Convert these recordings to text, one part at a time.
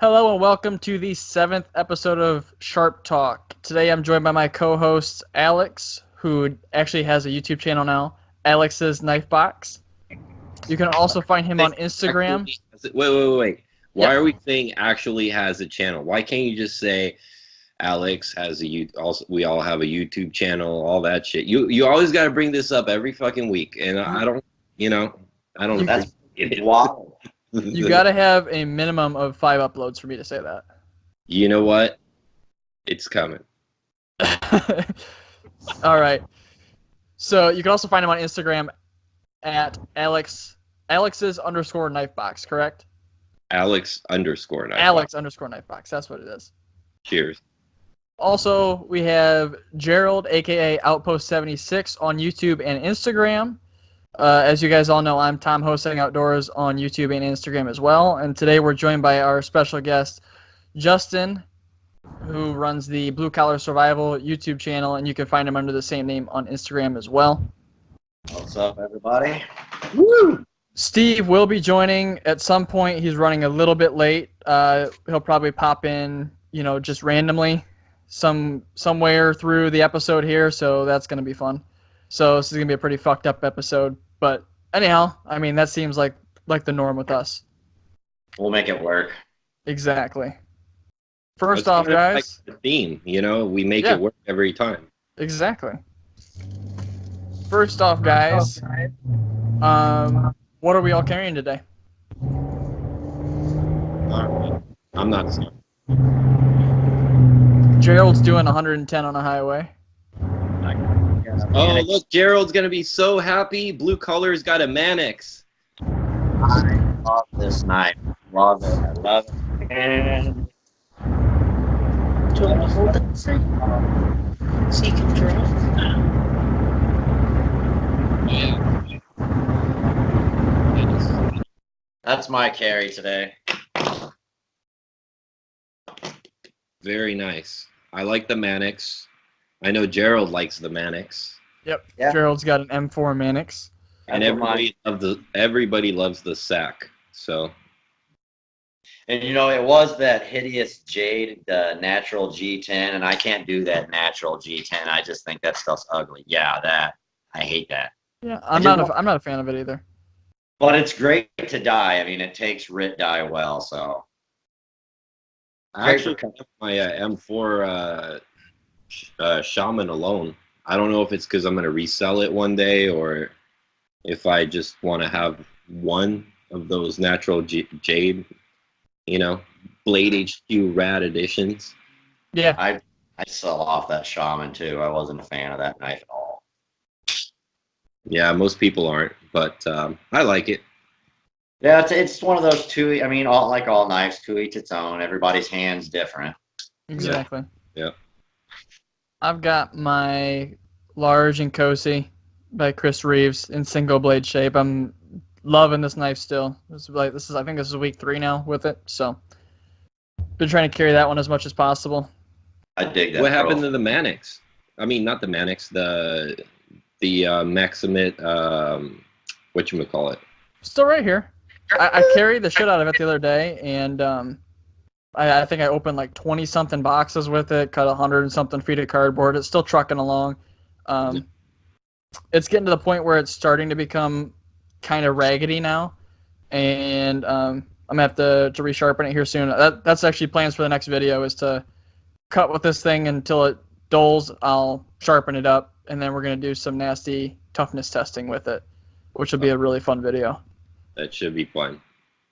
Hello and welcome to the 7th episode of Sharp Talk. Today I'm joined by my co-host Alex, who actually has a YouTube channel now, Alex's Knife Box. You can also find him on Instagram. Wait. Why Yeah. are we saying actually has a channel? Why can't you just say Alex has we all have a YouTube channel, all that shit. You always got to bring this up every fucking week, and I don't, I don't. That's wild. You got to have a minimum of 5 uploads for me to say that. You know what? It's coming. All right. So you can also find him on Instagram at Alex's _ knife box, correct? Alex _ knife. Alex _ knife box. That's what it is. Cheers. Also, we have Gerald, aka Outpost 76, on YouTube and Instagram. As you guys all know, I'm Tom Hosting Outdoors on YouTube and Instagram as well. And today we're joined by our special guest, Justin, who runs the Blue Collar Survival YouTube channel, and you can find him under the same name on Instagram as well. What's up, everybody? Woo! Steve will be joining at some point. He's running a little bit late. He'll probably pop in, just randomly somewhere through the episode here, so that's going to be fun. So this is going to be a pretty fucked up episode. But anyhow, I mean, that seems like the norm with us. We'll make it work. Exactly. First It's off, kind of guys. like the theme, we make it work every time. Exactly. First off, guys. What are we all carrying today? I'm not sorry. Gerald's doing 110 on a highway. Oh, look, Gerald's going to be so happy. Blue Collar's got a Mannix. I love this knife. Love it. I love it. And Do you want me to hold it so you can draw? that's my carry today. Very nice. I like the Mannix. I know Gerald likes the Mannix. Yep. Yeah. Gerald's got an M4 Mannix. And everybody loves the sack. So And it was that hideous jade, the natural G10, and I can't do that natural G10. I just think that stuff's ugly. Yeah, I hate that. Yeah, I'm not a fan of it either. But it's great to dye. I mean, it takes RIT dye well, so. I actually kept my M4 Shaman alone. I don't know if it's because I'm going to resell it one day or if I just want to have one of those natural jade, Blade HQ rad editions. Yeah. I sell off that Shaman too. I wasn't a fan of that knife at all. Yeah, most people aren't, but I like it. Yeah, it's one of those two. I mean, all knives, to each its own. Everybody's hand's different. Exactly. Yeah. I've got my large and cozy by Chris Reeves in single blade shape. I'm loving this knife still. I think this is week 3 now with it. So been trying to carry that one as much as possible. I dig that. What happened to the Mannix? I mean, not the Mannix, the Maximate, whatchamacallit? Still right here. I carried the shit out of it the other day, and I think I opened like 20-something boxes with it, cut 100-something feet of cardboard. It's still trucking along. It's getting to the point where it's starting to become kind of raggedy now, and I'm going to have to resharpen it here soon. That's actually plans for the next video, is to cut with this thing until it dulls. I'll sharpen it up, and then we're going to do some nasty toughness testing with it, which will be a really fun video. That should be fun.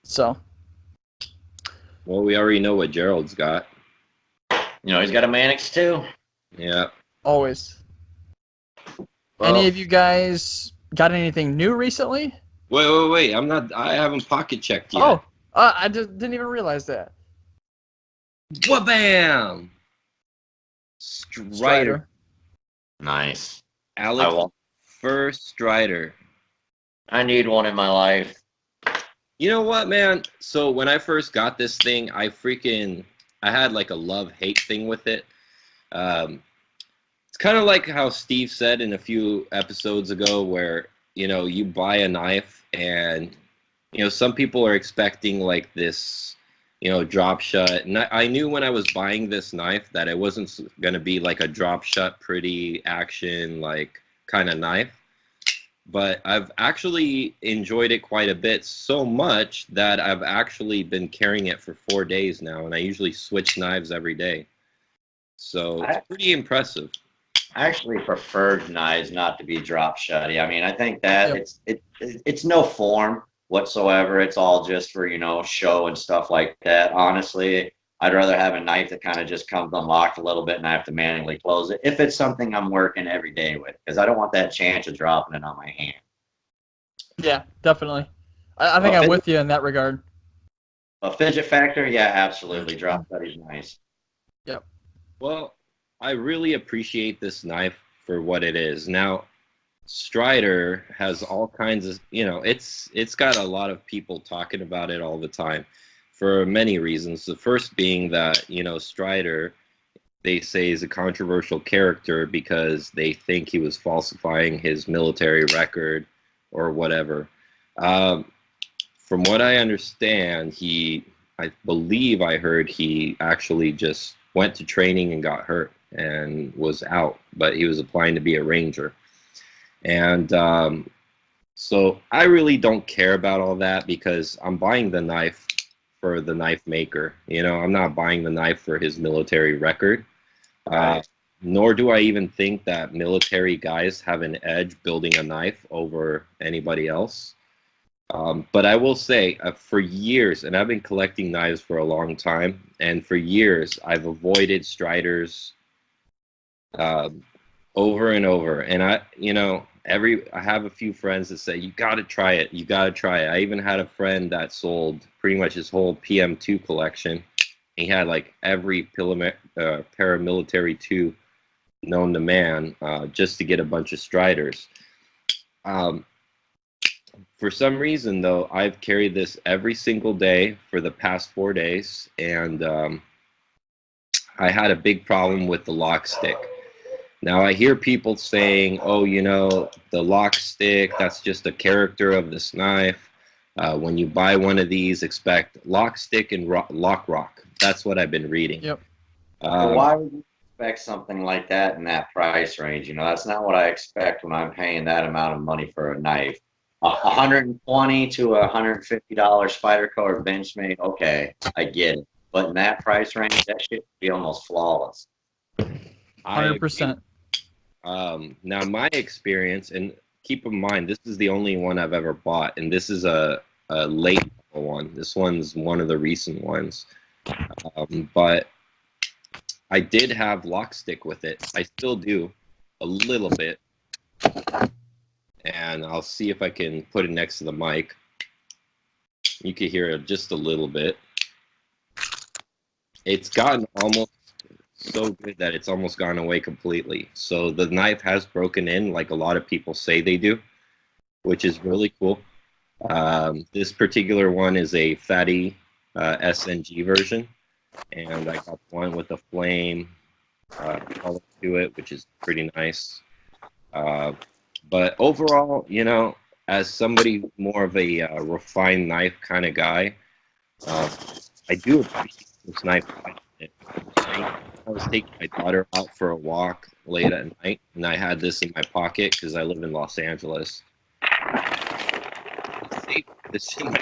So. Well, we already know what Gerald's got. He's got a Mannix too. Yeah. Always. Well, Any of you guys got anything new recently? Wait. I haven't pocket checked yet. Oh, I just didn't even realize that. Wha-bam! Strider. Nice. Alex, first Strider. I need one in my life. You know what, man? So when I first got this thing, I had like a love-hate thing with it. It's kind of like how Steve said in a few episodes ago where, you buy a knife and, some people are expecting like this drop shut. And I knew when I was buying this knife that it wasn't going to be like a drop shut, pretty action, like kind of knife. But I've actually enjoyed it quite a bit, so much that I've actually been carrying it for 4 days now, and I usually switch knives every day. So it's pretty impressive. I actually preferred knives not to be drop shutty. I mean, I think that Yep. it's no form whatsoever. It's all just for, show and stuff like that. Honestly, I'd rather have a knife that kind of just comes unlocked a little bit and I have to manually close it if it's something I'm working every day with, because I don't want that chance of dropping it on my hand. Yeah, definitely. I think I'm with you in that regard. A fidget factor, yeah, absolutely. Drop shutty's nice. Yep. Well, I really appreciate this knife for what it is. Now, Strider has all kinds of, it's got a lot of people talking about it all the time for many reasons. The first being that, Strider, they say, is a controversial character because they think he was falsifying his military record or whatever. From what I understand, I believe I heard he actually just went to training and got hurt and was out, but he was applying to be a ranger. And so I really don't care about all that because I'm buying the knife for the knife maker. I'm not buying the knife for his military record. Nor do I even think that military guys have an edge building a knife over anybody else. But I will say, for years, and I've been collecting knives for a long time, and for years I've avoided Striders over and over. And I have a few friends that say, you got to try it. You got to try it. I even had a friend that sold pretty much his whole PM2 collection. He had like every paramilitary 2 known to man just to get a bunch of Striders. For some reason, though, I've carried this every single day for the past 4 days, and I had a big problem with the lock stick. Now, I hear people saying, oh, the lock stick, that's just a character of this knife. When you buy one of these, expect lock stick and lock rock. That's what I've been reading. Yep. Well, why would you expect something like that in that price range? That's not what I expect when I'm paying that amount of money for a knife. $120 to $150 Spyder Co. or Benchmade, okay, I get it. But in that price range, that shit would be almost flawless. 100%. Now, my experience, and keep in mind, this is the only one I've ever bought, and this is a late one. This one's one of the recent ones. But I did have lock stick with it. I still do, a little bit. And I'll see if I can put it next to the mic. You can hear it just a little bit. It's gotten almost so good that it's almost gone away completely. So the knife has broken in like a lot of people say they do, which is really cool. This particular one is a fatty SNG version, and I got one with a flame color to it, which is pretty nice. But overall, as somebody more of a refined knife kind of guy, I do appreciate this knife. I was taking my daughter out for a walk late at night, and I had this in my pocket because I live in Los Angeles. This thing,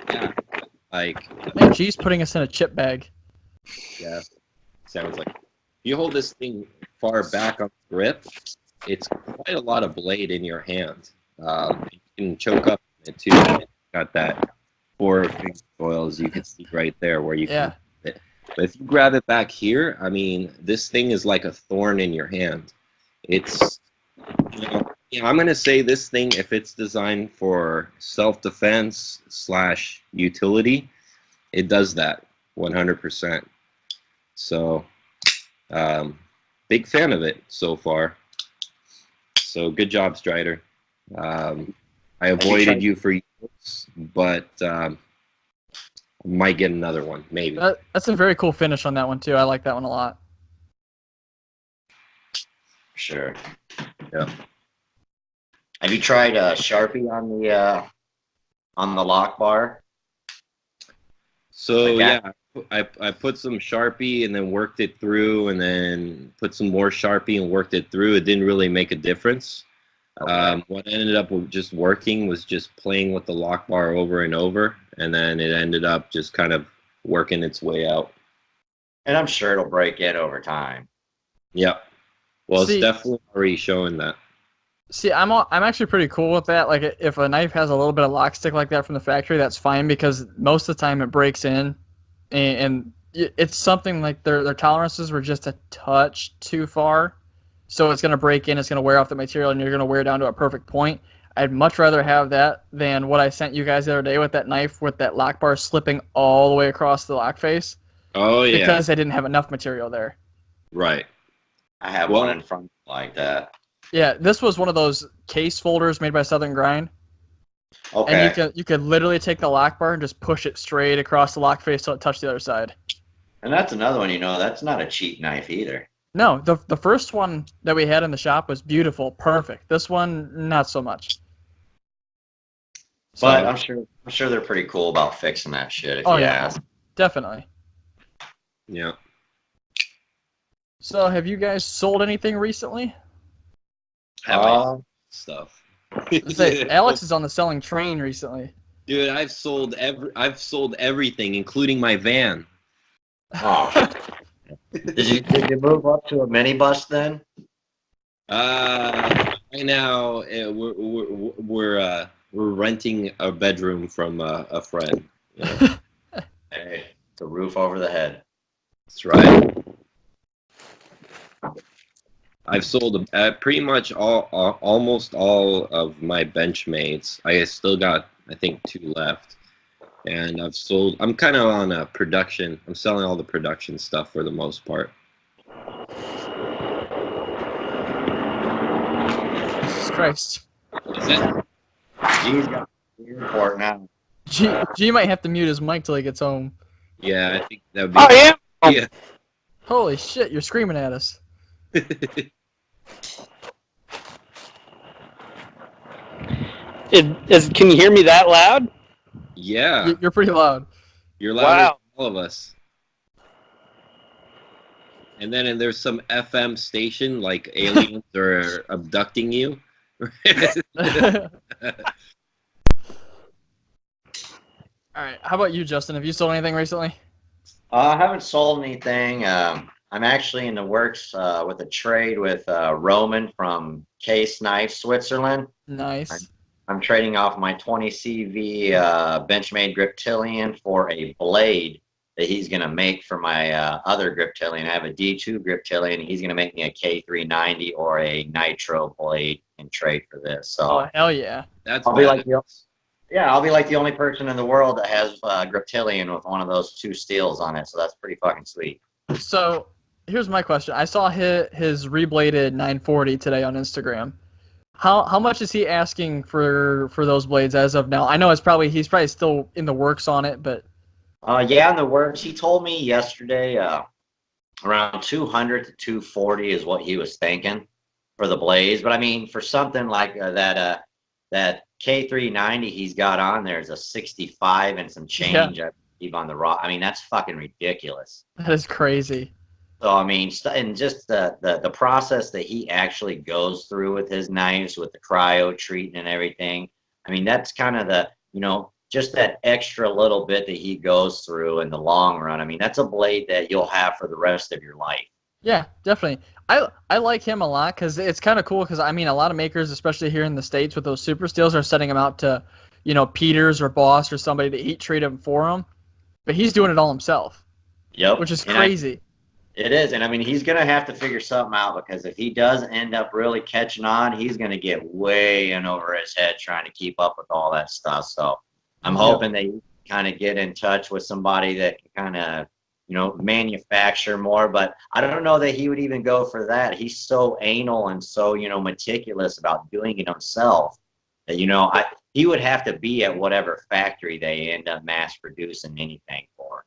yeah, like. Man, G's putting us in a chip bag. Yeah, sounds like. If you hold this thing far back on the grip, it's quite a lot of blade in your hand. You can choke up in it too. It's got that 4 finger oil, as you can see right there, where you can. It. But if you grab it back here, I mean, this thing is like a thorn in your hand. It's, I'm gonna say this thing, if it's designed for self-defense / utility, it does that 100%. So. Big fan of it so far. So good job, Strider. I avoided you for years, but might get another one, maybe. That's a very cool finish on that one too. I like that one a lot. Sure. Yeah. Have you tried Sharpie on on the lock bar? So Like yeah, I put some Sharpie and then worked it through, and then put some more Sharpie and worked it through. It didn't really make a difference. Okay. What ended up just working was just playing with the lock bar over and over, and then it ended up just kind of working its way out. And I'm sure it'll break in over time. Yep. Well, it's See, definitely already showing that. I'm actually pretty cool with that. Like, if a knife has a little bit of lock stick like that from the factory, that's fine because most of the time it breaks in, and it's something like their tolerances were just a touch too far, so it's gonna break in, it's gonna wear off the material, and you're gonna wear down to a perfect point. I'd much rather have that than what I sent you guys the other day with that knife with that lock bar slipping all the way across the lock face Oh yeah, because I didn't have enough material there. right. I have Well, one in front like that. Yeah, this was one of those case folders made by Southern Grind. And Okay. you could literally take the lock bar and just push it straight across the lock face till it touched the other side. And that's another one, that's not a cheap knife either. No, the first one that we had in the shop was beautiful, perfect. This one, not so much. But So, I'm sure they're pretty cool about fixing that shit if oh you yeah, ask. definitely. yeah. So, have you guys sold anything recently? Have I stuff? Let's say Alex is on the selling train recently. Dude, I've sold everything, including my van. Oh, did you move up to a minibus then? Right now we're renting a bedroom from a friend. Yeah, Hey, it's a roof over the head. that's right. I've sold pretty much almost all of my Benchmates. I still got, I think, 2 left. And I've sold, I'm kind of on a production. I'm selling all the production stuff for the most part. Jesus Christ. Is it? G's got the airport now. G might have to mute his mic till he gets home. Yeah, I think that would be. I am. Yeah. Holy shit, you're screaming at us. Can you hear me that loud? Yeah. You're pretty loud. You're louder Wow. than all of us. And then there's some FM station like aliens are abducting you. All right, how about you, Justin? Have you sold anything recently? I haven't sold anything. I'm actually in the works with a trade with Roman from Case Knife, Switzerland. Nice. I'm trading off my 20 CV Benchmade Griptilian for a blade that he's going to make for my other Griptilian. I have a D2 Griptilian. He's going to make me a K390 or a Nitro blade in trade for this. So Oh, hell yeah. That's I'll be like badass. I'll be like the only person in the world that has Griptilian with one of those 2 steels on it. So that's pretty fucking sweet. So here's my question. I saw his rebladed 940 today on Instagram. How much is he asking for those blades as of now? I know he's probably still in the works on it, but Yeah, in the works. He told me yesterday around 200 to 240 is what he was thinking for the blades. But I mean, for something like that K390 he's got on there is a 65 and some change, I believe, on the raw. I mean, that's fucking ridiculous. that is crazy. So I mean, and just the process that he actually goes through with his knives, with the cryo treatment and everything. I mean, that's kind of the just that extra little bit that he goes through in the long run. I mean, that's a blade that you'll have for the rest of your life. Yeah, definitely. I like him a lot because it's kind of cool because, I mean, a lot of makers, especially here in the States with those super steels, are sending them out to, Peters or Boss or somebody to heat treat them for them. But he's doing it all himself. Yep. Which is crazy. It is. And I mean, he's going to have to figure something out because if he does end up really catching on, he's going to get way in over his head trying to keep up with all that stuff. So I'm hoping that you kind of get in touch with somebody that can kind of, manufacture more. But I don't know that he would even go for that. He's so anal and so, meticulous about doing it himself that, he would have to be at whatever factory they end up mass producing anything for.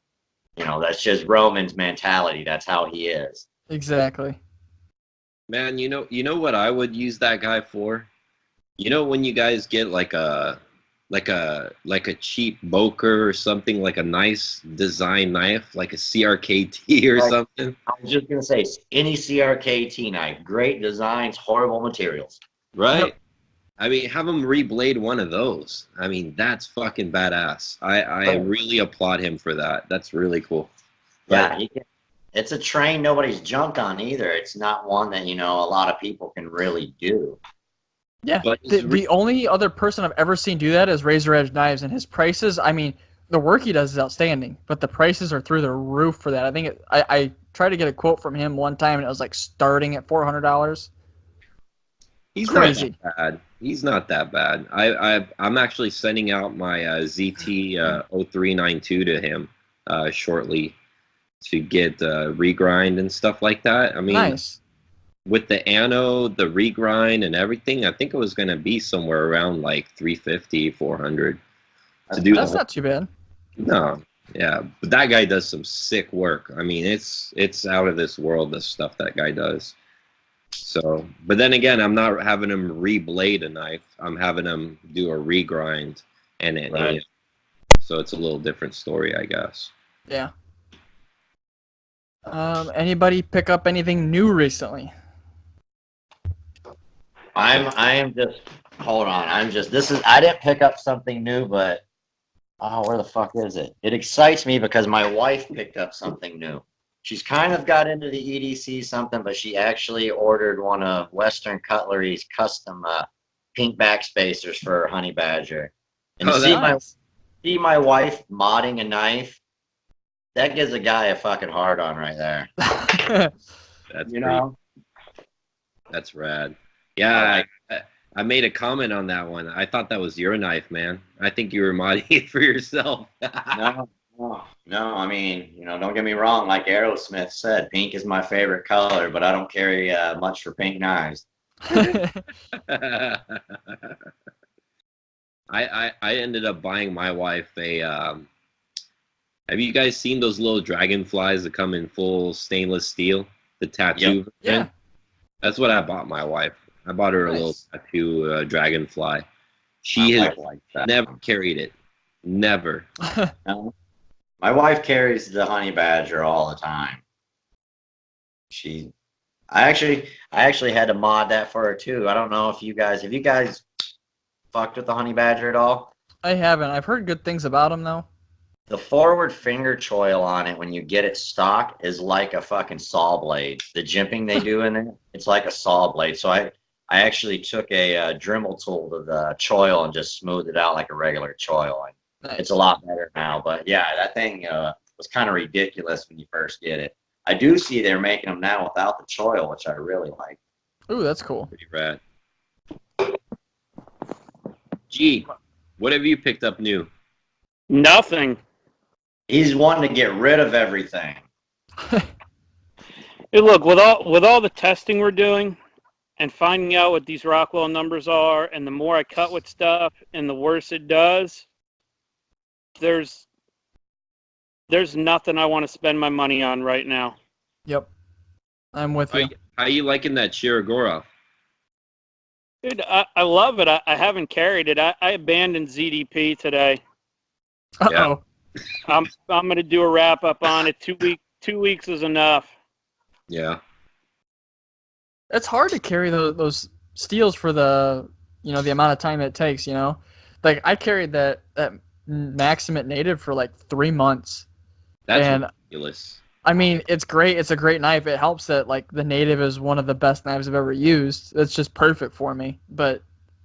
That's just Roman's mentality. That's how he is. Exactly. Man, you know what I would use that guy for? When you guys get like like a cheap Boker or something, like a nice design knife, like a CRKT or something. I was just gonna say any CRKT knife, great designs, horrible materials. Right. Yep. I mean, have him reblade one of those. I mean, that's fucking badass. I really applaud him for that. That's really cool. Yeah, it's a train nobody's jumped on either. It's not one that a lot of people can really do. Yeah, But the only other person I've ever seen do that is Razor Edge Knives, and his prices, I mean, the work he does is outstanding, but the prices are through the roof for that. I think I tried to get a quote from him one time, and it was like starting at $400. he's Crazy. not that bad. He's not that bad. I'm actually sending out my ZT 0392 to him shortly to get regrind and stuff like that. I mean, Nice. with the anode, the regrind, and everything, I think it was going to be somewhere around like 350, 400 to do. That's not too bad. No, yeah, but that guy does some sick work. I mean, it's out of this world, the stuff that guy does. So, but then again, I'm not having him reblade a knife. I'm having him do a regrind, and Right. so it's a little different story, I guess. Yeah. Anybody pick up anything new recently? I am just hold on. I didn't pick up something new, but where the fuck is it? It excites me because my wife picked up something new. She's kind of got into the EDC something, but she actually ordered one of Western Cutlery's custom pink backspacers for her honey badger. And to see my wife modding a knife, that gives a guy a fucking hard on right there. That's that's rad. Yeah, I made a comment on that one. I thought that was your knife, man. I think you were modding it for yourself. No. I mean, don't get me wrong. Like Aerosmith said, pink is my favorite color, but I don't carry much for pink knives. I ended up buying my wife a. Have you guys seen those little dragonflies that come in full stainless steel? The tattoo. Yep. Yeah. That's what I bought my wife. I bought her a little tattoo dragonfly. She has never carried it. Never. No. My wife carries the honey badger all the time. I actually had to mod that for her too. I don't know if you guys fucked with the honey badger at all. I haven't. I've heard good things about him though. The forward finger choil on it when you get it stock is like a fucking saw blade. The jimping they do in it, it's like a saw blade. So I actually took a Dremel tool to the choil and just smoothed it out like a regular choil. Nice. It's a lot better now. But yeah, that thing was kind of ridiculous when you first get it. I do see they're making them now without the choil, which I really like. Ooh, that's cool. Pretty rad. G, what have you picked up new? Nothing. He's wanting to get rid of everything. Hey, look, with all the testing we're doing and finding out what these Rockwell numbers are, and the more I cut with stuff and the worse it does, there's nothing I want to spend my money on right now. Yep. I'm with you. How you liking that Shirogorov? Dude, I love it. I haven't carried it. I abandoned ZDP today. Uh-oh. I'm gonna do a wrap up on it. 2 weeks is enough. Yeah. It's hard to carry those steels for the the amount of time it takes. Like I carried that Maximate Native for like 3 months. That's ridiculous. I mean, it's great. It's a great knife. It helps that like the Native is one of the best knives I've ever used. It's just perfect for me. But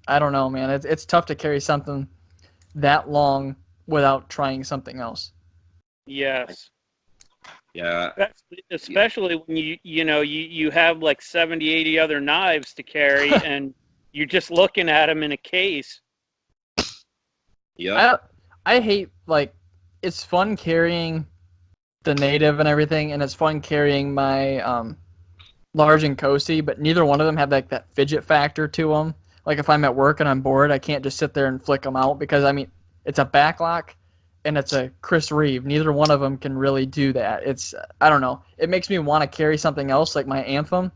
I don't know, man. It's tough to carry something that long without trying something else. Yes. Yeah. Especially when you have like 70, 80 other knives to carry and you're just looking at them in a case. Yeah. I hate, like, it's fun carrying the Native and everything, and it's fun carrying my large and Cosi, but neither one of them have like that fidget factor to them. Like if I'm at work and I'm bored, I can't just sit there and flick them out because I mean it's a backlock and it's a Chris Reeve. Neither one of them can really do that. I don't know. It makes me want to carry something else like my Anthem,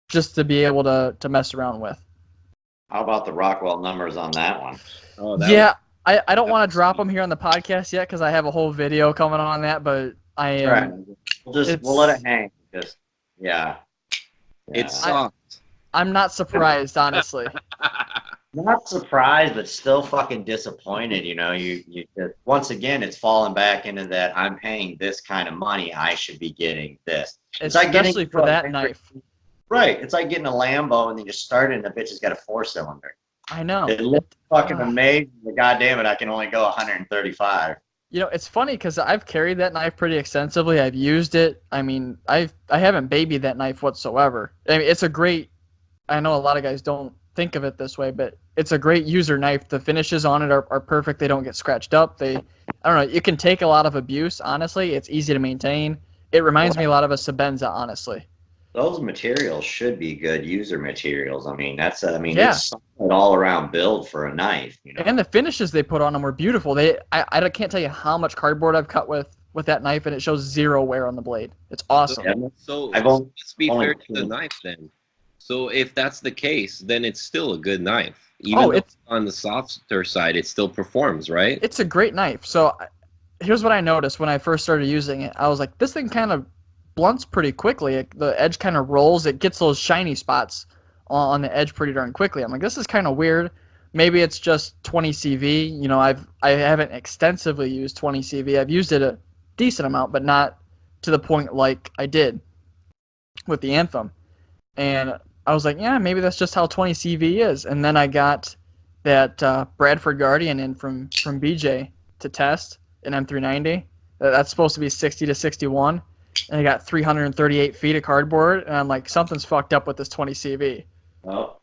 just to be able to mess around with. How about the Rockwell numbers on that one? Oh, I don't want to drop them here on the podcast yet because I have a whole video coming on that, but I am. Right. We'll let it hang. Just yeah. It's soft. I'm not surprised, honestly. Not surprised, but still fucking disappointed. You know, you just, once again, it's falling back into that I'm paying this kind of money, I should be getting this. It's like Especially for that knife. Right. It's like getting a Lambo and then you start it and the bitch has got a 4-cylinder. I know. It looks fucking amazing, but goddamn it, I can only go 135. You know, it's funny because I've carried that knife pretty extensively. I've used it. I mean, I haven't babied that knife whatsoever. I mean, it's a great. I know a lot of guys don't think of it this way, but it's a great user knife. The finishes on it are perfect. They don't get scratched up. I don't know. You can take a lot of abuse. Honestly, it's easy to maintain. It reminds me a lot of a Sebenza, honestly. Those materials should be good user materials. I mean, it's Yeah. an all-around build for a knife. You know, And the finishes they put on them were beautiful. I can't tell you how much cardboard I've cut with that knife, and it shows zero wear on the blade. It's awesome. Yeah. So I've only- let's be only fair to the seen- knife then. So if that's the case, then it's still a good knife. Even though it's on the softer side, it still performs, right? It's a great knife. So here's what I noticed when I first started using it. I was like, this thing kind of blunts pretty quickly. The edge kind of rolls. It gets those shiny spots on the edge pretty darn quickly. I'm like, this is kind of weird. Maybe it's just 20 CV. You know, I haven't extensively used 20 CV. I've used it a decent amount, but not to the point like I did with the Anthem. And I was like, yeah, maybe that's just how 20 CV is. And then I got that Bradford Guardian in from BJ to test an M390. That's supposed to be 60 to 61. And I got 338 feet of cardboard. And I'm like, something's fucked up with this 20 CV. Oh,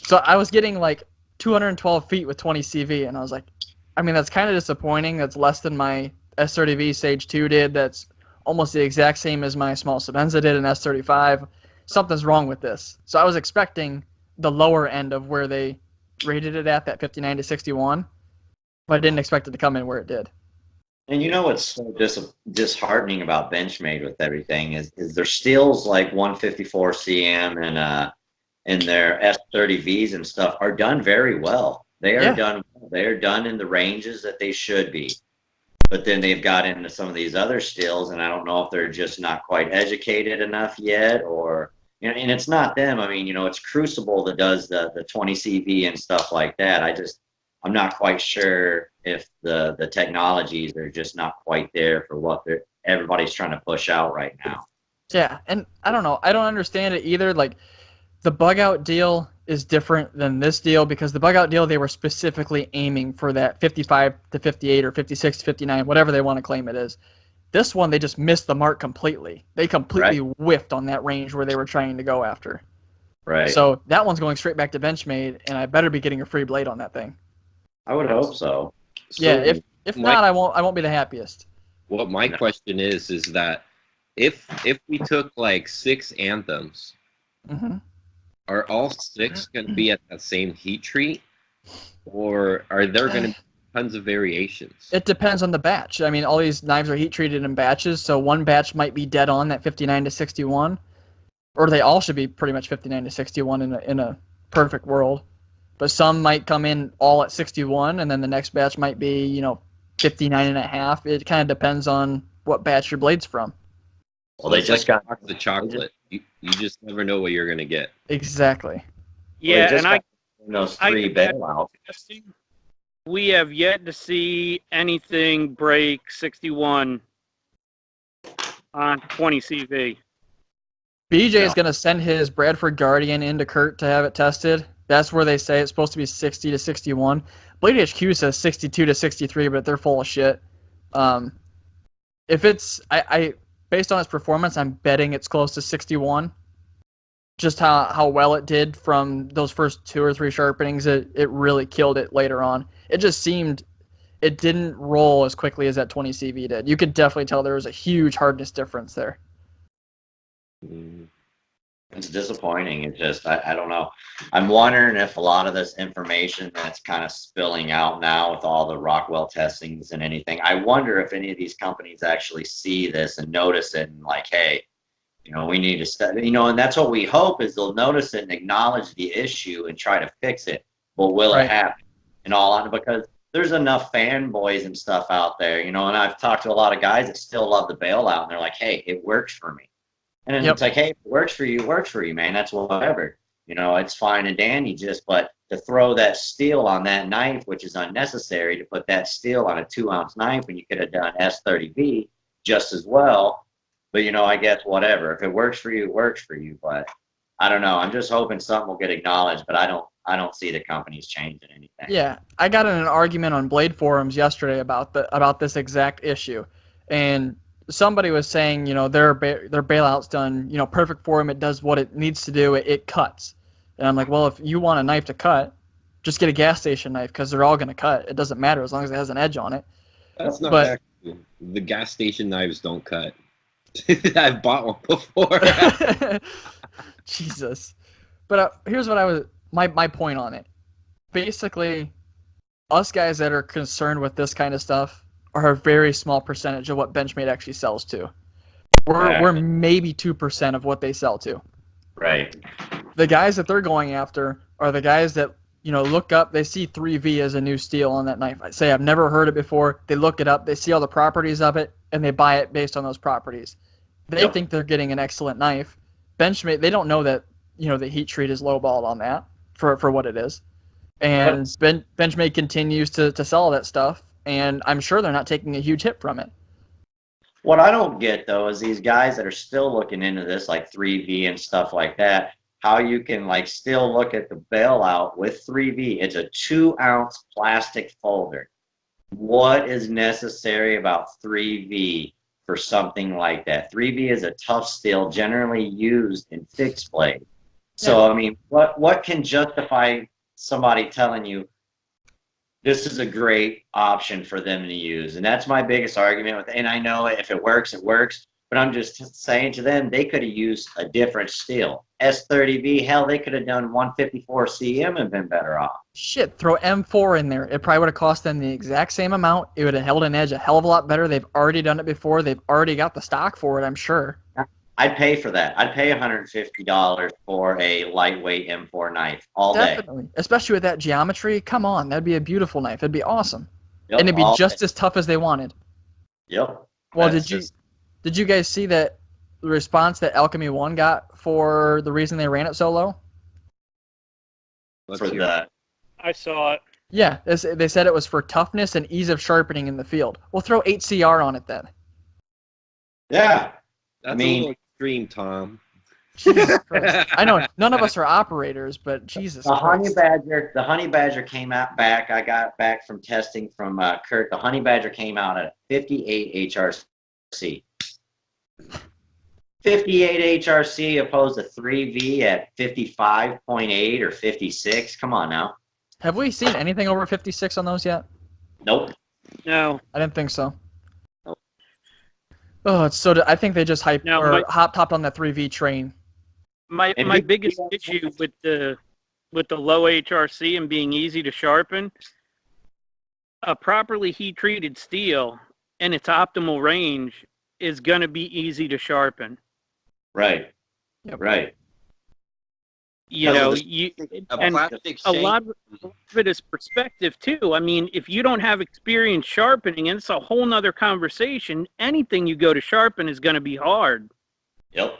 So I was getting like 212 feet with 20 CV. And I was like, I mean, that's kind of disappointing. That's less than my S30V Sage 2 did. That's almost the exact same as my small Sebenza did in S35. Something's wrong with this. So I was expecting the lower end of where they rated it at, that 59 to 61, but I didn't expect it to come in where it did. and you know what's so disheartening about Benchmade with everything is their steels like 154 cm and their S30Vs and stuff are done very well. They are done. They are done in the ranges that they should be. But then they've got into some of these other steels, and I don't know if they're just not quite educated enough yet, or you know. And it's not them. I mean, you know, it's Crucible that does the 20 CV and stuff like that. I'm not quite sure if the technologies are just not quite there for what everybody's trying to push out right now. Yeah, and I don't know. I don't understand it either. Like, the bug out deal is different than this deal because the bug out deal, they were specifically aiming for that 55 to 58 or 56 to 59, whatever they want to claim it is. This one, they just missed the mark completely. They completely whiffed on that range where they were trying to go after. Right. So that one's going straight back to Benchmade, and I better be getting a free blade on that thing. I would hope so. Yeah, if not, I won't be the happiest. What my question is that if we took like 6 Anthems, are all 6 going to be at that same heat treat, or are there going to be tons of variations? It depends on the batch. I mean, all these knives are heat treated in batches, so one batch might be dead on that 59 to 61, or they all should be pretty much 59 to 61 in a perfect world. But some might come in all at 61, and then the next batch might be, you know, 59 and a half. It kind of depends on what batch your blade's from. Well, they just got the chocolate. You just never know what you're going to get. Exactly. Yeah, and those 3 bailouts. We have yet to see anything break 61 on 20 CV. BJ is going to send his Bradford Guardian into Kurt to have it tested. That's where they say it's supposed to be 60 to 61. Blade HQ says 62 to 63, but they're full of shit. If it's, based on its performance, I'm betting it's close to 61. Just how well it did from those first 2 or 3 sharpenings, it really killed it later on. It just seemed it didn't roll as quickly as that 20 CV did. You could definitely tell there was a huge hardness difference there. It's disappointing. It's just, I don't know. I'm wondering if a lot of this information that's kind of spilling out now with all the Rockwell testings and anything, I wonder if any of these companies actually see this and notice it and like, hey, you know, we need to study, you know, and that's what we hope is they'll notice it and acknowledge the issue and try to fix it. But will it happen? In all honesty, because there's enough fanboys and stuff out there, you know, and I've talked to a lot of guys that still love the bailout, and they're like, hey, it works for me. And then it's like, hey, if it works for you, man. That's whatever. You know, it's fine and dandy, but to throw that steel on that knife, which is unnecessary, to put that steel on a 2-ounce knife when you could have done S30V just as well. But, you know, I guess whatever. If it works for you, it works for you. But I don't know. I'm just hoping something will get acknowledged, but I don't see the companies changing anything. Yeah, I got in an argument on Blade forums yesterday about this exact issue, and somebody was saying, you know, their bailout's done, you know, perfect for them. It does what it needs to do. It cuts, and I'm like, well, if you want a knife to cut, just get a gas station knife because they're all gonna cut. It doesn't matter as long as it has an edge on it. That's not actually. The gas station knives don't cut. I've bought one before. Jesus. But here's what my point on it. Basically, us guys that are concerned with this kind of stuff are a very small percentage of what Benchmade actually sells to. We're maybe 2% of what they sell to. Right. The guys that they're going after are the guys that, you know, look up, they see 3V as a new steel on that knife. I say I've never heard it before. They look it up, they see all the properties of it, and they buy it based on those properties. They think they're getting an excellent knife. Benchmade, they don't know that, you know, the heat treat is lowballed on that for what it is. And Benchmade continues to sell that stuff, and I'm sure they're not taking a huge hit from it. What I don't get, though, is these guys that are still looking into this, like 3V and stuff like that, how you can, like, still look at the bailout with 3V. It's a 2-ounce plastic folder. What is necessary about 3V for something like that? 3V is a tough steel generally used in fixed blade. So, I mean, what can justify somebody telling you this is a great option for them to use? And that's my biggest argument with, and I know if it works, it works, but I'm just saying to them, they could have used a different steel. S30V, hell, they could have done 154 CM and been better off. Shit, throw M4 in there. It probably would have cost them the exact same amount. It would have held an edge a hell of a lot better. They've already done it before. They've already got the stock for it, I'm sure. I'd pay for that. I'd pay $150 for a lightweight M4 knife all day. Definitely. Especially with that geometry. Come on, that'd be a beautiful knife. It'd be awesome. Yep, and it'd be just as tough as they wanted. Yep. Well, did you guys see that the response that Alchemy 1 got for the reason they ran it so low? For that. I saw it. Yeah, they said it was for toughness and ease of sharpening in the field. Well, throw 8CR on it then. Yeah. That's a little extreme, Tom. Jesus Christ. I know none of us are operators, but Jesus Christ. The Honey Badger came out back. I got back from testing from Kurt. The Honey Badger came out at 58 HRC. 58 HRC opposed to 3V at 55.8 or 56. Come on now. Have we seen anything over 56 on those yet? Nope. No. I didn't think so. Oh, it's so. I think they just hopped on that 3V train. My biggest issue with the low HRC and being easy to sharpen, a properly heat treated steel and its optimal range is going to be easy to sharpen. Right. Yep. Right. You know, a lot of it is perspective too. I mean, if you don't have experience sharpening, and it's a whole nother conversation, anything you go to sharpen is going to be hard. Yep.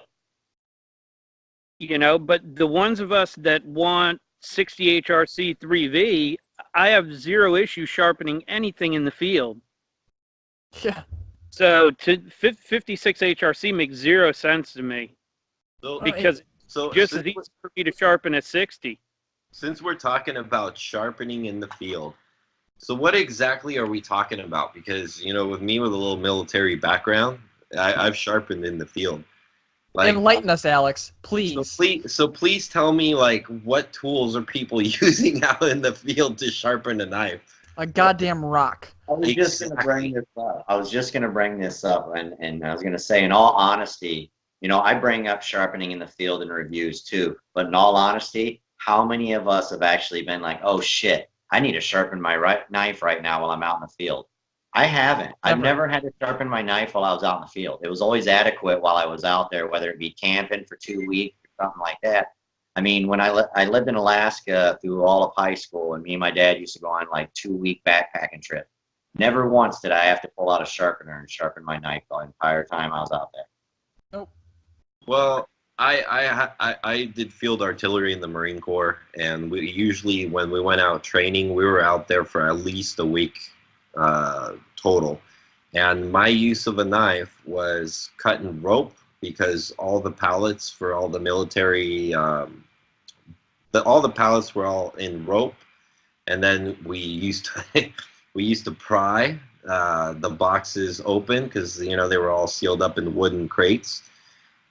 You know, but the ones of us that want 60 HRC 3V, I have zero issue sharpening anything in the field. Yeah. So 56 HRC makes zero sense to me. Because just as easy for me to sharpen at 60. Since we're talking about sharpening in the field, so what exactly are we talking about? Because, you know, with me with a little military background, I've sharpened in the field. Like, enlighten us, Alex, please. So please tell me, like, what tools are people using out in the field to sharpen a knife? A goddamn rock. I was just going to bring this up. and I was going to say, in all honesty, you know, I bring up sharpening in the field in reviews too, but in all honesty, how many of us have actually been like, oh shit, I need to sharpen my knife right now while I'm out in the field? I haven't. I've never had to sharpen my knife while I was out in the field. It was always adequate while I was out there, whether it be camping for 2 weeks or something like that. I mean, when I lived in Alaska through all of high school, and me and my dad used to go on like 2-week backpacking trip. Never once did I have to pull out a sharpener and sharpen my knife the entire time I was out there. Nope. Well, I did field artillery in the Marine Corps, and we usually, when we went out training, we were out there for at least a week total. And my use of a knife was cutting rope, because all the pallets for all the military, all the pallets were all in rope, and then we used to we used to pry the boxes open, because they were all sealed up in wooden crates.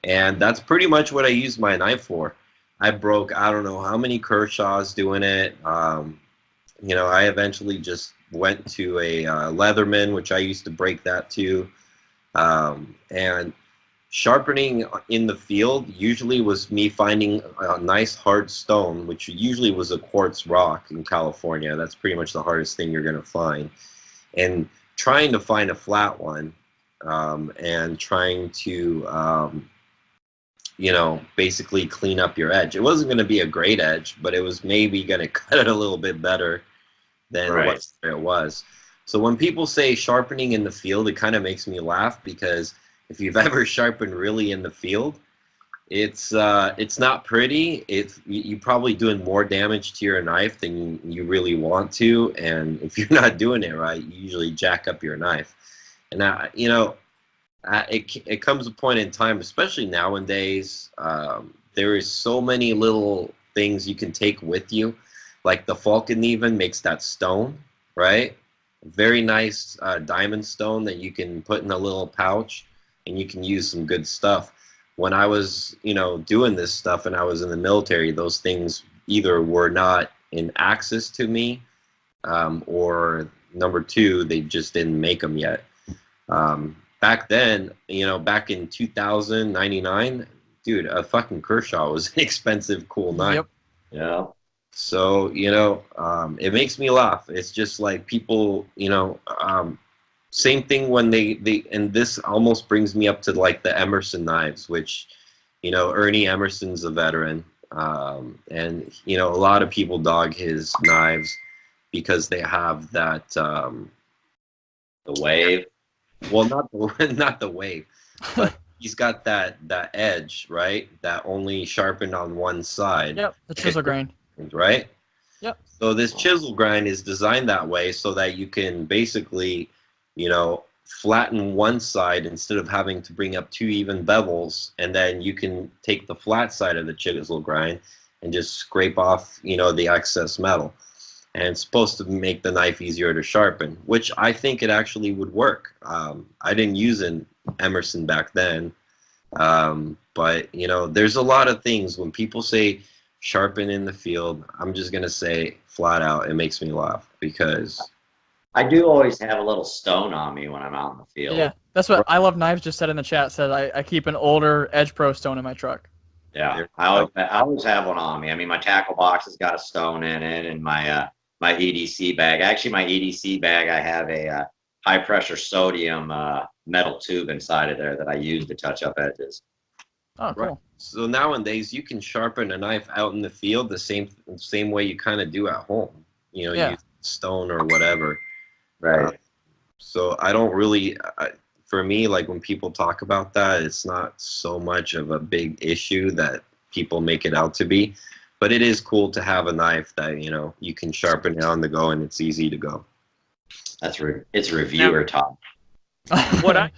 And that's pretty much what I used my knife for. I broke, I don't know how many Kershaws doing it. I eventually just went to a Leatherman, which I used to break that too. And sharpening in the field usually was me finding a nice hard stone, which usually was a quartz rock in California. That's pretty much the hardest thing you're going to find. And trying to find a flat one, and trying to basically clean up your edge. It wasn't going to be a great edge, but it was maybe going to cut it a little bit better than what it was. So when people say sharpening in the field, it kind of makes me laugh, because if you've ever sharpened really in the field, it's not pretty. You're probably doing more damage to your knife than you really want to, and if you're not doing it right, you usually jack up your knife. And it comes a point in time, especially nowadays, there is so many little things you can take with you. Like the Falcon even makes that stone, right? Very nice diamond stone that you can put in a little pouch, and you can use some good stuff. When I was, doing this stuff and I was in the military, those things either were not in access to me, or number two, they just didn't make them yet. Back then, back in 2099, dude, a fucking Kershaw was an expensive, cool knife. Yep. Yeah. So, it makes me laugh. It's just like people, same thing when they and this almost brings me up to like the Emerson knives, which, Ernie Emerson's a veteran. And, a lot of people dog his knives because they have that, the wave. Well, not the wave, but he's got that edge, right? That only sharpened on one side. Yep, the chisel grind. Right? Yep. So this chisel grind is designed that way so that you can basically, flatten one side instead of having to bring up two even bevels, and then you can take the flat side of the chisel grind and just scrape off, the excess metal. And it's supposed to make the knife easier to sharpen, which I think it actually would work. I didn't use an Emerson back then, but there's a lot of things when people say sharpen in the field. I'm just gonna say flat out, it makes me laugh, because I do always have a little stone on me when I'm out in the field. Yeah, that's what I Love Knives just said in the chat. Said I keep an older Edge Pro stone in my truck. Yeah, I always have one on me. I mean, my tackle box has got a stone in it, and my EDC bag. Actually, my EDC bag, I have a high pressure sodium metal tube inside of there that I use to touch up edges. Oh, cool. Right. So nowadays you can sharpen a knife out in the field the same way you kind of do at home. Use stone or whatever. Right. So I don't really, for me, like when people talk about that, it's not so much of a big issue that people make it out to be. But it is cool to have a knife that, you can sharpen it on the go and it's easy to go. It's reviewer talk. What I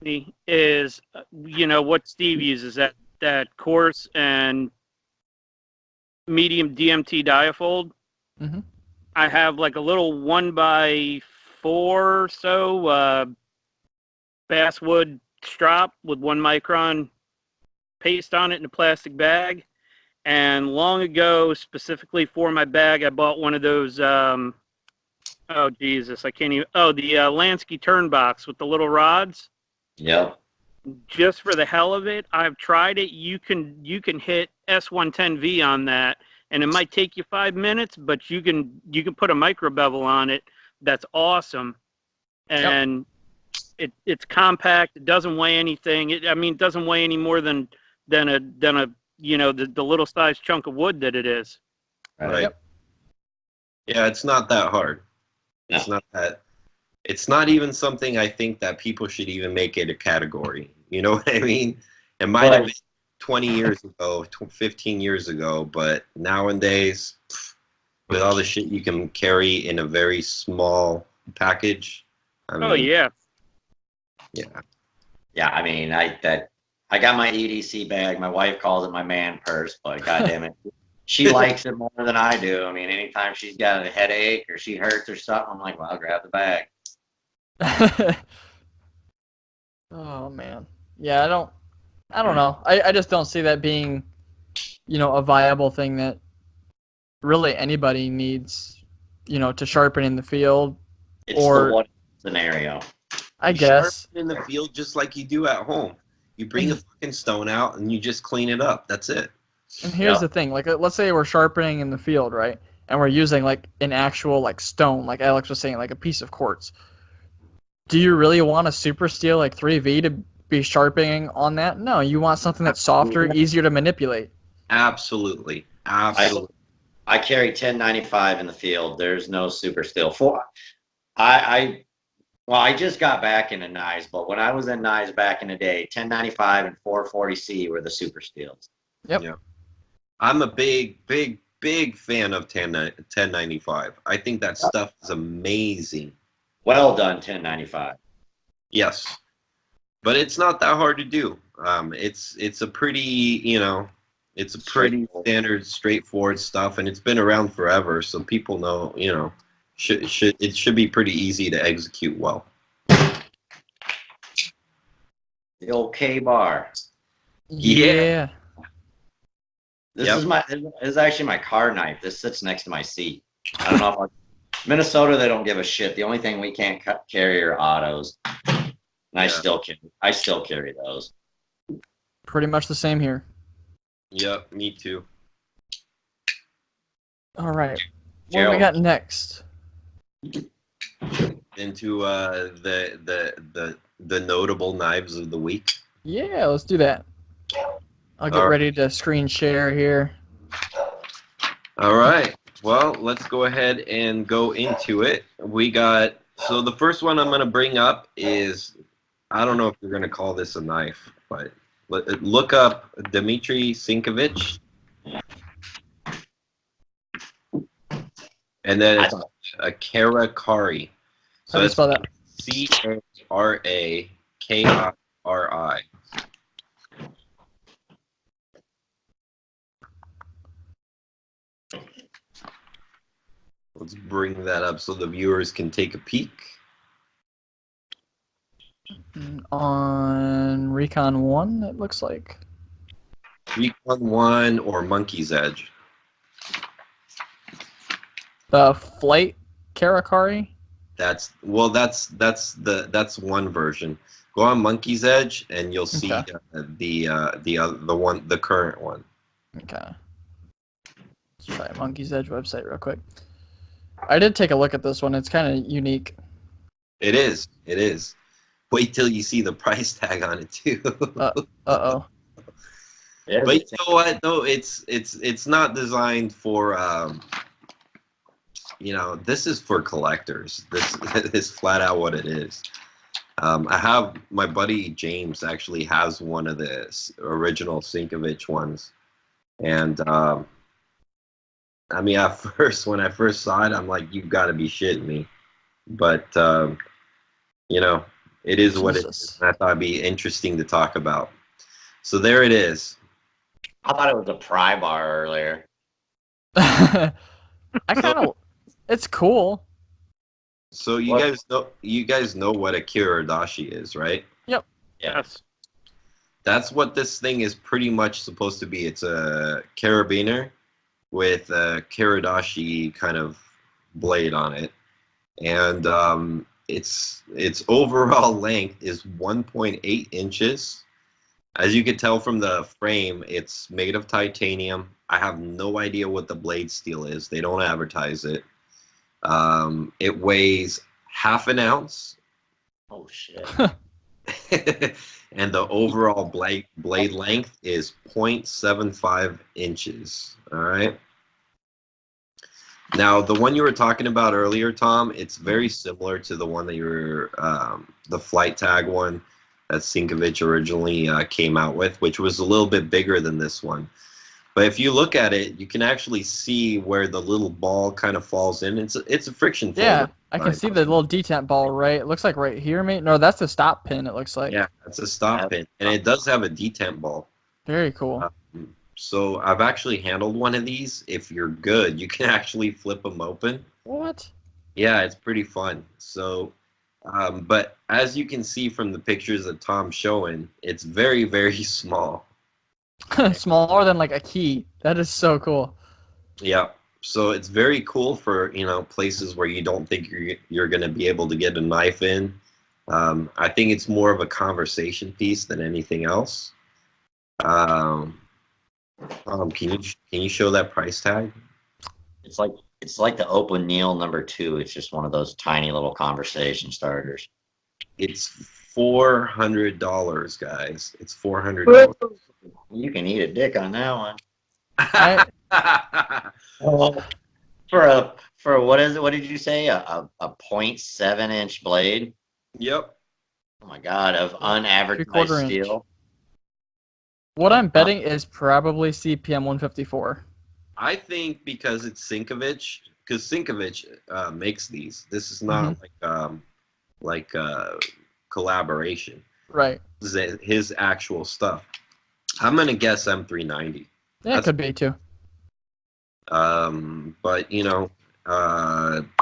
see is, what Steve uses, that coarse and medium DMT diafold. Mm-hmm. I have like a little 1x4 or so basswood strop with 1 micron paste on it in a plastic bag. And long ago, specifically for my bag, I bought one of those, oh, Jesus, I can't even, the Lansky turn box with the little rods. Yep. Just for the hell of it, I've tried it. You can hit S110V on that, and it might take you 5 minutes, but you can put a micro bevel on it. That's awesome. And it's compact. It doesn't weigh anything. It doesn't weigh any more than a the little sized chunk of wood that it is. Right. Yep. Yeah, it's not that hard. No. It's not that. It's not even something I think that people should even make it a category. You know what I mean? It might have been 20 years ago, 15 years ago, but nowadays, with all the shit you can carry in a very small package, I mean, Oh yeah. yeah. Yeah, I mean, I got my EDC bag. My wife calls it my man purse, but goddamn it, she likes it more than I do. I mean, anytime she's got a headache or she hurts or something, I'm like, well, I'll grab the bag. Oh man. Yeah, I don't know. I just don't see that being, a viable thing that really anybody needs, to sharpen in the field. It's Or- the one scenario. I You guess. sharpen in the field just like you do at home. You bring the fucking stone out and you just clean it up. That's it. And here's Yeah. the thing, like let's say we're sharpening in the field, right? And we're using like an actual like stone, like Alex was saying, like a piece of quartz. Do you really want a super steel like 3V to be sharpening on that? No, you want something that's softer, easier to manipulate. Absolutely. Absolutely. I carry 1095 in the field. There's no super steel. I just got back into knives, but when I was in knives back in the day, 1095 and 440C were the super steels. Yep. Yeah. I'm a big fan of 1095. I think that stuff is amazing. Well done, 1095. Yes. But it's not that hard to do. It's a pretty, it's a pretty standard, straightforward stuff, and it's been around forever, so people know, it should be pretty easy to execute well. The old K-bar. Yeah. This Yep. is actually my car knife. This sits next to my seat. I don't know if Minnesota, they don't give a shit. The only thing we can't carry are autos. And I still carry those. Pretty much the same here. Yep, me too. All right. What do Gerald. we got next? Into the notable knives of the week. Yeah, let's do that. I'll get All right. ready to screen share here. All right. Well, let's go ahead and go into it. So the first one I'm going to bring up is, I don't know if you're going to call this a knife, but look up Dmitry Sinkovich. And then it's a Karakari. How do you spell that? Carakiri. Let's bring that up so the viewers can take a peek. On Recon 1, it looks like. Recon 1 or Monkey's Edge. The Flight Karakari? That's one version. Go on Monkey's Edge and you'll see Okay. the current one. Okay. Let's try Monkey's Edge website real quick. I did take a look at this one. It's kind of unique. It is. Wait till you see the price tag on it too. Uh-oh. Yeah, But you know what? No, it's not designed for. This is for collectors. This is flat out what it is. I have my buddy James actually has one of the original Sinkovich ones, and I mean, at first when I first saw it, I'm like, "You've got to be shitting me," but it is what it is. And I thought it'd be interesting to talk about. So there it is. I thought it was a pry bar earlier. I kind of... It's cool. So you guys know what a kiradashi is, right? Yep. Yes. That's what this thing is pretty much supposed to be. It's a carabiner with a kiradashi kind of blade on it, and its overall length is 1.8 inches. As you can tell from the frame, it's made of titanium. I have no idea what the blade steel is. They don't advertise it. It weighs half an ounce. Oh shit. And the overall blade length is 0.75 inches. All right. Now, the one you were talking about earlier, Tom, it's very similar to the one that you were, the flight tag one that Sinkovich originally came out with, which was a little bit bigger than this one. But if you look at it, you can actually see where the little ball kind of falls in. It's a friction Yeah, folder. I can see the little detent ball, right? It looks like right here, mate. No, that's the stop pin, it looks like. Yeah, it's a stop pin, and it does have a detent ball. Very cool. So I've actually handled one of these. If you're good, you can actually flip them open. What? Yeah, it's pretty fun. So, but as you can see from the pictures that Tom's showing, it's very, very small. Smaller than like a key. That is so cool. Yeah. So it's very cool for, places where you don't think you're going to be able to get a knife in. I think it's more of a conversation piece than anything else. Can you show that price tag? It's like the Open Neal #2. It's just one of those tiny little conversation starters. It's $400, guys. It's $400. You can eat a dick on that one. I, For what is it? What did you say? A 0.7-inch blade? Yep. Oh my God! Of unadvertised steel. What I'm betting is probably CPM 154. I think because it's Sinkovich, because Sinkovich makes these. This is not like collaboration. Right. This is his actual stuff. I'm gonna guess M390. Yeah, it could be too. But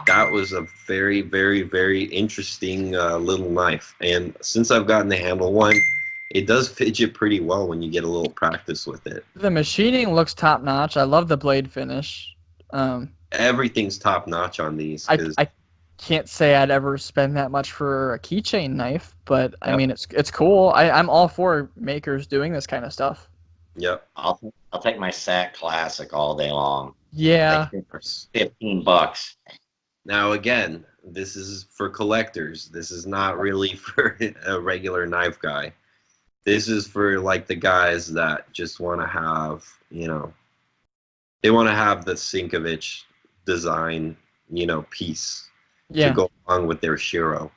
that was a very, very, very interesting little knife. And since I've gotten to handle one, it does fidget pretty well when you get a little practice with it. The machining looks top notch. I love the blade finish. Everything's top notch on these. I can't say I'd ever spend that much for a keychain knife, but I mean it's cool. I'm all for makers doing this kind of stuff. Yep. I'll take my SAC Classic all day long. Yeah. Like $15. Now again, this is for collectors. This is not really for a regular knife guy. This is for like the guys that just want to have, they want to have the Sinkovich design, piece to go along with their Shiro.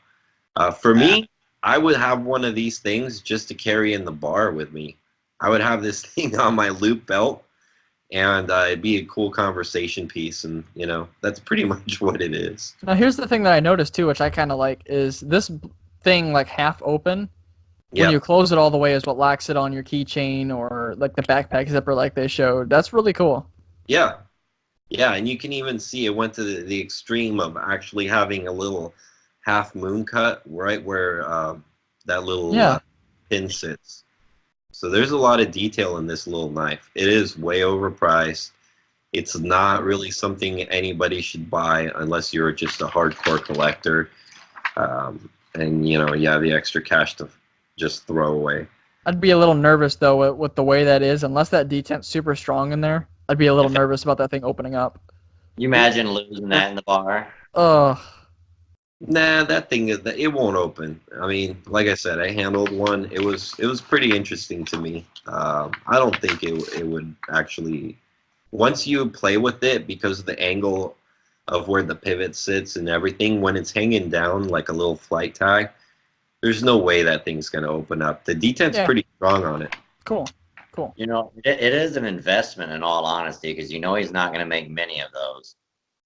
For me, I would have one of these things just to carry in the bar with me. I would have this thing on my loop belt, and it'd be a cool conversation piece, and that's pretty much what it is. Now here's the thing that I noticed too, which I kind of like, is this thing like half open. When you close it all the way is what locks it on your keychain or like the backpack zipper like they showed. That's really cool. Yeah. Yeah, and you can even see it went to the extreme of actually having a little half moon cut right where that little pin sits. So there's a lot of detail in this little knife. It is way overpriced. It's not really something anybody should buy unless you're just a hardcore collector and you have the extra cash to just throw away. I'd be a little nervous though with the way that is, unless that detent's super strong in there. I'd be a little nervous about that thing opening up. You imagine losing that in the bar? Ugh. Nah, that thing it won't open. I mean, like I said, I handled one. It was pretty interesting to me. I don't think it would actually. Once you play with it, because of the angle of where the pivot sits and everything, when it's hanging down like a little flight tag, there's no way that thing's gonna open up. The detent's pretty strong on it. Cool. It is an investment in all honesty, because he's not gonna make many of those.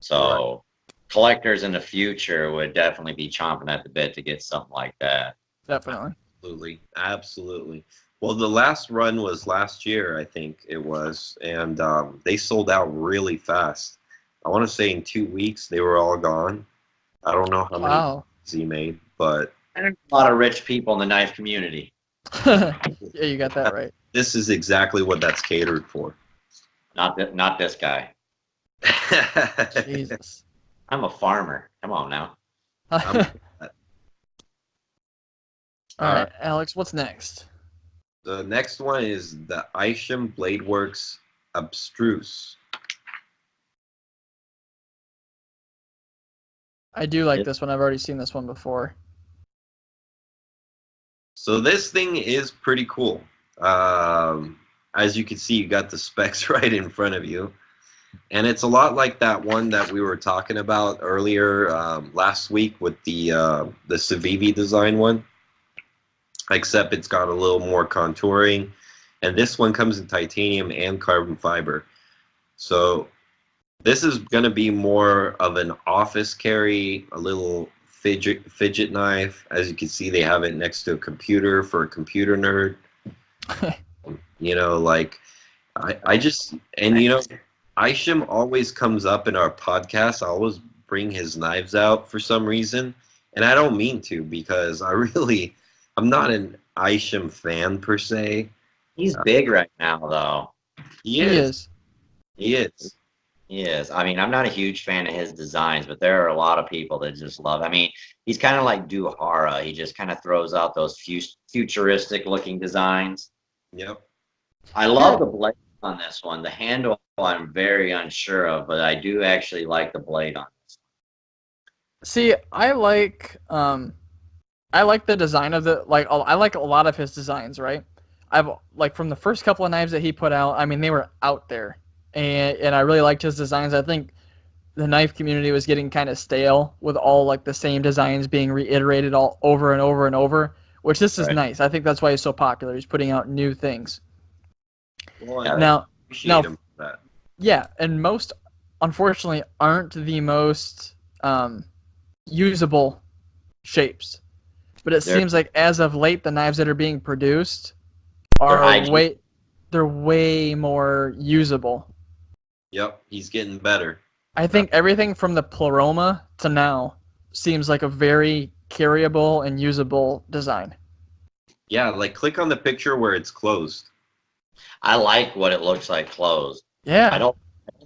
So collectors in the future would definitely be chomping at the bit to get something like that. Definitely. Absolutely. Well, the last run was last year, I think it was, and they sold out really fast. I want to say in 2 weeks they were all gone. I don't know how many he made, but there's a lot of rich people in the knife community. Yeah, you got that right. This is exactly what that's catered for. Not this guy. Jesus. I'm a farmer. Come on now. All right, Alex, what's next? The next one is the Isham Bladeworks Abstruse. I do like this one. I've already seen this one before. So this thing is pretty cool. As you can see, you got the specs right in front of you. And it's a lot like that one that we were talking about earlier last week with the Civivi design one, except it's got a little more contouring. And this one comes in titanium and carbon fiber. So this is going to be more of an office carry, a little fidget knife. As you can see, they have it next to a computer for a computer nerd. You know, like I just, and you know, Isham always comes up in our podcast. I always bring his knives out for some reason, and I don't mean to, because I'm not an Isham fan per se. He's big right now, though. He is. He is. He is. I mean, I'm not a huge fan of his designs, but there are a lot of people that just love. I mean, he's kind of like Duhara. He just kind of throws out those futuristic-looking designs. Yep. I love the blade on this one. The handle I'm very unsure of, but I do actually like the blade on this. See, I like the design of I like a lot of his designs, right? I've like from the first couple of knives that he put out, I mean they were out there. And I really liked his designs. I think the knife community was getting kind of stale with all like the same designs being reiterated all over and over and over, which this is nice. I think that's why he's so popular. He's putting out new things. Well, now, him for that. Yeah, and most, unfortunately, aren't the most usable shapes. But it seems like as of late, the knives that are being produced they're way more usable. Yep, he's getting better. I think everything from the Pleroma to now seems like a very carryable and usable design. Yeah, like click on the picture where it's closed. I like what it looks like closed. Yeah. I don't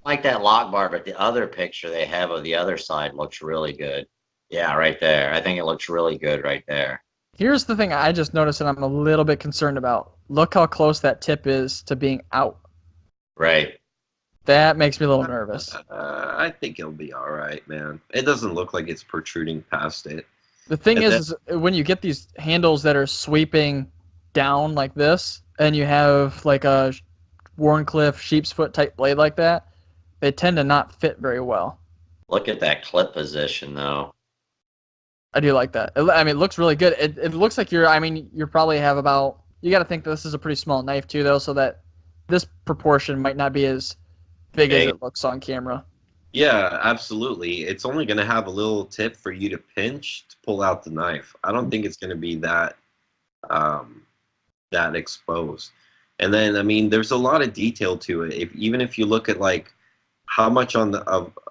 like that lock bar, but the other picture they have of the other side looks really good. Yeah, right there. I think it looks really good right there. Here's the thing I just noticed and I'm a little bit concerned about. Look how close that tip is to being out. Right. That makes me a little nervous. I think it'll be all right, man. It doesn't look like it's protruding past it. The thing is when you get these handles that are sweeping down like this, and you have like a Wharncliffe sheep's foot type blade like that, they tend to not fit very well. Look at that clip position, though. I do like that. I mean, it looks really good. It looks like you probably have about, you got to think this is a pretty small knife too, though, so that this proportion might not be as big as it looks on camera. Yeah, absolutely. It's only going to have a little tip for you to pinch to pull out the knife. I don't think it's going to be that that exposed. And then, I mean, there's a lot of detail to it. Even if you look at like how much on the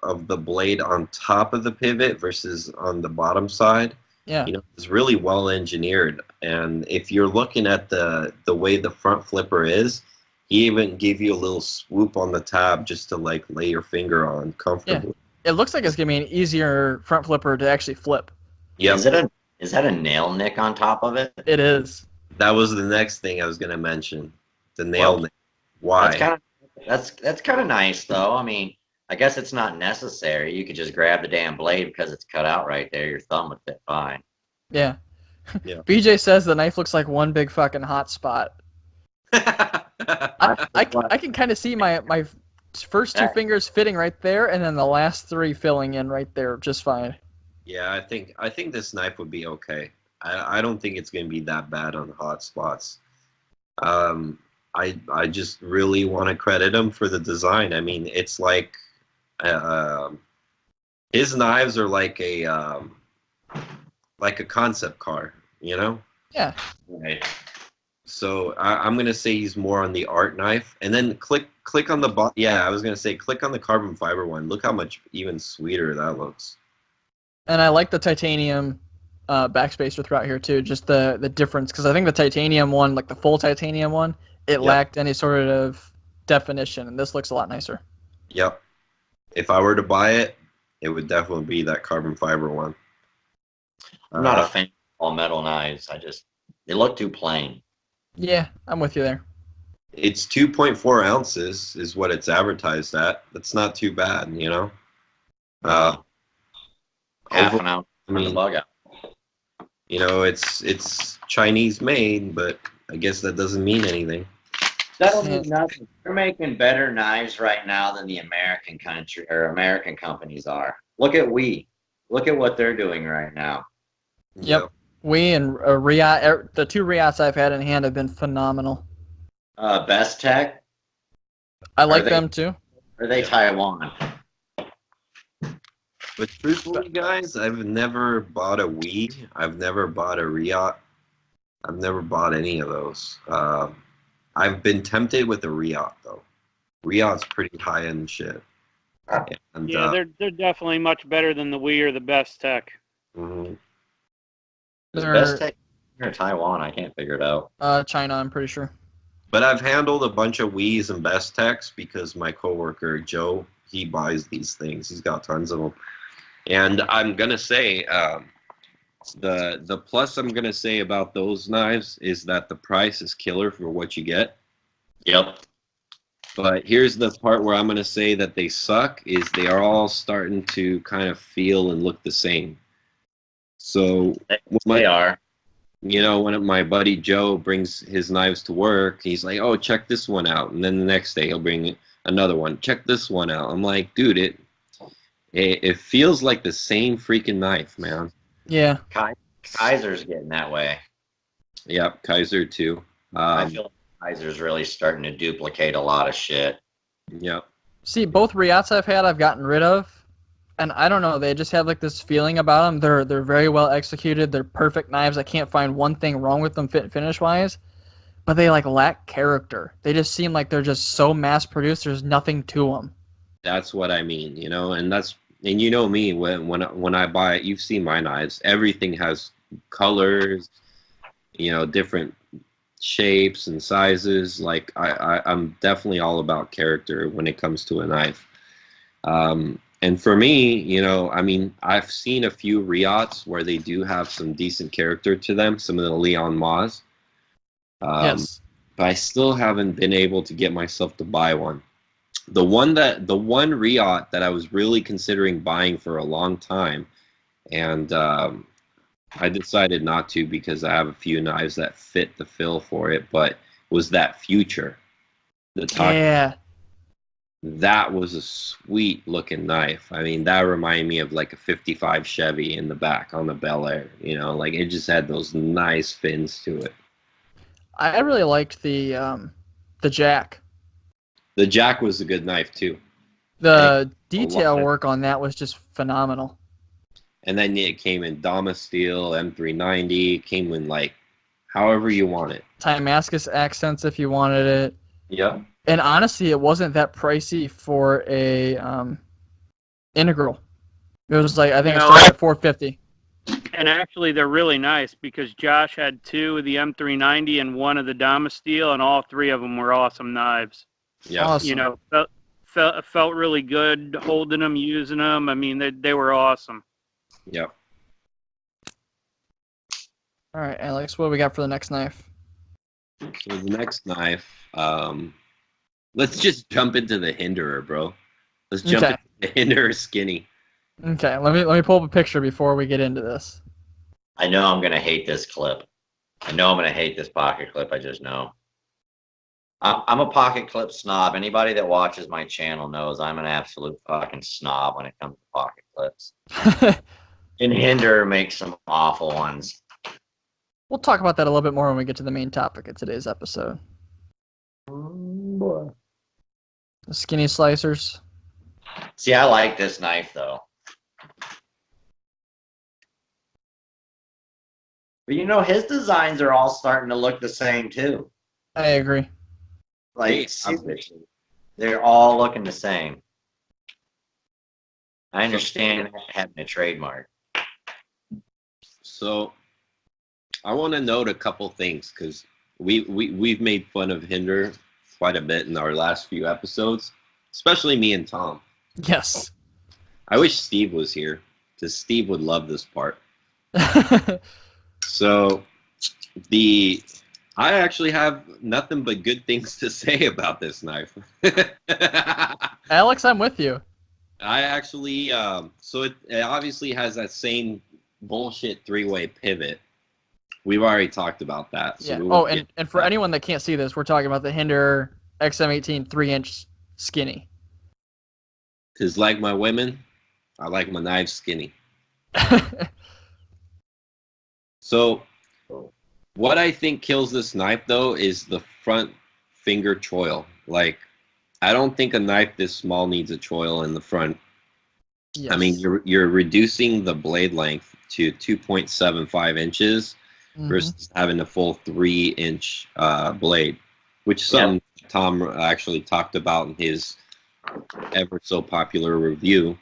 of the blade on top of the pivot versus on the bottom side, yeah, you know, it's really well engineered. And if you're looking at the way the front flipper is, he even gave you a little swoop on the tab just to like lay your finger on comfortably. Yeah. It looks like it's gonna be an easier front flipper to actually flip. Yeah. Is that a nail nick on top of it? It is. That was the next thing I was gonna mention. The nail nick. Why? That's kind of nice though. I mean, I guess it's not necessary. You could just grab the damn blade because it's cut out right there. Your thumb would fit fine. Yeah. Yeah. BJ says the knife looks like one big fucking hot spot. I can kind of see my first two fingers fitting right there, and then the last three filling in right there just fine. Yeah, I think this knife would be okay. I don't think it's going to be that bad on the hot spots. I just really want to credit him for the design. I mean, it's like his knives are like a concept car, you know? Yeah. Right. So I'm gonna say he's more on the art knife, and then click on the yeah, I was gonna say click on the carbon fiber one. Look how much even sweeter that looks. And I like the titanium backspacer throughout here too. Just the difference, because I think the titanium one, like the full titanium one, it lacked any sort of definition, and this looks a lot nicer. Yep. If I were to buy it, it would definitely be that carbon fiber one. I'm not a fan of all metal knives. They look too plain. Yeah, I'm with you there. It's 2.4 ounces is what it's advertised at. That's not too bad, you know? Half an ounce I mean, the bug out. You know, it's Chinese made, but I guess that doesn't mean anything. That don't mean nothing. They're making better knives right now than the American country or American companies are. Look at we. Look at what they're doing right now. Yep. We and Riot, the 2 Riots I've had in hand have been phenomenal. Best Tech. I like them too. Are they Taiwan? But truthfully, guys, I've never bought a Wii. I've never bought a Riot. I've never bought any of those. I've been tempted with a Riot though. Riot's pretty high end shit. And, yeah, they're definitely much better than the Wii or the Best Tech. Mm-hmm. The Best Tech or Taiwan? I can't figure it out. China, I'm pretty sure. But I've handled a bunch of Wii's and Best Techs because my coworker Joe, he buys these things. He's got tons of them. And I'm gonna say, the plus I'm gonna say about those knives is that the price is killer for what you get. Yep. But here's the part where I'm gonna say that they suck is they are all starting to kind of feel and look the same. So they are. You know, when my buddy Joe brings his knives to work, he's like, "Oh, check this one out," and then the next day he'll bring another one. Check this one out. I'm like, dude, it feels like the same freaking knife, man. Yeah. Kaiser's getting that way. Yep, Kaiser too. I feel like Kaiser's really starting to duplicate a lot of shit. Yep. See, both Riots I've had, I've gotten rid of. And I don't know, they just have like this feeling about them. They're very well executed. They're perfect knives. I can't find one thing wrong with them finish wise, but they like lack character. They just seem like they're just so mass produced. There's nothing to them. That's what I mean, you know, and you know me when I buy it, you've seen my knives. Everything has colors, you know, different shapes and sizes. Like I'm definitely all about character when it comes to a knife. And for me, you know, I mean, I've seen a few Riots where they do have some decent character to them, some of the Leon Ma's. Yes. But I still haven't been able to get myself to buy one. The one Riot that I was really considering buying for a long time, and I decided not to because I have a few knives that fit the fill for it, but was that Future. Yeah. That was a sweet looking knife. I mean, that reminded me of like a 55 Chevy in the back on the Bel Air. You know, like it just had those nice fins to it. I really liked the Jack. The Jack was a good knife too. The detail work on that was just phenomenal. And then it came in Dama Steel, M390, came in like however you want it. Damascus accents if you wanted it. Yeah. And honestly, it wasn't that pricey for a integral. It was like, I think it started at $450. And actually, they're really nice because Josh had 2 of the M390 and 1 of the Dama Steel, and all 3 of them were awesome knives. Yeah. Awesome. You know, felt really good holding them, using them. I mean, they were awesome. Yep. All right, Alex, what do we got for the next knife? So the next knife, let's just jump into the Hinderer, bro. Let's jump into the Hinderer Skinny. Okay, let me pull up a picture before we get into this. I know I'm gonna hate this clip. I know I'm gonna hate this pocket clip. I just know. I'm a pocket clip snob. Anybody that watches my channel knows I'm an absolute fucking snob when it comes to pocket clips. And Hinderer makes some awful ones. We'll talk about that a little bit more when we get to the main topic of today's episode. Boy. The skinny slicers. See, I like this knife though. But you know, his designs are all starting to look the same too. I agree. Like, they're all looking the same. I understand having a trademark. So I want to note a couple things because we've made fun of Hinder quite a bit in our last few episodes, especially me and Tom. Yes. I wish Steve was here because Steve would love this part. So I actually have nothing but good things to say about this knife. Alex, I'm with you. I actually, so it obviously has that same bullshit 3-way pivot, We've already talked about that. So Yeah. we Oh, won't get and for anyone that can't see this, we're talking about the Hinder XM18 3-inch skinny. Because like my women, I like my knives skinny. So what I think kills this knife, though, is the front finger choil. Like, I don't think a knife this small needs a choil in the front. Yes. I mean, you're reducing the blade length to 2.75 inches versus having a full 3-inch blade, which is something Tom actually talked about in his ever so popular review.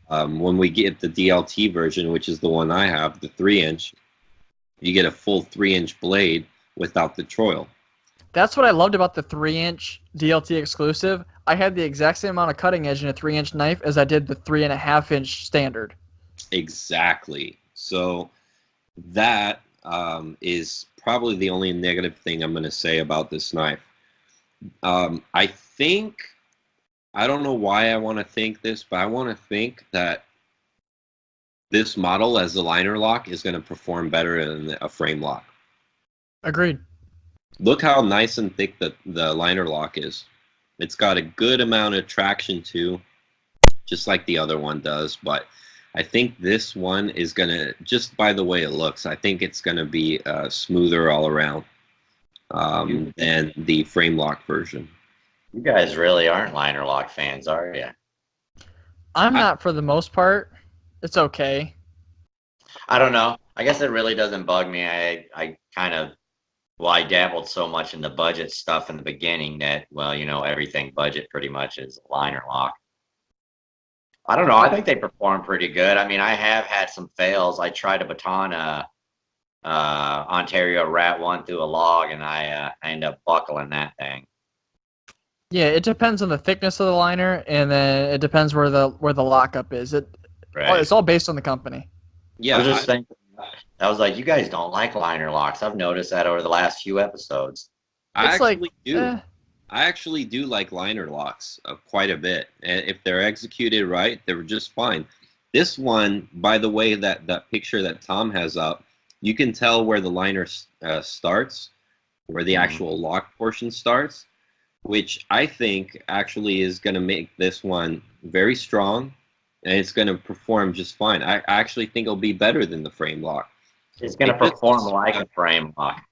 When we get the DLT version, which is the one I have, the 3-inch, you get a full 3-inch blade without the choil. That's what I loved about the 3-inch DLT exclusive. I had the exact same amount of cutting edge in a 3-inch knife as I did the 3.5-inch standard. Exactly. So that is probably the only negative thing I'm going to say about this knife. I think, I don't know why I want to think this, but I want to think that this model as the liner lock is going to perform better than a frame lock. Agreed. Look how nice and thick the liner lock is. It's got a good amount of traction too, just like the other one does, but I think this one is going to, just by the way it looks, I think it's going to be smoother all around than the frame lock version. You guys really aren't liner lock fans, are you? I'm not for the most part. It's okay. I don't know. I guess it really doesn't bug me. I kind of, well, I dabbled so much in the budget stuff in the beginning that, well, you know, everything budget pretty much is liner lock. I don't know. I think they perform pretty good. I mean, I have had some fails. I tried to baton Ontario Rat 1 through a log, and I ended up buckling that thing. Yeah, it depends on the thickness of the liner, and then it depends where the lockup is. It's all based on the company. Yeah, I was just thinking. I was like, you guys don't like liner locks. I've noticed that over the last few episodes. I It's actually like, do. eh. I actually do like liner locks quite a bit, and if they're executed right, they're just fine. This one, by the way, that picture that Tom has up, you can tell where the liner starts, where the actual lock portion starts, which I think actually is going to make this one very strong, and it's going to perform just fine. I actually think it'll be better than the frame lock. It's going to perform like a frame lock.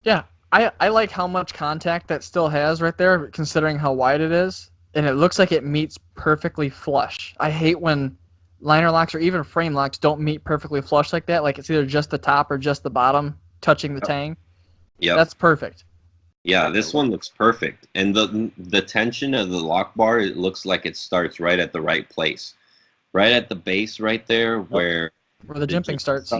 Yeah, I like how much contact that still has right there, considering how wide it is, and it looks like it meets perfectly flush. I hate when liner locks or even frame locks don't meet perfectly flush like that. Like it's either just the top or just the bottom touching the tang. Yeah, that's perfect. Yeah, this one looks perfect, and the tension of the lock bar, it looks like it starts right at the right place, right at the base, right there where the jimping starts.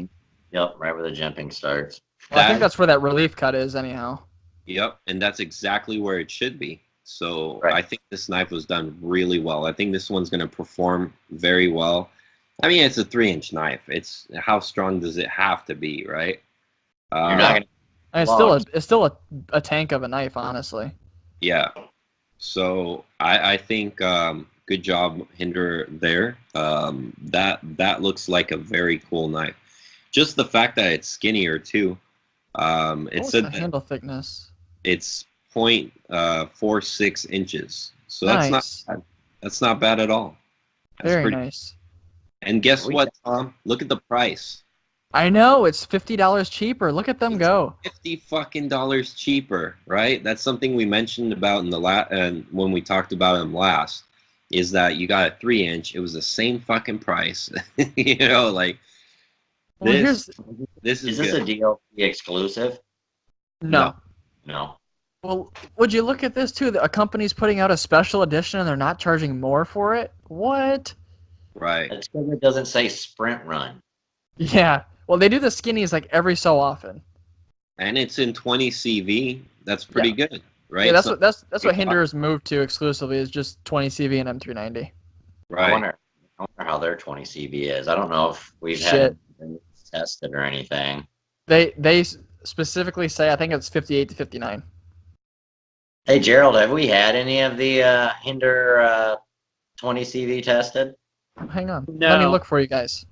Yep, right where the jimping starts. Well, I think that's where that relief cut is, anyhow. Yep, and that's exactly where it should be. So Right. I think this knife was done really well. I think this one's going to perform very well. I mean, it's a 3-inch knife. It's how strong does it have to be, right? You're not gonna. And it's still a tank of a knife, honestly. Yeah. So I think good job, Hinder, there. That looks like a very cool knife. Just the fact that it's skinnier too. It said the handle thickness. It's 0.46 inches. So Nice. that's not bad at all. That's Very pretty nice. And guess what, Tom? Look at the price. I know, it's $50 cheaper. Look at them go. $50 cheaper, right? That's something we mentioned about in the when we talked about them last. Is that you got a 3-inch? It was the same fucking price. You know, like Well, this. Is this good. a DLT exclusive? No. No. Well, would you look at this too? A company's putting out a special edition and they're not charging more for it? What? Right. It's because it doesn't say Sprint Run. Yeah. Well, they do the skinnies like every so often. And it's in 20 CV. That's pretty good, right? Yeah, that's what Hinder has moved to exclusively is just 20 CV and M390. Right. I wonder how their 20 CV is. I don't know if we've had it tested or anything. They specifically say I think it's 58 to 59. Hey Gerald, have we had any of the Hinder 20 CV tested? Hang on. No. Let me look for you guys.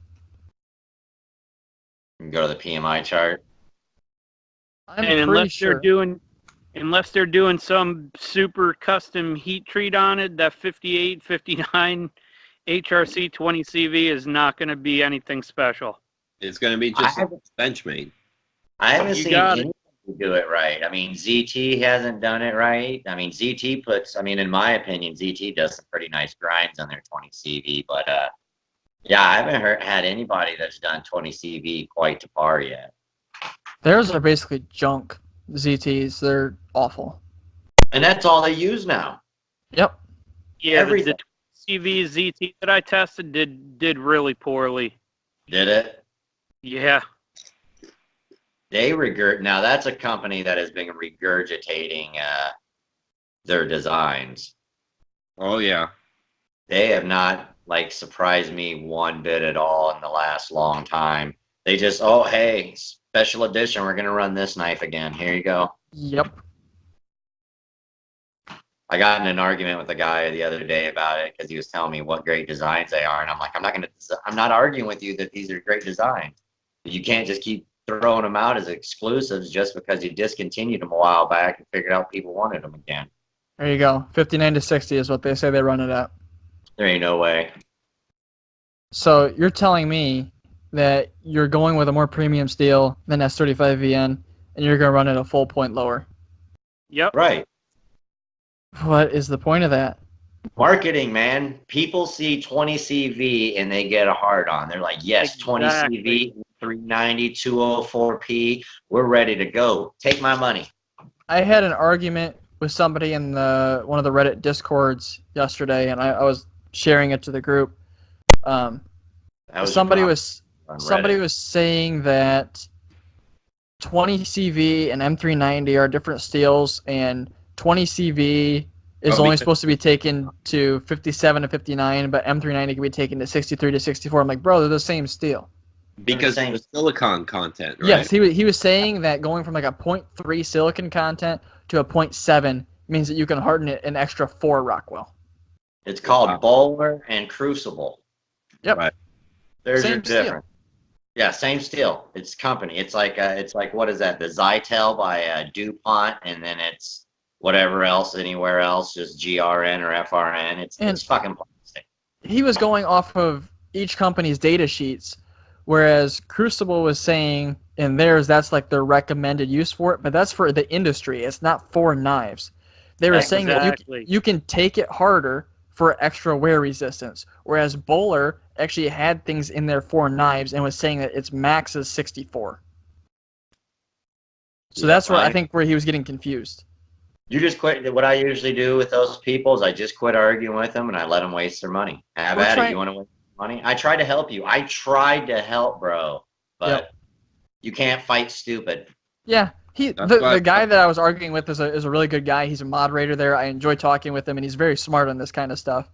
You can go to the PMI chart. I'm And pretty sure. unless they're doing some super custom heat treat on it, that 58, 59 HRC 20CV is not going to be anything special. It's going to be just Benchmade. I haven't You seen got it. anyone do it right. I mean, ZT hasn't done it right. I mean, in my opinion, ZT does some pretty nice grinds on their 20 CV, but yeah, I haven't had anybody that's done 20 CV quite to par yet. Theirs are basically junk ZTs. They're awful. And that's all they use now. Yep. Yeah, Everything. the CV ZT that I tested did really poorly. Did it? Yeah. Now that's a company that has been regurgitating their designs. Oh yeah. They have not surprised me one bit at all in the last long time. They just, oh hey, special edition, we're gonna run this knife again. Here you go. Yep. I got in an argument with a guy the other day about it because he was telling me what great designs they are, and I'm like, I'm not arguing with you that these are great designs. You can't just keep throwing them out as exclusives just because you discontinued them a while back and figured out people wanted them again. There you go. 59 to 60 is what they say they run it at. There ain't no way. So you're telling me that you're going with a more premium steel than S35VN, and you're going to run it a full point lower. Yep. Right. What is the point of that? Marketing, man. People see 20 CV and they get a hard on. They're like, yes, 20 CV, 390, 204P. We're ready to go. Take my money. I had an argument with somebody in one of the Reddit discords yesterday, and I was sharing it to the group. Somebody was saying that 20 CV and M390 are different steels, and 20 CV is only supposed to be taken to 57 to 59, but M390 can be taken to 63 to 64. I'm like, bro, they're the same steel. Because of the silicon content, right? Yes, he was saying that going from like a 0.3 silicon content to a 0.7 means that you can harden it an extra 4 Rockwell. It's called Bowler and Crucible. Yep. Right. There's your difference. Yeah, same steel. It's company. It's like what is that? The Zytel by DuPont, and then it's whatever else, anywhere else, just GRN or FRN. It's fucking plastic. He was going off of each company's data sheets, whereas Crucible was saying in theirs that's like their recommended use for it, but that's for the industry. It's not for knives. They were saying that you can take it harder for extra wear resistance, whereas Bowler actually had things in there for knives and was saying that its max is 64. So that's where I think where he was getting confused. You just quit. What I usually do with those people is I just quit arguing with them and I let them waste their money. Have at it. You want to waste money? I tried to help you. I tried to help, bro. But you can't fight stupid. Yeah. The guy that I was arguing with is a really good guy. He's a moderator there. I enjoy talking with him, and he's very smart on this kind of stuff.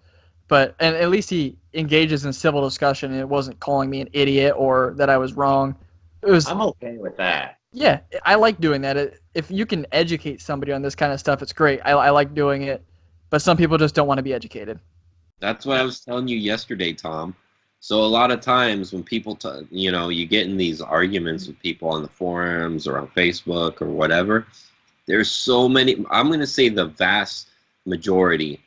And at least he engages in civil discussion, and it wasn't calling me an idiot or that I was wrong. I'm okay with that. Yeah, I like doing that. If you can educate somebody on this kind of stuff, it's great. I like doing it, but some people just don't want to be educated. That's what I was telling you yesterday, Tom. So a lot of times when people, you get in these arguments with people on the forums or on Facebook or whatever, there's so many, I'm going to say the vast majority,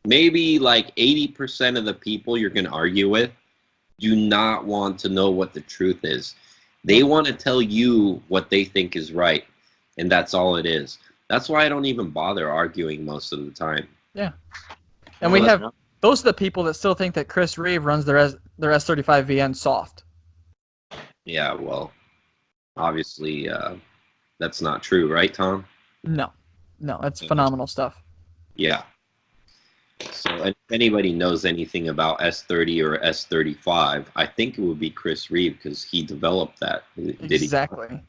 maybe like 80% of the people you're going to argue with do not want to know what the truth is. They want to tell you what they think is right, and that's all it is. That's why I don't even bother arguing most of the time. Yeah. And those are the people that still think that Chris Reeve runs their S35VN soft. Yeah, well, obviously that's not true, right, Tom? No, that's phenomenal stuff. Yeah. So if anybody knows anything about S30 or S35, I think it would be Chris Reeve because he developed that. Exactly.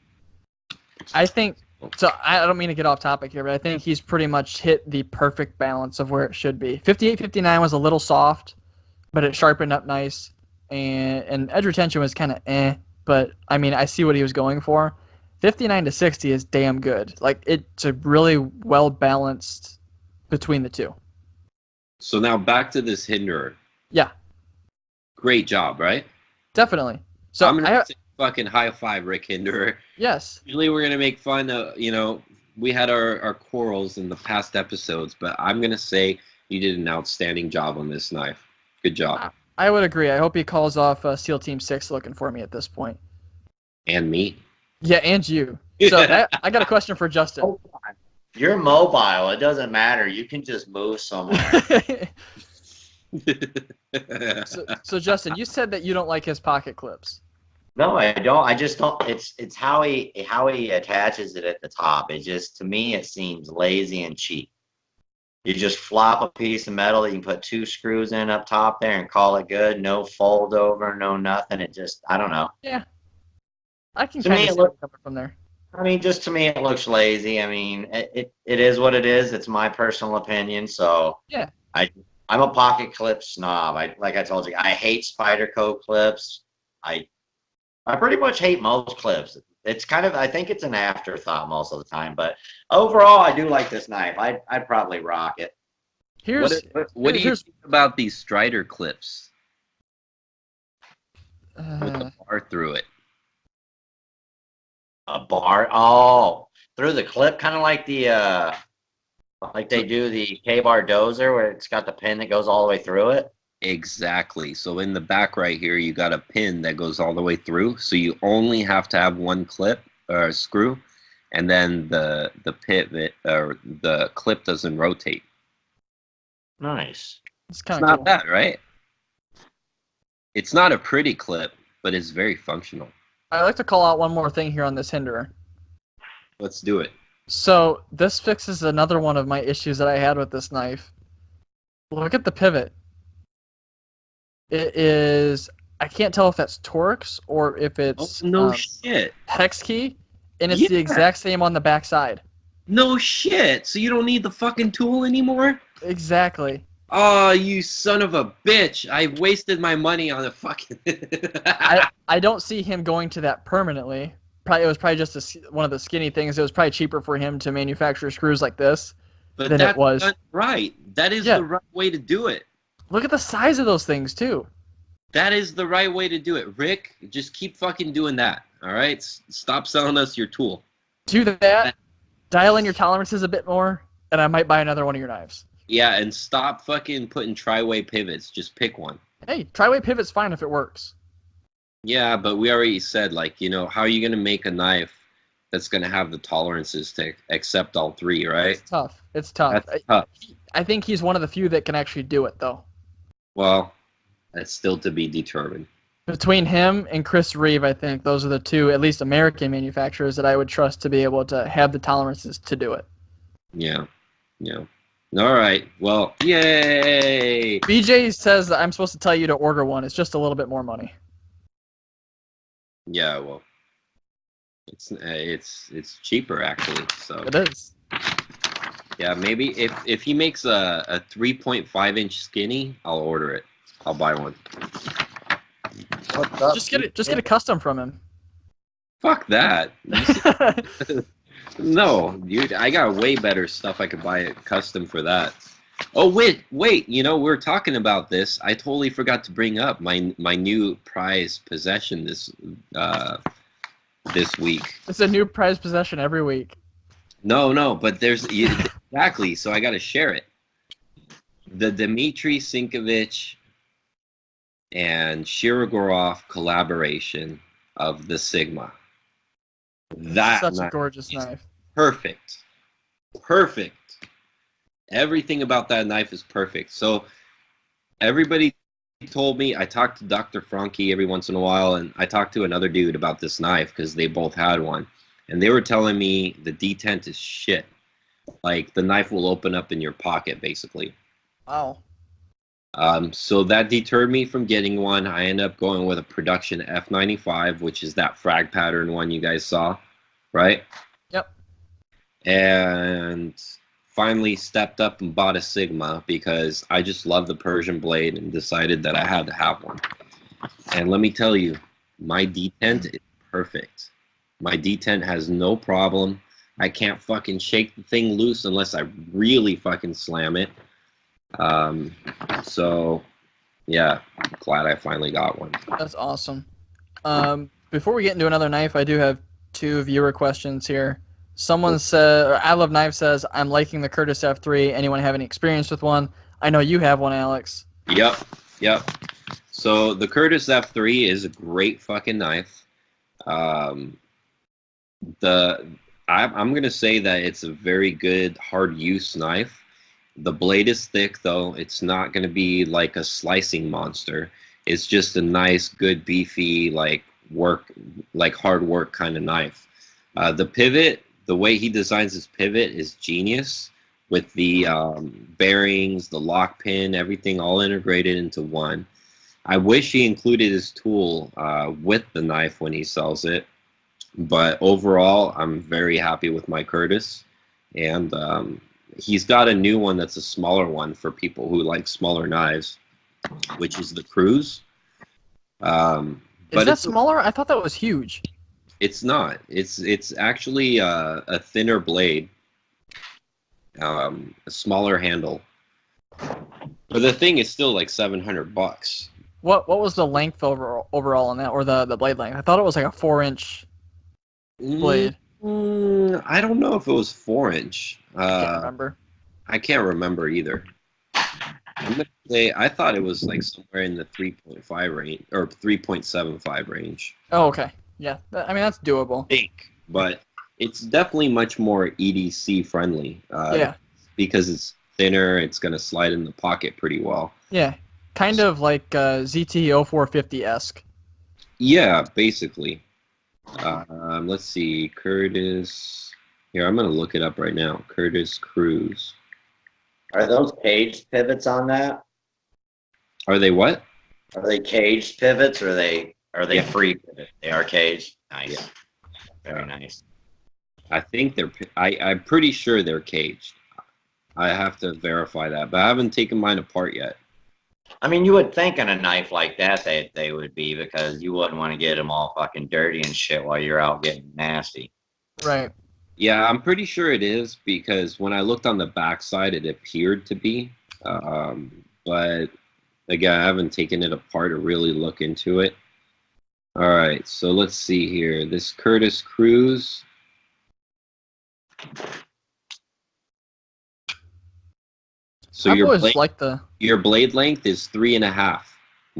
I think, so I don't mean to get off topic here, but I think he's pretty much hit the perfect balance of where it should be. 58-59 was a little soft, but it sharpened up nice, and edge retention was kind of but I mean, I see what he was going for. 59 to 60 is damn good. Like, it's a really well balanced between the two. So now back to this Hinderer. Yeah. Great job, right? Definitely. So fucking high five, Rick Hinderer. Yes. Usually we're gonna make fun of, we had our quarrels in the past episodes, but I'm gonna say you did an outstanding job on this knife. Good job. I would agree. I hope he calls off SEAL Team 6 looking for me at this point. And me. Yeah, and you. So I got a question for Justin. You're mobile. It doesn't matter. You can just move somewhere. So Justin, you said that you don't like his pocket clips. No, I don't. I just don't. It's how he attaches it at the top. It just, to me, it seems lazy and cheap. You just flop a piece of metal. You can put 2 screws in up top there and call it good. No fold over, no nothing. It just, I don't know. Yeah, I can To kind me, of see it coming from there. I mean, just to me, it looks lazy. I mean, it is what it is. It's my personal opinion. So Yeah. I'm a pocket clip snob. Like I told you, I hate Spyderco clips. I pretty much hate most clips. It's kind of, I think it's an afterthought most of the time. But overall, I do like this knife. I'd probably rock it. What do you think about these Strider clips with the bar through it? A bar? Oh, through the clip, kind of like like they do the K-bar dozer, where it's got the pin that goes all the way through it. Exactly. So in the back right here, you got a pin that goes all the way through. So you only have to have one clip or screw, and then the pivot or the clip doesn't rotate. Nice. It's kind It's of not cool. bad, right? It's not a pretty clip, but it's very functional. I'd like to call out one more thing here on this Hinderer. Let's do it. So this fixes another one of my issues that I had with this knife. Look at the pivot. It is, I can't tell if that's Torx or if it's shit. hex key, and it's the exact same on the back side. No shit. So you don't need the fucking tool anymore? Exactly. Oh, you son of a bitch. I wasted my money on a fucking... I don't see him going to that permanently. It was probably just one of the skinny things. It was probably cheaper for him to manufacture screws like this than it was. Done right. That is the right way to do it. Look at the size of those things, too. That is the right way to do it. Rick, just keep fucking doing that, all right? Stop selling us your tool. Do that, dial in your tolerances a bit more, and I might buy another one of your knives. Yeah, and stop fucking putting tri-way pivots. Just pick one. Hey, tri-way pivot's fine if it works. Yeah, but we already said, how are you going to make a knife that's going to have the tolerances to accept all 3, right? It's tough. That's tough. I think he's one of the few that can actually do it, though. Well, that's still to be determined. Between him and Chris Reeve, I think those are the 2, at least American manufacturers, that I would trust to be able to have the tolerances to do it. Yeah. All right. Well, yay! BJ says that I'm supposed to tell you to order one. It's just a little bit more money. Yeah, well, it's cheaper actually. So it is. Yeah, maybe if he makes a 3.5-inch skinny, I'll order it. I'll buy one. Just get a custom from him. Fuck that. No, dude, I got way better stuff. I could buy it custom for that. Oh wait, we're talking about this. I totally forgot to bring up my new prized possession this week. It's a new prized possession every week. No, but there's exactly. So I got to share it. The Dmitry Sinkovich and Shirogorov collaboration of the Sigma. That's such a gorgeous knife. Perfect. Everything about that knife is perfect. So everybody told me, I talked to Dr. Franke every once in a while, and I talked to another dude about this knife because they both had one. And they were telling me the detent is shit. Like, the knife will open up in your pocket, basically. Wow. So that deterred me from getting one. I ended up going with a production F95, which is that frag pattern one you guys saw, right? Yep. And finally stepped up and bought a Sigma because I just love the Persian blade and decided that I had to have one. And let me tell you, my detent is perfect. My detent has no problem. I can't fucking shake the thing loose unless I really fucking slam it. So yeah, glad I finally got one. That's awesome. before we get into another knife, I do have 2 viewer questions here. Someone said, I Love Knife says, I'm liking the Curtis F3. Anyone have any experience with one? I know you have one, Alex. Yep. So the Curtis F3 is a great fucking knife. I'm gonna say that it's a very good hard use knife. The blade is thick though. It's not gonna be like a slicing monster. It's just a nice, good, beefy, like hard work kind of knife. The pivot, the way he designs his pivot is genius, with the bearings, the lock pin, everything all integrated into one. I wish he included his tool with the knife when he sells it, but overall, I'm very happy with my Curtis, and he's got a new one that's a smaller one for people who like smaller knives, which is the Cruise. Is that smaller? I thought that was huge. It's not. It's actually a thinner blade, a smaller handle. But the thing is still like $700. What was the length overall on that, or the blade length? I thought it was like a 4-inch blade. I don't know if it was 4-inch. I can't remember. I can't remember either. I'm gonna say I thought it was like somewhere in the 3.5 range or 3.75 range. Oh, okay. Yeah, I mean that's doable. But it's definitely much more EDC friendly. Yeah. Because it's thinner, it's gonna slide in the pocket pretty well. Yeah, kind of like ZT-0450-esque. Yeah, basically. Let's see, Curtis. Here, I'm gonna look it up right now. Curtis Cruise. Are those caged pivots on that? Are they what? Are they caged pivots or are they free pivots? They are caged. Nice. Yeah. Very nice. I think they're. I'm pretty sure they're caged. I have to verify that, but I haven't taken mine apart yet. I mean, you would think on a knife like that they would be, because you wouldn't want to get them all fucking dirty and shit while you're out getting nasty. Right. Yeah, I'm pretty sure it is, because when I looked on the backside, it appeared to be. But again, I haven't taken it apart to really look into it. All right, so let's see here. This Curtis Cruise. So your blade length is 3.5.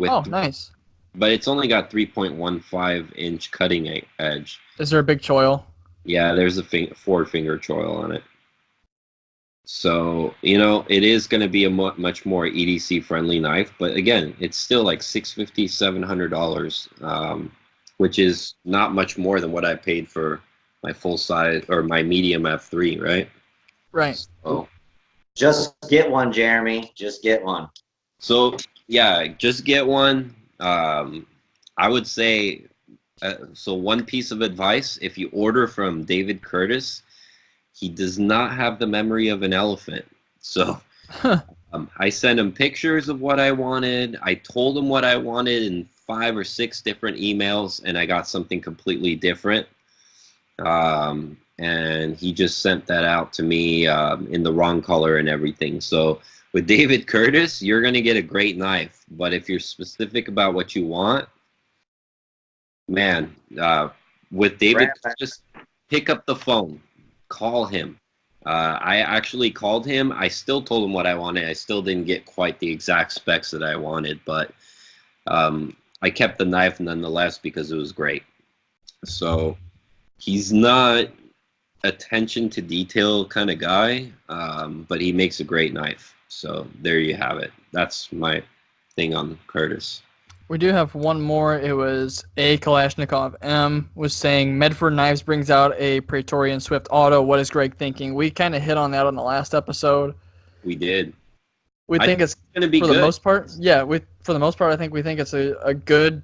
Oh, nice. But it's only got 3.15-inch cutting edge. Is there a big choil? Yeah, there's a 4-finger choil on it. So, it is going to be a much more EDC-friendly knife. But again, it's still like $650, $700, which is not much more than what I paid for my full size or my medium F3, right? Right. So, just get one, Jeremy. Just get one. So, yeah, just get one. I would say, so one piece of advice, if you order from David Curtis, he does not have the memory of an elephant. So I sent him pictures of what I wanted. I told him what I wanted in 5 or 6 different emails, and I got something completely different. And he just sent that out to me in the wrong color and everything. So with David Curtis, you're going to get a great knife. But if you're specific about what you want, man, with David, just pick up the phone. Call him. I actually called him. I still told him what I wanted. I still didn't get quite the exact specs that I wanted, but I kept the knife nonetheless because it was great. So he's not attention to detail kind of guy, but he makes a great knife. So there you have it. That's my thing on Curtis. We do have one more. It was A. Kalashnikov M. was saying, Medford Knives brings out a Praetorian Swift Auto. What is Greg thinking? We kind of hit on that on the last episode. We did. We think it's going to be for good. The most part. Yeah, for the most part, I think we think it's a good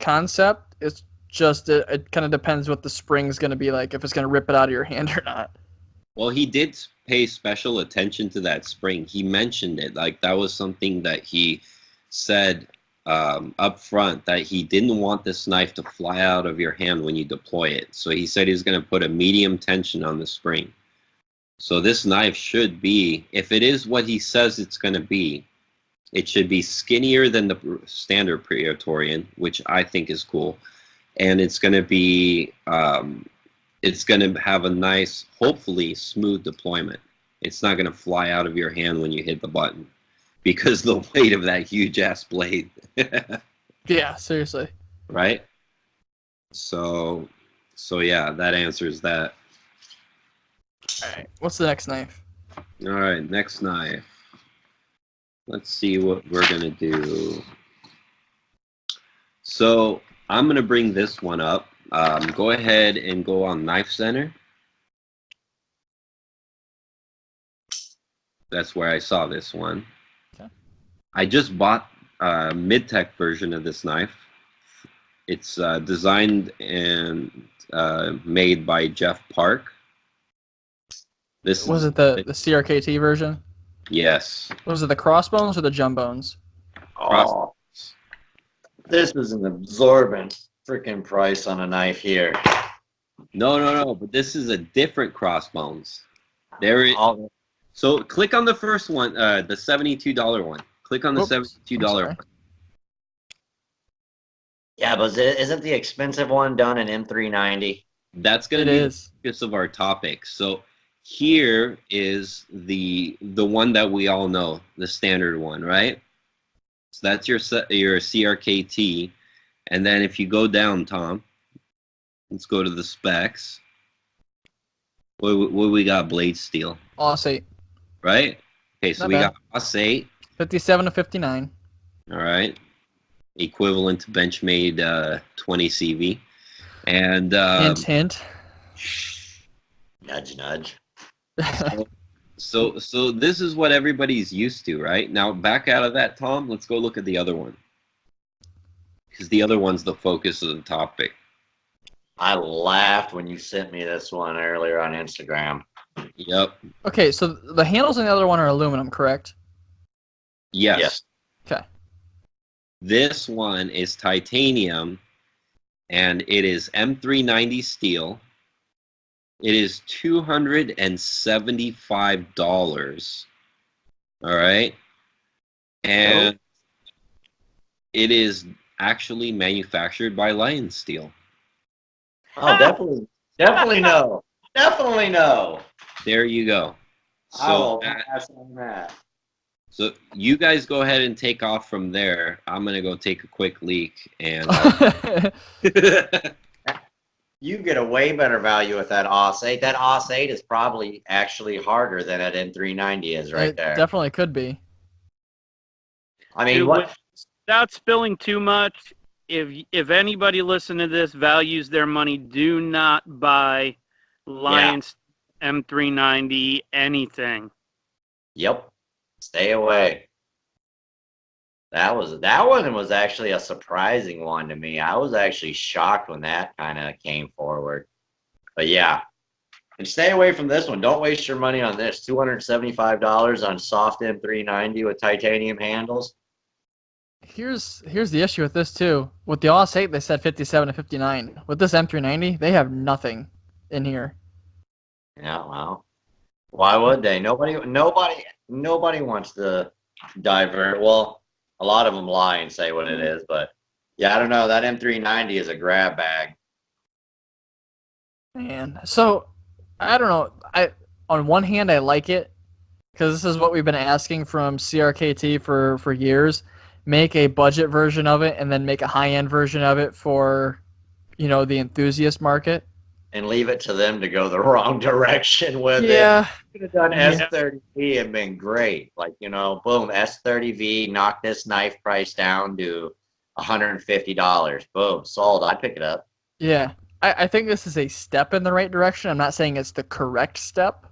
concept. It's just it kind of depends what the spring's going to be like, if it's going to rip it out of your hand or not. Well, he did pay special attention to that spring. He mentioned it. Like, that was something that he said up front, that he didn't want this knife to fly out of your hand when you deploy it. So he said he's going to put a medium tension on the spring. So this knife should be, if it is what he says it's going to be, it should be skinnier than the standard Praetorian, which I think is cool. and it's going to be it's going to have a nice, hopefully smooth deployment. It's not going to fly out of your hand when you hit the button because the weight of that huge ass blade. Yeah, seriously. Right? So yeah, that answers that. All right, what's the next knife? All right, next knife. Let's see what we're going to do. So I'm going to bring this one up. Go ahead and go on Knife Center. That's where I saw this one. Okay. I just bought a mid-tech version of this knife. It's designed and made by Jeff Park. This Was is, it the CRKT version? Yes. Was it the crossbones or the jumbones? Oh, this is an absorbent freaking price on a knife here. No. But this is a different crossbones. There it. So click on the first one, the $72 one. Click on the $72 one. Yeah, but isn't the expensive one done in M390? That's going to be the focus of our topic. So here is the one that we all know, the standard one, right? So that's your CRKT. And then if you go down, Tom, let's go to the specs. What we got? Blade steel. AUS-8. Right? Okay, so we got AUS-8. 57 to 59. All right. Equivalent to Benchmade 20 CV. And hint. Nudge, nudge. So this is what everybody's used to, right? Now back out of that, Tom. Let's go look at the other one, because the other one's the focus of the topic. I laughed when you sent me this one earlier on Instagram. Yep. Okay, so the handles on the other one are aluminum, correct? Yes. Okay. This one is titanium, and it is M390 steel. It is $275. All right. And it is actually manufactured by Lion Steel. Oh, definitely no. Definitely no. There you go. So pass on that. So you guys go ahead and take off from there. I'm gonna go take a quick leak, and you get a way better value with that AUS-8. That AUS-8 is probably actually harder than that M390 is right there. Definitely could be. I mean, without spilling too much, if anybody listening to this values their money, do not buy Lion's M390 anything. Yep. Stay away. That one was actually a surprising one to me. I was actually shocked when that kind of came forward. But yeah. And stay away from this one. Don't waste your money on this. $275 on soft M390 with titanium handles. Here's the issue with this too. With the AUS-8, they said 57 to 59. With this M390, they have nothing in here. Yeah, well, why would they? Nobody wants to divert. Well, a lot of them lie and say what it is, but yeah, I don't know. That M390 is a grab bag. Man, so I don't know. On one hand, I like it because this is what we've been asking from CRKT for years. Make a budget version of it and then make a high-end version of it for, the enthusiast market. And leave it to them to go the wrong direction with it. Yeah. Could have done S30V and been great. Like, boom, S30V, knock this knife price down to $150. Boom, sold. I'd pick it up. Yeah. I think this is a step in the right direction. I'm not saying it's the correct step.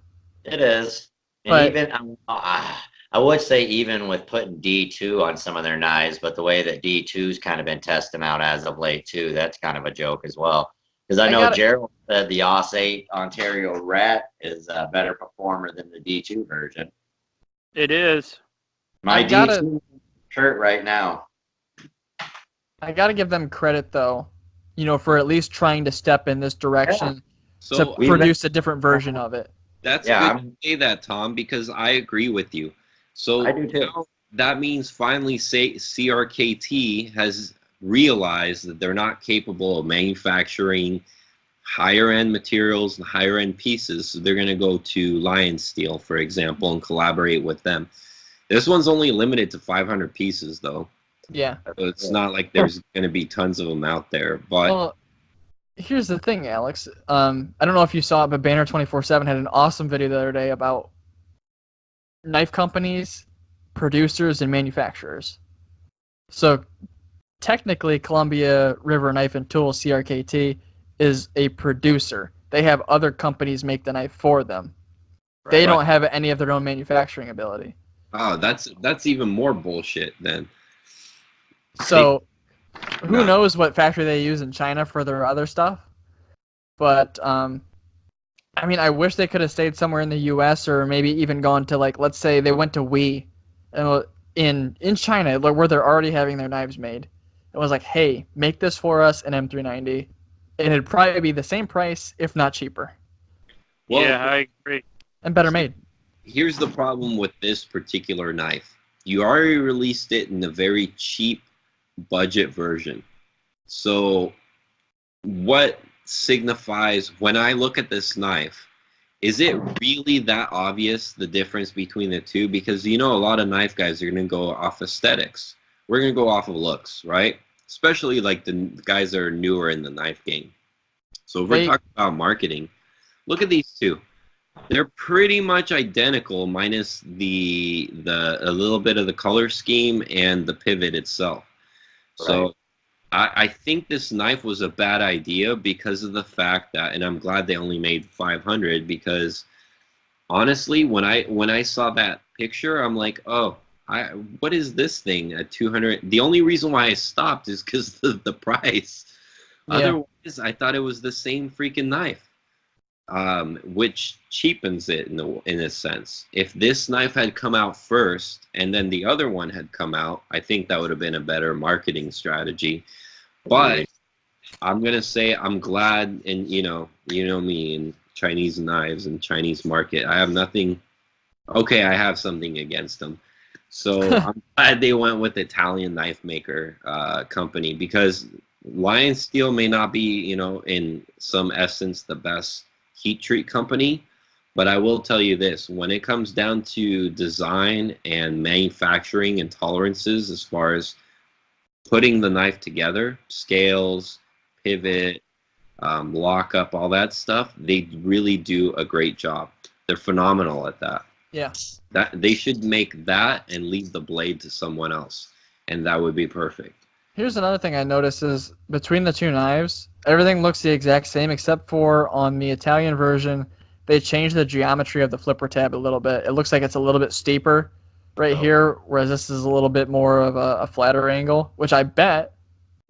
It is. And but, even, I would say even with putting D2 on some of their knives, but the way that D2's kind of been testing out as of late too, that's kind of a joke as well. Because I know Gerald said the AUS-8 Ontario Rat is a better performer than the D2 version. It is. My D2 shirt right now. I got to give them credit, though, for at least trying to step in this direction to produce a different version of it. That's good to say that, Tom, because I agree with you. So I do too. That means finally CRKT has realize that they're not capable of manufacturing higher end materials and higher end pieces, so they're going to go to Lion Steel, for example, and collaborate with them. This one's only limited to 500 pieces, though. Yeah. So it's not like there's going to be tons of them out there. But Well, here's the thing, Alex. I don't know if you saw it, but Banner 24/7 had an awesome video the other day about knife companies, producers, and manufacturers. So technically, Columbia River Knife and Tool (CRKT) is a producer. They have other companies make the knife for them. They don't have any of their own manufacturing ability. Oh, that's even more bullshit then. So who knows what factory they use in China for their other stuff? But I mean, I wish they could have stayed somewhere in the U.S. or maybe even gone to, like, let's say they went to Wii in China, where they're already having their knives made. It was like, hey, make this for us in M390, and it'd probably be the same price, if not cheaper. Well, yeah, I agree. And better made. Here's the problem with this particular knife. You already released it in a very cheap budget version. So what signifies when I look at this knife, is it really that obvious, the difference between the two? Because, you know, a lot of knife guys are going to go off aesthetics. We're going to go off of looks, right? Especially like the guys that are newer in the knife game. So if we're talking about marketing, look at these two. They're pretty much identical, minus a little bit of the color scheme and the pivot itself. So I think this knife was a bad idea because of the fact that, and I'm glad they only made 500, because honestly, when I saw that picture, I'm like, oh, what is this thing at 200? The only reason why I stopped is because of the price. Yeah. Otherwise, I thought it was the same freaking knife. Which cheapens it in a sense. If this knife had come out first and then the other one had come out, I think that would have been a better marketing strategy. But I'm gonna say I'm glad, and you know me and Chinese knives and Chinese market. I have nothing. Okay, I have something against them. So I'm glad they went with Italian knife maker company, because Lion Steel may not be, in some essence the best heat treat company, but I will tell you this: when it comes down to design and manufacturing and tolerances, as far as putting the knife together, scales, pivot, lockup, all that stuff, they really do a great job. They're phenomenal at that. Yeah. That they should make that and leave the blade to someone else, and that would be perfect. Here's another thing I noticed is between the two knives, everything looks the exact same except for on the Italian version, they changed the geometry of the flipper tab a little bit. It looks like it's a little bit steeper right here, whereas this is a little bit more of a flatter angle, which I bet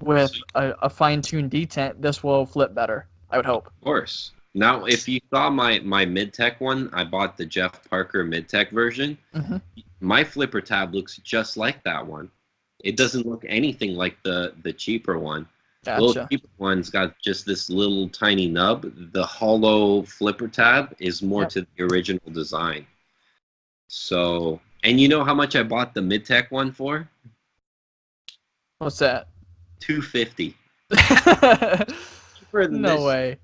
with a fine-tuned detent, this will flip better, I would hope. Of course. Now, if you saw my mid-tech one, I bought the Jeff Parker mid-tech version. Mm-hmm. My flipper tab looks just like that one. It doesn't look anything like the cheaper one. Gotcha. The little cheaper one's got just this little tiny nub. The hollow flipper tab is more to the original design. So, and you know how much I bought the mid-tech one for? What's that? $250. No way.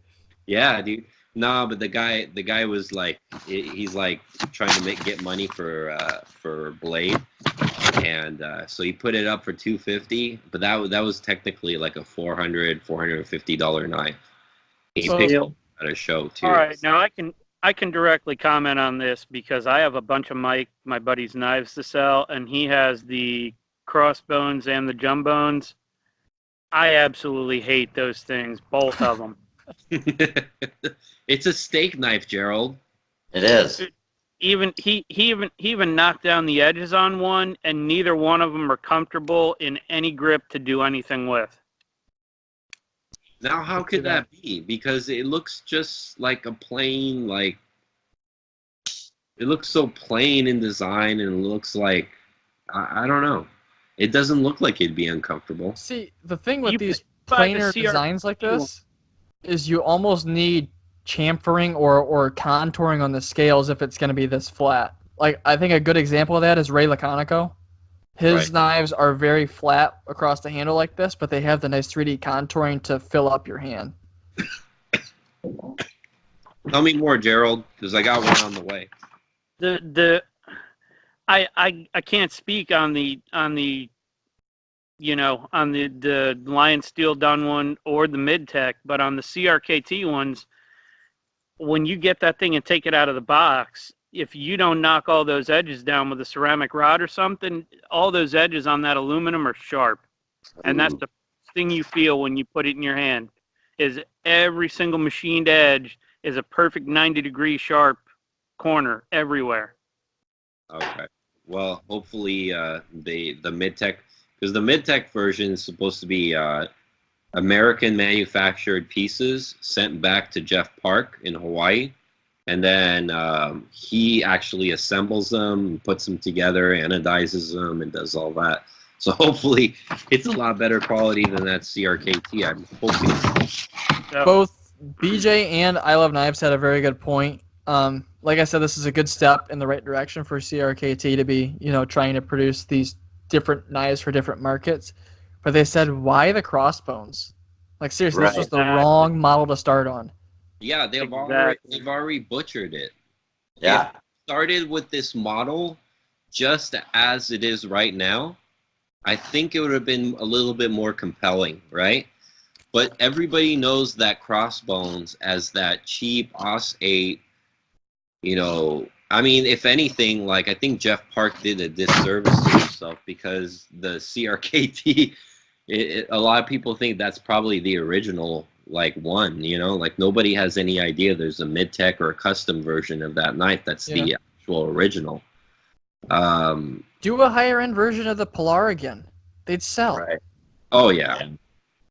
Yeah, dude. No, but the guy was like, he's like trying to get money for Blade, and so he put it up for $250. But that was technically like a $450 knife. He picked it up at a show too. All right, now I can directly comment on this because I have a bunch of my buddy's knives to sell, and he has the crossbones and the jumbones. I absolutely hate those things, both of them. It's a steak knife, Gerald. It is. He even knocked down the edges on one, and neither one of them are comfortable in any grip to do anything with. Now, how could that be? Because it looks just like a plain, it looks so plain in design, and it looks like, I don't know. It doesn't look like it'd be uncomfortable. See, the thing with these plainer designs like this is you almost need chamfering or contouring on the scales if it's going to be this flat. Like, I think a good example of that is Ray Laconico. His Right. knives are very flat across the handle like this, but they have the nice 3D contouring to fill up your hand. Tell me more, Gerald, because I got one on the way. I can't speak on the the Lion Steel done one or the mid-tech, but on the CRKT ones, when you get that thing and take it out of the box, if you don't knock all those edges down with a ceramic rod or something, all those edges on that aluminum are sharp. And that's the thing you feel when you put it in your hand, is every single machined edge is a perfect 90-degree sharp corner everywhere. Okay. Well, hopefully the mid-tech, because the mid-tech version is supposed to be American manufactured pieces sent back to Jeff Park in Hawaii, and then he actually assembles them, puts them together, anodizes them, and does all that. So hopefully it's a lot better quality than that CRKT. I'm hoping. So, Both BJ and I Love Knives had a very good point. Like I said, this is a good step in the right direction for CRKT to be, trying to produce these different knives for different markets. But they said, why the crossbones? Like, seriously, this was the wrong model to start on. Yeah, they've Exactly. already butchered it. Yeah. If it started with this model just as it is right now, I think it would have been a little bit more compelling, right? But everybody knows that crossbones as that cheap OS 8, I mean, if anything, like, I think Jeff Park did a disservice to himself, because the CRKT, a lot of people think that's probably the original, like, one, like, nobody has any idea there's a mid-tech or a custom version of that knife that's the actual original. Do a higher end version of the Pilar again. They'd sell. Right. Oh, yeah.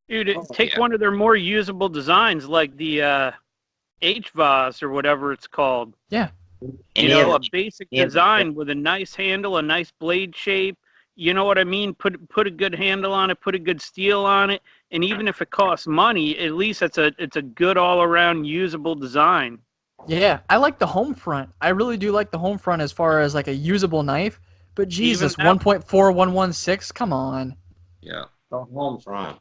dude, take one of their more usable designs, like the HVAS or whatever it's called. Yeah. A basic design with a nice handle, a nice blade shape. You know what I mean? Put a good handle on it, put a good steel on it, and even if it costs money, at least it's a good all around usable design. Yeah, I like the home front. I really do like the home front as far as like a usable knife. But Jesus, 1.4116, come on. Yeah. The home front.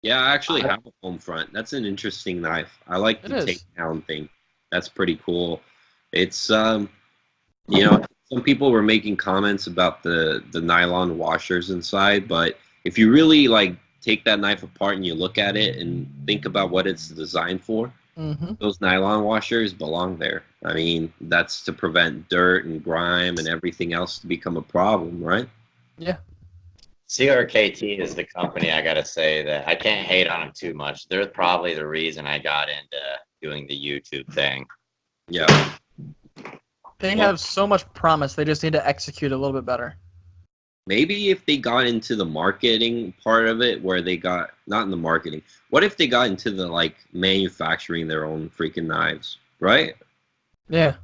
Yeah, I actually have a home front. That's an interesting knife. I like the takedown thing. That's pretty cool. It's some people were making comments about the nylon washers inside, but if you really like take that knife apart and you look at it and think about what it's designed for, those nylon washers belong there. I mean, that's to prevent dirt and grime and everything else to become a problem, right? Yeah. CRKT is the company, I gotta say, that I can't hate on them too much. They're probably the reason I got into doing the YouTube thing. Yeah. They have so much promise. They just need to execute a little bit better. Maybe if they got into the marketing part of it, where they got, not in the marketing, what if they got into the, like, manufacturing their own freaking knives, right? Yeah.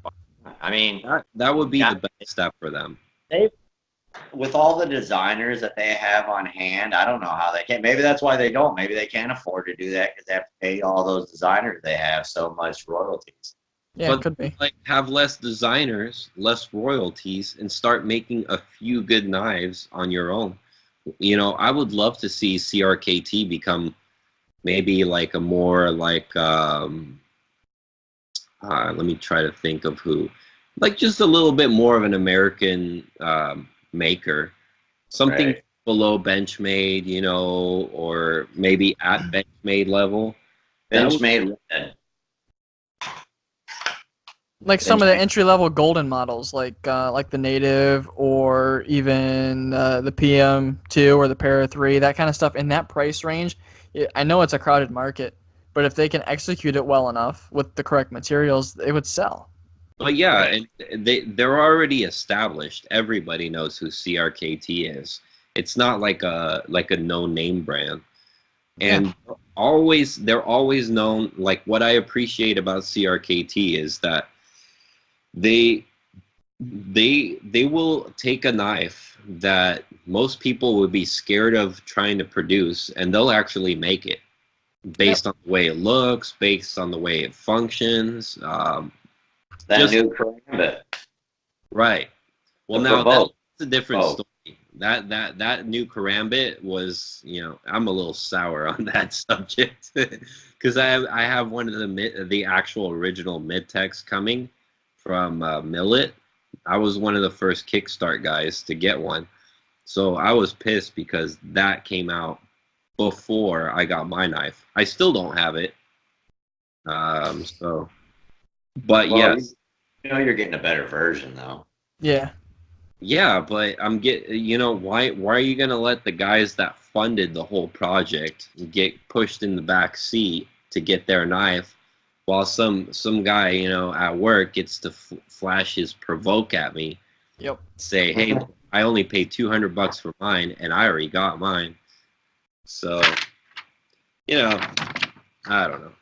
I mean, that would be the best step for them. With all the designers that they have on hand, I don't know how they can. Maybe that's why they don't. Maybe they can't afford to do that because they have to pay all those designers they have so much royalties. Yeah, it could be. Like, have less designers, less royalties, and start making a few good knives on your own. I would love to see CRKT become maybe like a more like let me try to think of who, like, just a little bit more of an American maker, something below Benchmade, or maybe at Benchmade level. Benchmade. Like some of the entry-level golden models, like the Native, or even the PM2 or the Para 3, that kind of stuff in that price range. I know it's a crowded market, but if they can execute it well enough with the correct materials, it would sell. But yeah, and they're already established. Everybody knows who CRKT is. It's not like a no-name brand. And they're always known. Like, what I appreciate about CRKT is that they will take a knife that most people would be scared of trying to produce, and they'll actually make it based on the way it looks, based on the way it functions. That new Karambit. Right. Well, now a different Oh. story. That new Karambit was, I'm a little sour on that subject because I have one of the actual original mid-techs coming from Millet. I was one of the first Kickstart guys to get one, so I was pissed because that came out before I got my knife. I still don't have it. So, but Well, yes. you're getting a better version though. Yeah. Yeah, but why are you gonna let the guys that funded the whole project get pushed in the back seat to get their knife, while some guy at work gets to flash his provoke at me, Yep. say, hey, I only paid $200 for mine and I already got mine. So, I don't know.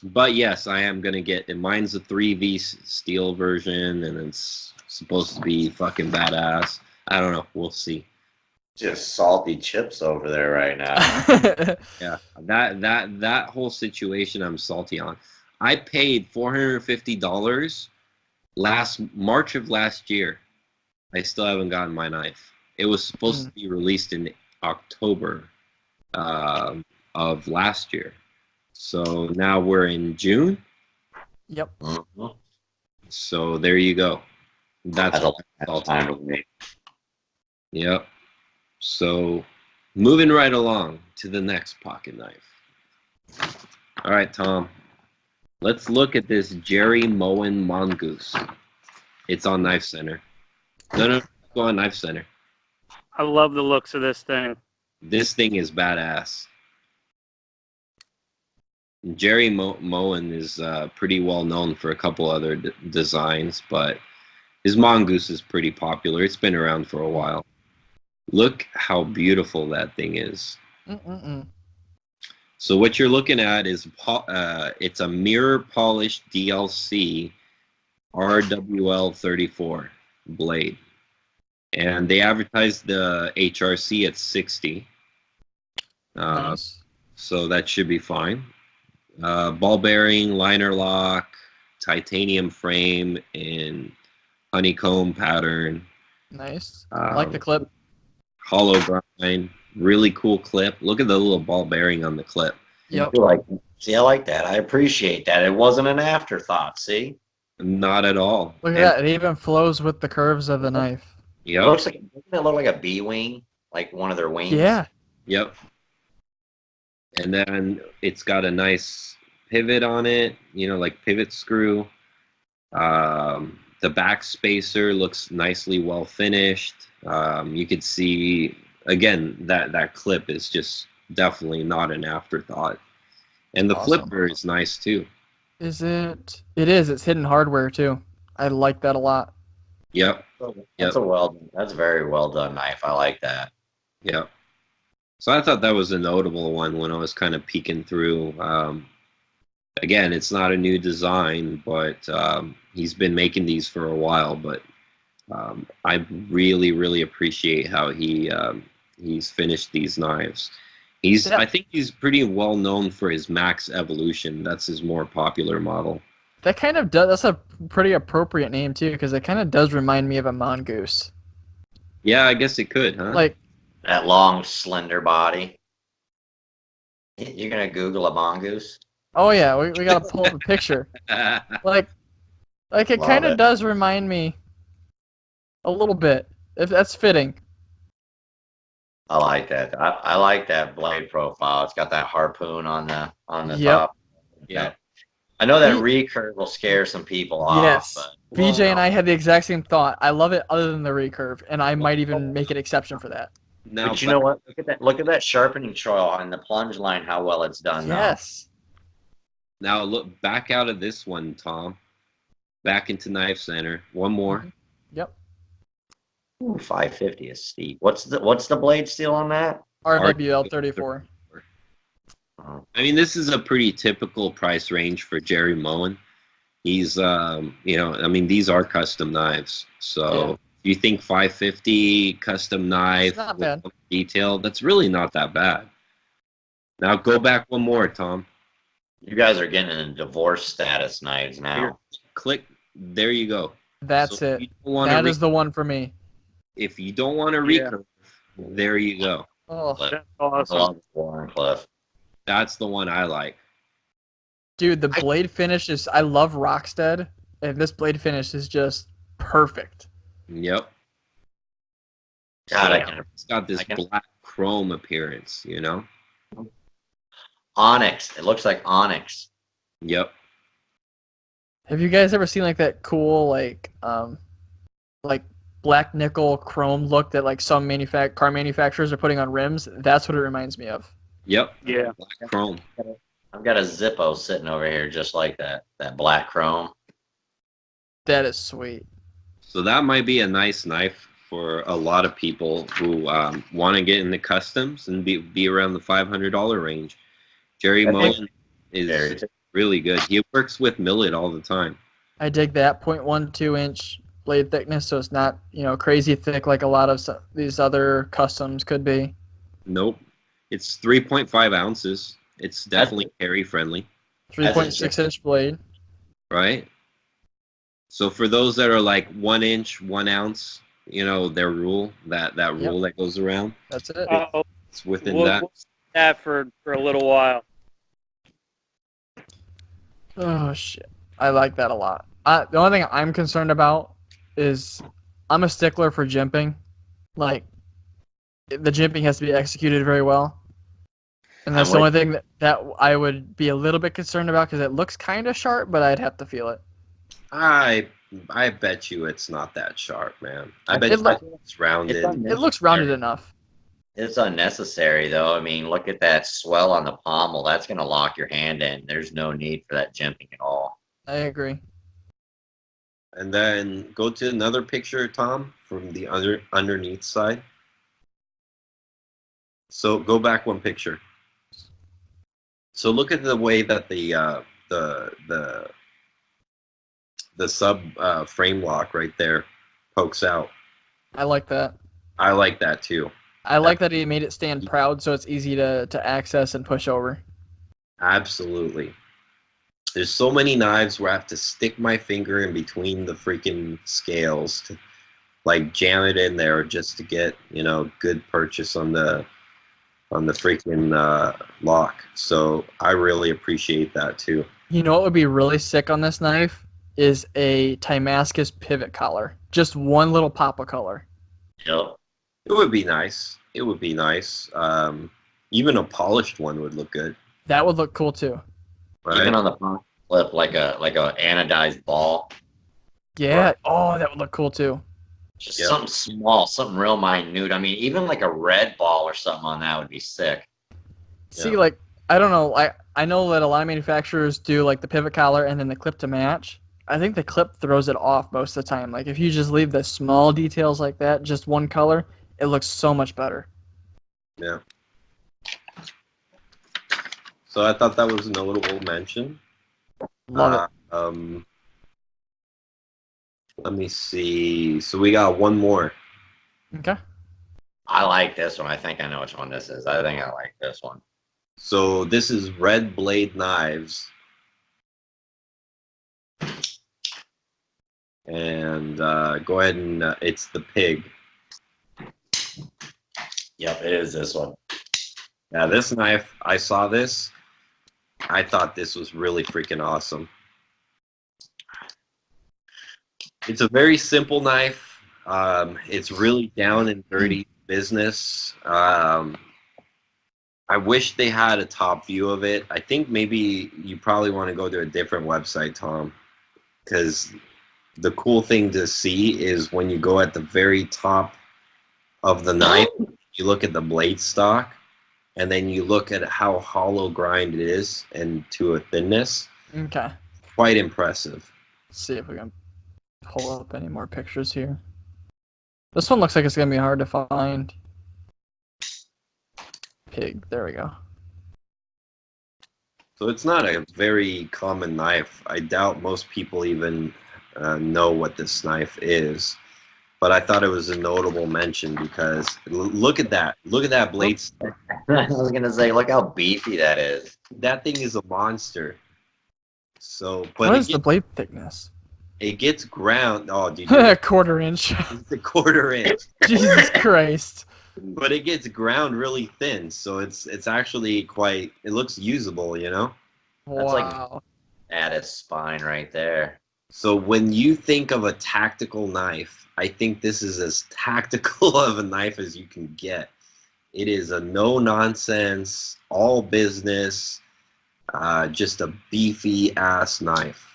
But yes, I am gonna get, and mine's a 3V steel version, and it's supposed to be fucking badass. I don't know. We'll see. Just salty chips over there right now. Yeah, that whole situation I'm salty on. I paid $450 March of last year. I still haven't gotten my knife. It was supposed to be released in October of last year. So now we're in June. Yep. Mm-hmm. So there you go. That's time to wait. Yep. So moving right along to the next pocket knife. All right, Tom. Let's look at this Jerry Moen Mongoose. It's on Knife Center. No, go on Knife Center. I love the looks of this thing. This thing is badass. Jerry Moen is pretty well known for a couple other designs, but his Mongoose is pretty popular. It's been around for a while. Look how beautiful that thing is. So what you're looking at is it's a mirror polished DLC RWL34 blade, and they advertised the HRC at 60. Nice. So that should be fine. Ball bearing, liner lock, titanium frame, and honeycomb pattern. Nice. I like the clip. Hollow grind. Really cool clip. Look at the little ball bearing on the clip. Yep. See, I like that. I appreciate that. It wasn't an afterthought, see? Not at all. Look at that. It even flows with the curves of the knife. Yep. Doesn't it look like a bee wing? Like one of their wings? Yeah. Yep. And then it's got a nice pivot on it, like pivot screw. The back spacer looks nicely well finished. You could see, again, that clip is just definitely not an afterthought. And the flipper is nice too. Is it? It is. It's hidden hardware too. I like that a lot. Yep. That's that's a very well done knife. I like that. Yep. So I thought that was a notable one when I was kind of peeking through. Again, it's not a new design, but he's been making these for a while. But I really, really appreciate how he's finished these knives. I think he's pretty well known for his Max Evolution. That's his more popular model. That kind of does. That's a pretty appropriate name too, because it kind of does remind me of a mongoose. Yeah, I guess it could, huh? Like that long, slender body. You're gonna Google a mongoose? Oh yeah, we gotta pull up a picture. Like it kind of does remind me a little bit, if that's fitting. I like that. I like that blade profile. It's got that harpoon on the Yep. top. Yeah. I know that recurve will scare some people off. Yes. But, BJ and I had the exact same thought. I love it other than the recurve, and I might even make an exception for that. No, but you know what? Look at that sharpening choil on the plunge line, how well it's done. Yes. Now look back out of this one, Tom. Back into Knife Center. One more. Yep. Ooh, 550 is steep. What's the blade steel on that? RWL34. I mean, this is a pretty typical price range for Jerry Moen. He's, these are custom knives. So you think 550 custom knife not bad. With detail, that's really not that bad. Now go back one more, Tom. You guys are getting in divorce status knives now. Here, click. There you go. That's it. That is the one for me. If you don't want to Yeah. recurve, there you go. Oh, That's I awesome. love Warncliffe. That's the one I like. dude, the blade finish is. I love Rockstead, and this blade finish is just perfect. Yep. God, Yeah. It's got this black chrome appearance, you know? Onyx. It looks like onyx. Yep. Have you guys ever seen like that cool like black nickel chrome look that like some car manufacturers are putting on rims? That's what it reminds me of. Yep. Yeah. Black chrome. I've got a Zippo sitting over here just like that. That black chrome. That is sweet. So that might be a nice knife for a lot of people who want to get into customs and be around the $500 range. Jerry Mullen is really good. He works with Millet all the time. I dig that 0.12 inch blade thickness, so it's not crazy thick like a lot of these other customs could be. Nope. It's 3.5 ounces. It's definitely carry friendly. 3.6 inch blade. Right? So for those that are like 1 inch, 1 ounce, their rule, that rule that goes around. That's it. It's within that. We'll that for a little while. Oh shit. I like that a lot. The only thing I'm concerned about is I'm a stickler for jimping. Like, the jimping has to be executed very well. And that's the only thing that I would be a little bit concerned about because it looks kind of sharp, but I'd have to feel it. I bet you it's not that sharp, man. I bet it's rounded. It looks rounded enough. It's unnecessary, though. I mean, look at that swell on the pommel. That's going to lock your hand in. There's no need for that jimping at all. I agree. And then go to another picture, Tom, from the underneath side. So go back one picture. So look at the way that the sub frame lock right there pokes out. I like that. I like that too. I like that he made it stand proud so it's easy to access and push over. Absolutely. There's so many knives where I have to stick my finger in between the freaking scales to like jam it in there just to get, good purchase on the freaking lock. So I really appreciate that too. You know what would be really sick on this knife is a Timascus pivot collar. Just one little pop of color. Yep. It would be nice. It would be nice. Even a polished one would look good. That would look cool too. Right? Even on the flip, like a anodized ball. Yeah. Right. Oh, that would look cool too. Just something small, something real minute. I mean, even like a red ball or something on that would be sick. See, like, I don't know. I know that a lot of manufacturers do like the pivot collar and then the clip to match. I think the clip throws it off most of the time. Like, if you just leave the small details like that, just one color, it looks so much better. Yeah. So I thought that was a notable mention. Love it. Let me see. So we got one more. Okay. I like this one. I think I know which one this is. I think I like this one. So this is Red Blade Knives. And go ahead and it's the pig. Yep, it is this one. Yeah, this knife, I saw this. I thought this was really freaking awesome. It's a very simple knife. It's really down and dirty business. I wish they had a top view of it. I think maybe you probably want to go to a different website, Tom, because the cool thing to see is when you go at the very top of the knife, you look at the blade stock, and then you look at how hollow grind it is and to a thinness. Okay. Quite impressive. Let's see if we can pull up any more pictures here. This one looks like it's going to be hard to find. Pig. There we go. So it's not a very common knife. I doubt most people even know what this knife is. But I thought it was a notable mention because look at that. Look at that blade. I was going to say, look how beefy that is. That thing is a monster. So, but what is the blade thickness? it gets ground. Oh, dude, A quarter inch. it's a quarter inch. Jesus Christ. But it gets ground really thin, so it's actually quite. It looks usable, you know. That's like Wow. at his spine right there. So when you think of a tactical knife, I think this is as tactical of a knife as you can get. It is a no nonsense, all business, just a beefy ass knife.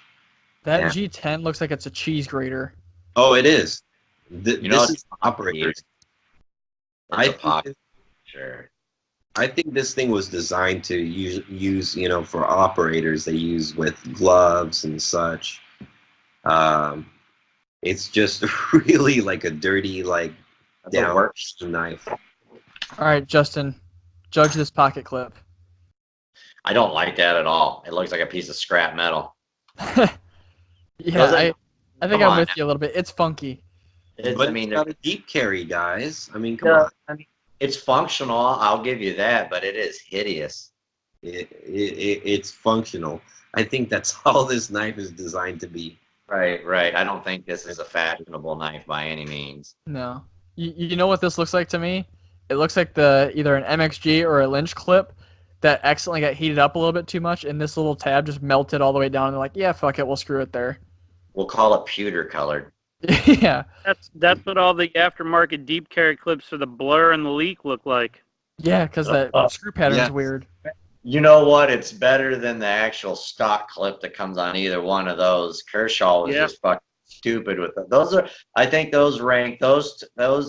That And, G10 looks like it's a cheese grater. oh, it is. You know, This is operators. it's I a think pocket. Sure. I think this thing was designed to use for operators. They use with gloves and such. Um, it's just really like a dirty, like That's a down work. knife. All right, Justin, judge this pocket clip. I don't like that at all. It looks like a piece of scrap metal. Yeah, Doesn't- I think come I'm on with now. you a little bit. It's funky. But I mean, it's got a deep carry, guys. I mean, come on. I mean, it's functional. I'll give you that, but it is hideous. It's functional. I think that's all this knife is designed to be. Right, right. I don't think this is a fashionable knife by any means. No. You know what this looks like to me? It looks like either an MXG or a Lynch clip that accidentally got heated up a little bit too much, and this little tab just melted all the way down. And they're like, yeah, fuck it, we'll screw it there. We'll call it pewter colored. Yeah. That's what all the aftermarket deep carry clips for the blur and the leak look like. Yeah, because that screw pattern's Yeah. weird. You know what? It's better than the actual stock clip that comes on either one of those. Kershaw was Yeah. just fucking stupid with it. I think those rank those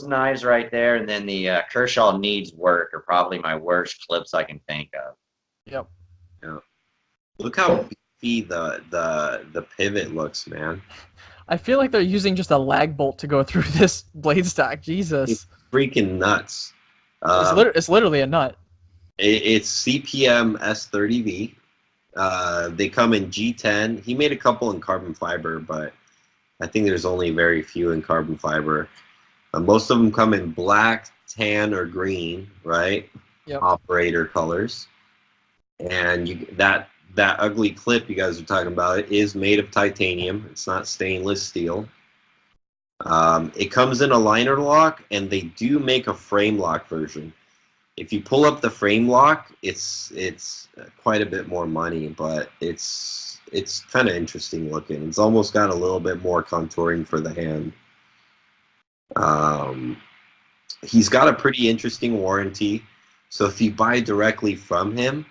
knives right there, and then the Kershaw needs work are probably my worst clips I can think of. Yep. Look how beefy the pivot looks, man. I feel like they're using just a lag bolt to go through this blade stock. Jesus. It's freaking nuts. It's literally a nut. It's CPM S30V. They come in G10. He made a couple in carbon fiber, but I think there's only very few in carbon fiber. Most of them come in black, tan, or green, right? Yep. Operator colors. And that ugly clip you guys are talking about is made of titanium. It's not stainless steel. It comes in a liner lock, and they do make a frame lock version. If you pull up the frame lock, it's quite a bit more money, but it's kind of interesting looking. It's almost got a little bit more contouring for the hand. He's got a pretty interesting warranty. So if you buy directly from him,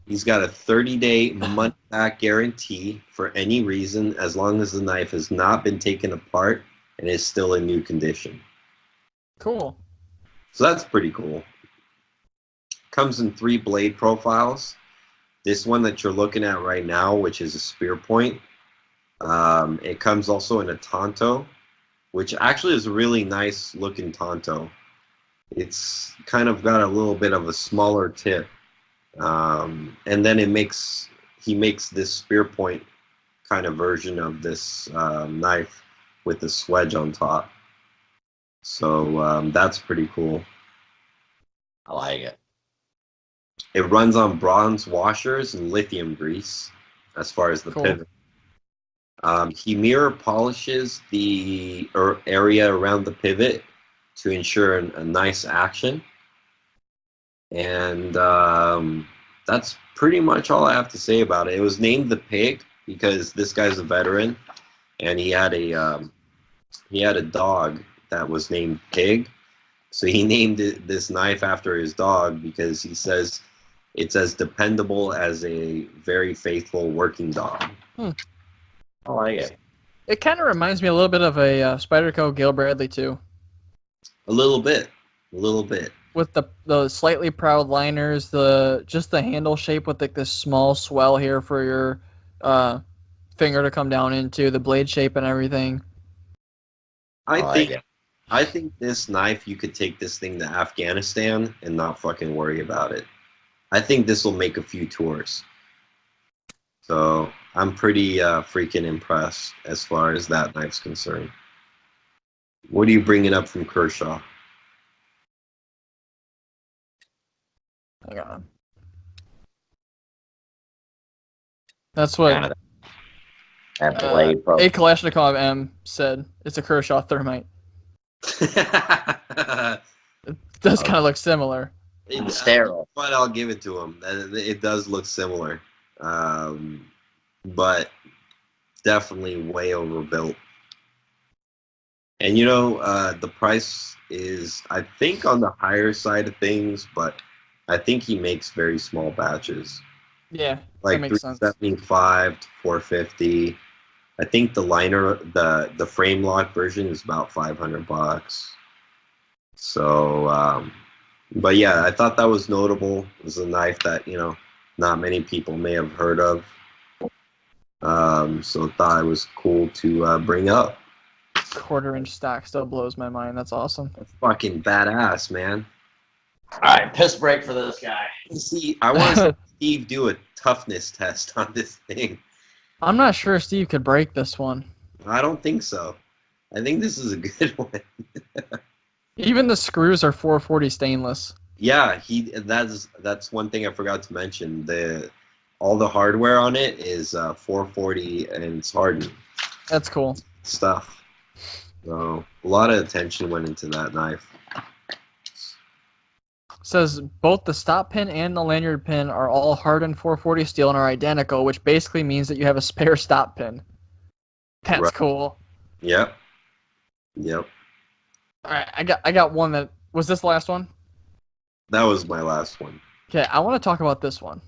he's got a 30-day money-back guarantee for any reason, as long as the knife has not been taken apart and is still in new condition. Cool. So that's pretty cool. Comes in 3 blade profiles. This one that you're looking at right now, which is a spear point, it comes also in a Tonto, which actually is a really nice looking Tonto. It's kind of got a little bit of a smaller tip, and then he makes this spear point kind of version of this knife with the swedge on top. So that's pretty cool. I like it. It runs on bronze washers and lithium grease as far as the Cool. pivot. He mirror polishes the area around the pivot to ensure a nice action. And that's pretty much all I have to say about it. It was named the Pig because this guy's a veteran, and he had a dog that was named Pig. So he named this knife after his dog because he says it's as dependable as a very faithful working dog. I like it. It kind of reminds me a little bit of a Spyderco Gale Bradley too, A little bit. with the slightly proud liners, just the handle shape with like this small swell here for your finger to come down into, the blade shape and everything. I think this knife, you could take this thing to Afghanistan and not fucking worry about it. I think this will make a few tours. So I'm pretty freaking impressed as far as that knife's concerned. What are you bringing up from Kershaw? Hang on. That's what. That blade, bro. A Kalashnikov M said it's a Kershaw thermite. It does kind of look similar. Sterile. But I'll give it to him. It does look similar, but definitely way overbuilt. And the price is, I think, on the higher side of things, but I think he makes very small batches. Yeah, Like that makes sense. 375 to 450. I think the liner, the frame lock version is about $500. So, but yeah, I thought that was notable. It was a knife that not many people may have heard of. So thought it was cool to bring up. 1/4-inch stock still blows my mind. That's awesome. That's fucking badass, man. All right, piss break for this guy. See, I want to see Steve do a toughness test on this thing. I'm not sure Steve could break this one. I don't think so. I think this is a good one. Even the screws are 440 stainless. Yeah, that's one thing I forgot to mention. All the hardware on it is 440 and it's hardened That's cool. stuff. So a lot of attention went into that knife. Says both the stop pin and the lanyard pin are all hardened 440 steel and are identical, which basically means that you have a spare stop pin. That's Right. cool. Yep. All right, I got one that was this the last one. That was my last one. Okay, I want to talk about this one.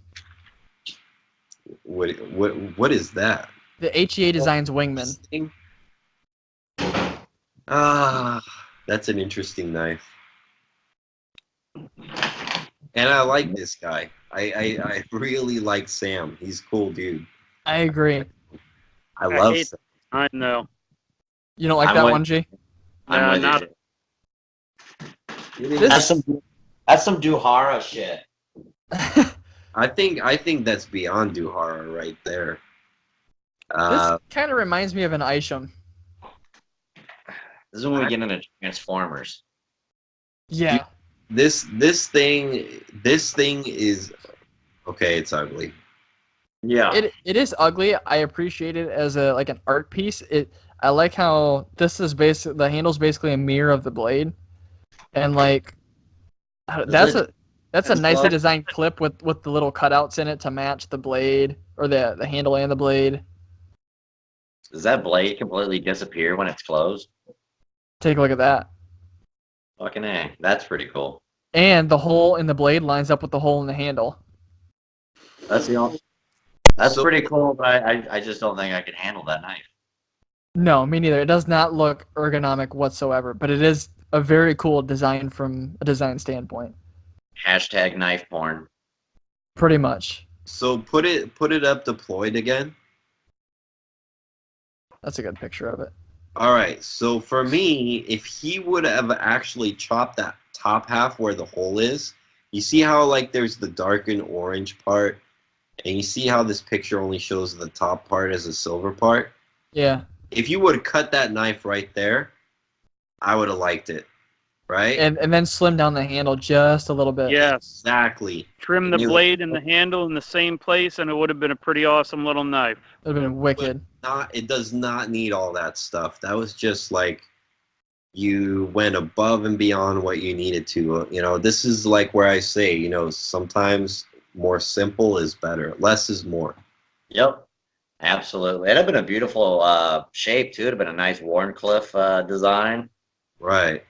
What is that? The HEA Designs Wingman. That's an interesting knife. And I like this guy. I really like Sam. He's a cool dude. I agree. I love hate Sam. I know. You don't like I'm that with- one, G? I'm with not- you. That's some Duhara shit. I think that's beyond Duhara right there. This kind of reminds me of an Isham. This is when we get into Transformers. Yeah. This thing is okay. It's ugly. Yeah. It is ugly. I appreciate it as an art piece. I like how this is the handle's basically a mirror of the blade, and that's a nicely designed clip with the little cutouts in it to match the blade or the handle and the blade. Does that blade completely disappear when it's closed? Take a look at that. Fucking A. That's pretty cool. And the hole in the blade lines up with the hole in the handle. That's pretty cool, but I just don't think I could handle that knife. No, me neither. It does not look ergonomic whatsoever, but it is a very cool design from a design standpoint. Hashtag knife porn. Pretty much. So put it up deployed again. That's a good picture of it. All right. So for me, if he would have actually chopped that top half where the hole is, you see how there's the darkened orange part, and you see how this picture only shows the top part as a silver part. Yeah. If you would have cut that knife right there, I would have liked it, right? And then slim down the handle just a little bit. Yes. Exactly. Trim the blade and the handle in the same place, and it would have been a pretty awesome little knife. It would have been wicked. It does not need all that stuff. That was just you went above and beyond what you needed to. This is where I say, sometimes more simple is better. Less is more. Yep. Absolutely. It'd have been a beautiful shape, too. It'd have been a nice Warncliffe design. Right.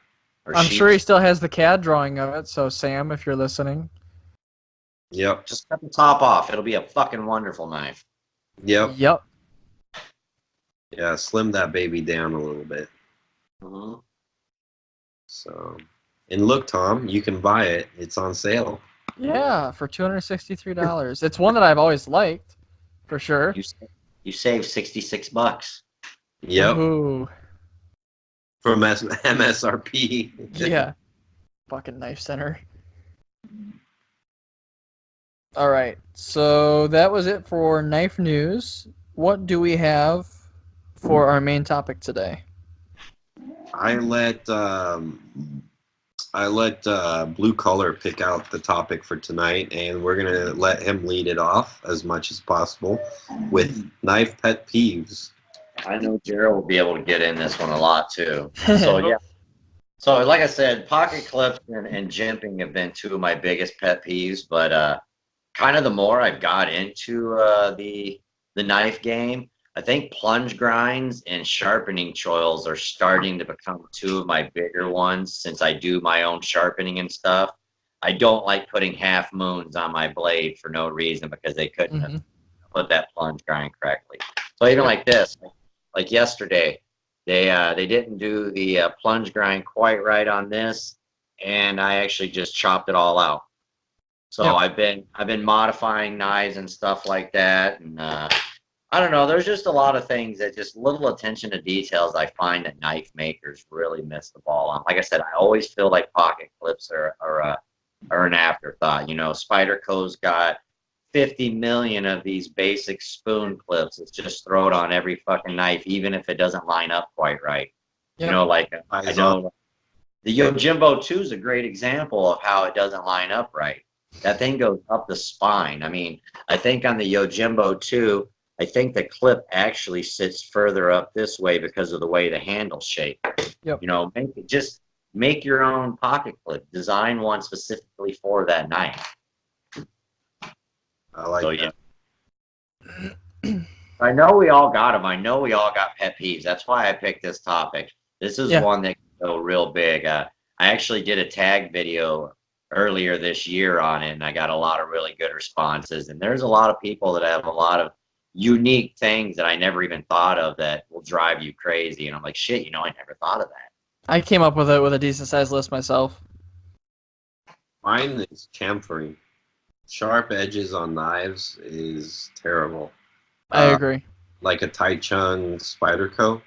I'm sure he still has the CAD drawing of it, so Sam, if you're listening. Yep. Just cut the top off. It'll be a fucking wonderful knife. Yep. Yep. Yeah, slim that baby down a little bit. Mm-hmm. So, and look, Tom, you can buy it. It's on sale. Yeah, for $263. It's one that I've always liked, for sure. You saved $66. Yep. Ooh. From MSRP. Yeah. Fucking Knife Center. All right. So that was it for knife news. What do we have for our main topic today? I let I let Blue Collar pick out the topic for tonight, and we're going to let him lead it off as much as possible with knife pet peeves. I know Jared will be able to get in this one a lot too. So yeah. So like I said, pocket clips and jimping have been two of my biggest pet peeves. But kind of the more I've got into the knife game, I think plunge grinds and sharpening choils are starting to become two of my bigger ones since I do my own sharpening and stuff. I don't like putting half moons on my blade for no reason because they couldn't have put that plunge grind correctly. So even like this, like yesterday, they didn't do the plunge grind quite right on this, and I actually just chopped it all out. So I've been modifying knives and stuff like that, and I don't know. There's just a lot of things that just little attention to details I find that knife makers really miss the ball on. Like I said, I always feel like pocket clips are an afterthought. You know, Spyderco's got 50 million of these basic spoon clips. It's just throw it on every fucking knife, even if it doesn't line up quite right. Yep. You know, like I know the Yojimbo 2 is a great example of how it doesn't line up right. That thing goes up the spine. I mean, I think on the Yojimbo 2, I think the clip actually sits further up this way because of the way the handle's shaped. Yep. You know, make your own pocket clip. Design one specifically for that knife. I like that. Yeah. I know we all got them. I know we all got pet peeves. That's why I picked this topic. This is one that can go real big. I actually did a tag video earlier this year on it, and I got a lot of really good responses. And there's a lot of people that have a lot of unique things that I never even thought of that will drive you crazy. And I'm like, shit, you know, I never thought of that. I came up with it with a decent sized list myself. Mine is chamfering. Sharp edges on knives is terrible. I agree. Like a Taichung Spyderco.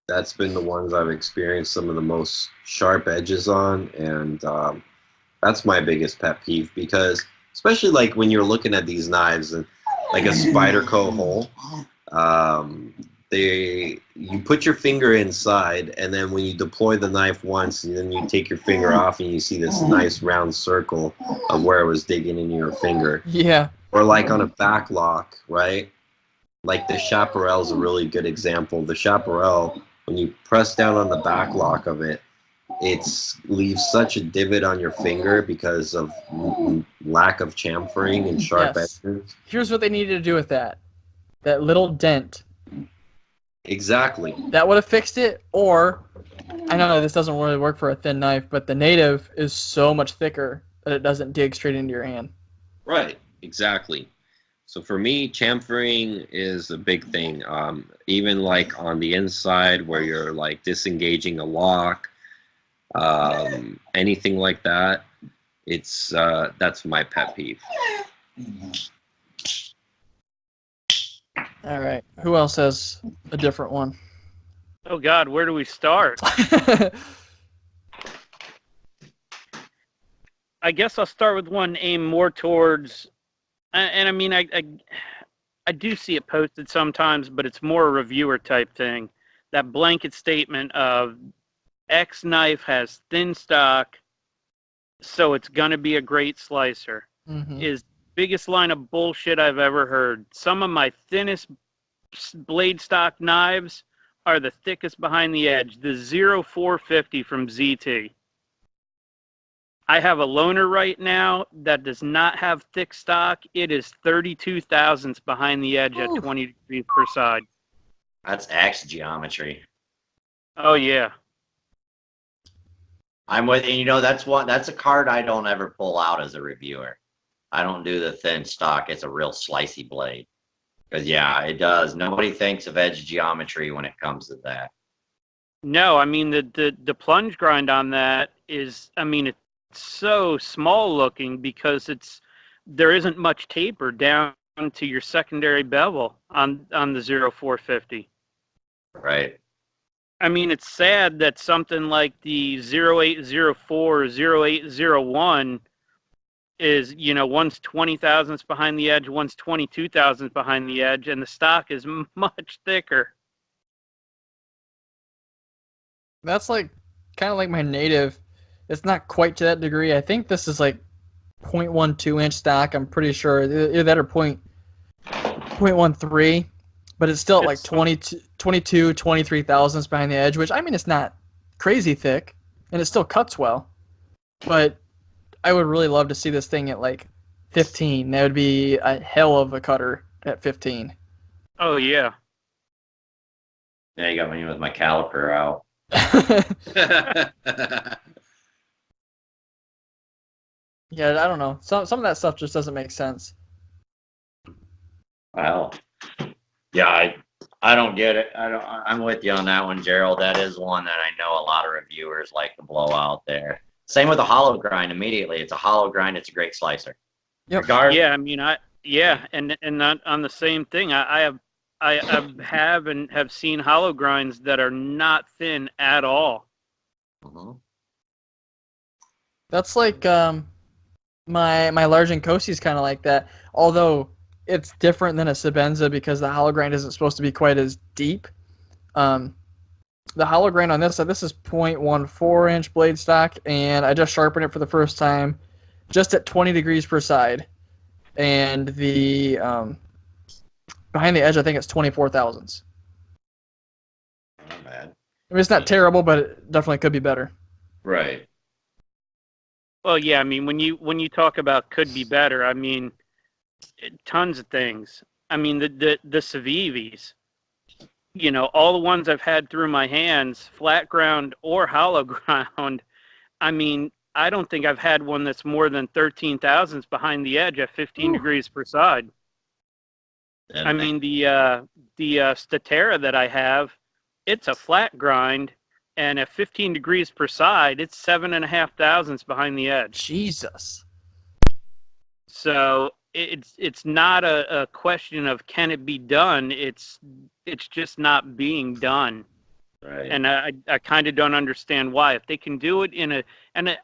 That's been the ones I've experienced some of the most sharp edges on, and that's my biggest pet peeve because, especially like when you're looking at these knives and like a Spyderco hole, you put your finger inside, and then when you deploy the knife once, and then you take your finger off, and you see this nice round circle of where it was digging into your finger. Yeah. Or like on a back lock, right? Like the Chaparral is a really good example. The Chaparral, when you press down on the back lock of it, it leaves such a divot on your finger because of lack of chamfering and sharp edges. Here's what they needed to do with that. That little dent. Exactly. That would have fixed it, or, I know this doesn't really work for a thin knife, but the native is so much thicker that it doesn't dig straight into your hand. Right, exactly. So for me, chamfering is a big thing. Even like on the inside where you're like disengaging a lock, anything like that, it's that's my pet peeve. All right. Who else has a different one? Oh, God, where do we start? I guess I'll start with one aimed more towards, and I mean, I do see it posted sometimes, but it's more a reviewer type thing. That blanket statement of X knife has thin stock, so it's going to be a great slicer, is biggest line of bullshit I've ever heard. Some of my thinnest blade stock knives are the thickest behind the edge. The 0450 from ZT. I have a loaner right now that does not have thick stock. It is 32 thousandths behind the edge at 20 degrees per side. That's axe geometry. Oh, yeah. I'm with you. You know, that's a card I don't ever pull out as a reviewer. I don't do the thin stock. It's a real slicey blade. Because, yeah, it does. Nobody thinks of edge geometry when it comes to that. No, I mean, the plunge grind on that is, I mean, it's so small looking because there isn't much taper down to your secondary bevel on the 0450. Right. I mean, it's sad that something like the 0804 or 0801 is, you know, one's 20 thousandths behind the edge, one's 22 thousandths behind the edge, and the stock is much thicker. That's like kind of like my native It's not quite to that degree. I think this is like 0.12 inch stock. I'm pretty sure either that or 0.13, but it's still at like 22, 23 thousandths behind the edge, which I mean it's not crazy thick, and it still cuts well. But I would really love to see this thing at like 15. That would be a hell of a cutter at 15. Oh yeah. Yeah, you got me with my caliper out. Yeah, I don't know. Some of that stuff just doesn't make sense. Well, yeah, I don't get it. I'm with you on that one, Gerald. That is one that I know a lot of reviewers like to blow out there. Same with the hollow grind. Immediately, it's a hollow grind. It's a great slicer. Yep. Yeah, I mean, and not on the same thing. I have seen hollow grinds that are not thin at all. Mm-hmm. That's like my large Nkosi is kind of like that. Although it's different than a Sabenza because the hollow grind isn't supposed to be quite as deep. The hollow grind on this side, this is 0.14 inch blade stock, and I just sharpened it for the first time, just at 20 degrees per side, and the behind the edge I think it's 24 thousandths. Not bad. I mean, it's not terrible, but it definitely could be better. Right. Well, yeah, I mean, when you talk about could be better, I mean, tons of things. I mean, the Civivis, you know, all the ones I've had through my hands, flat ground or hollow ground, I mean, I don't think I've had one that's more than 13 thousandths behind the edge at 15 degrees per side. I mean, the Statera that I have, it's a flat grind, and at 15 degrees per side, it's 7.5 thousandths behind the edge. Jesus. So it's not a question of can it be done. It's just not being done. Right. And I kind of don't understand why. If they can do it and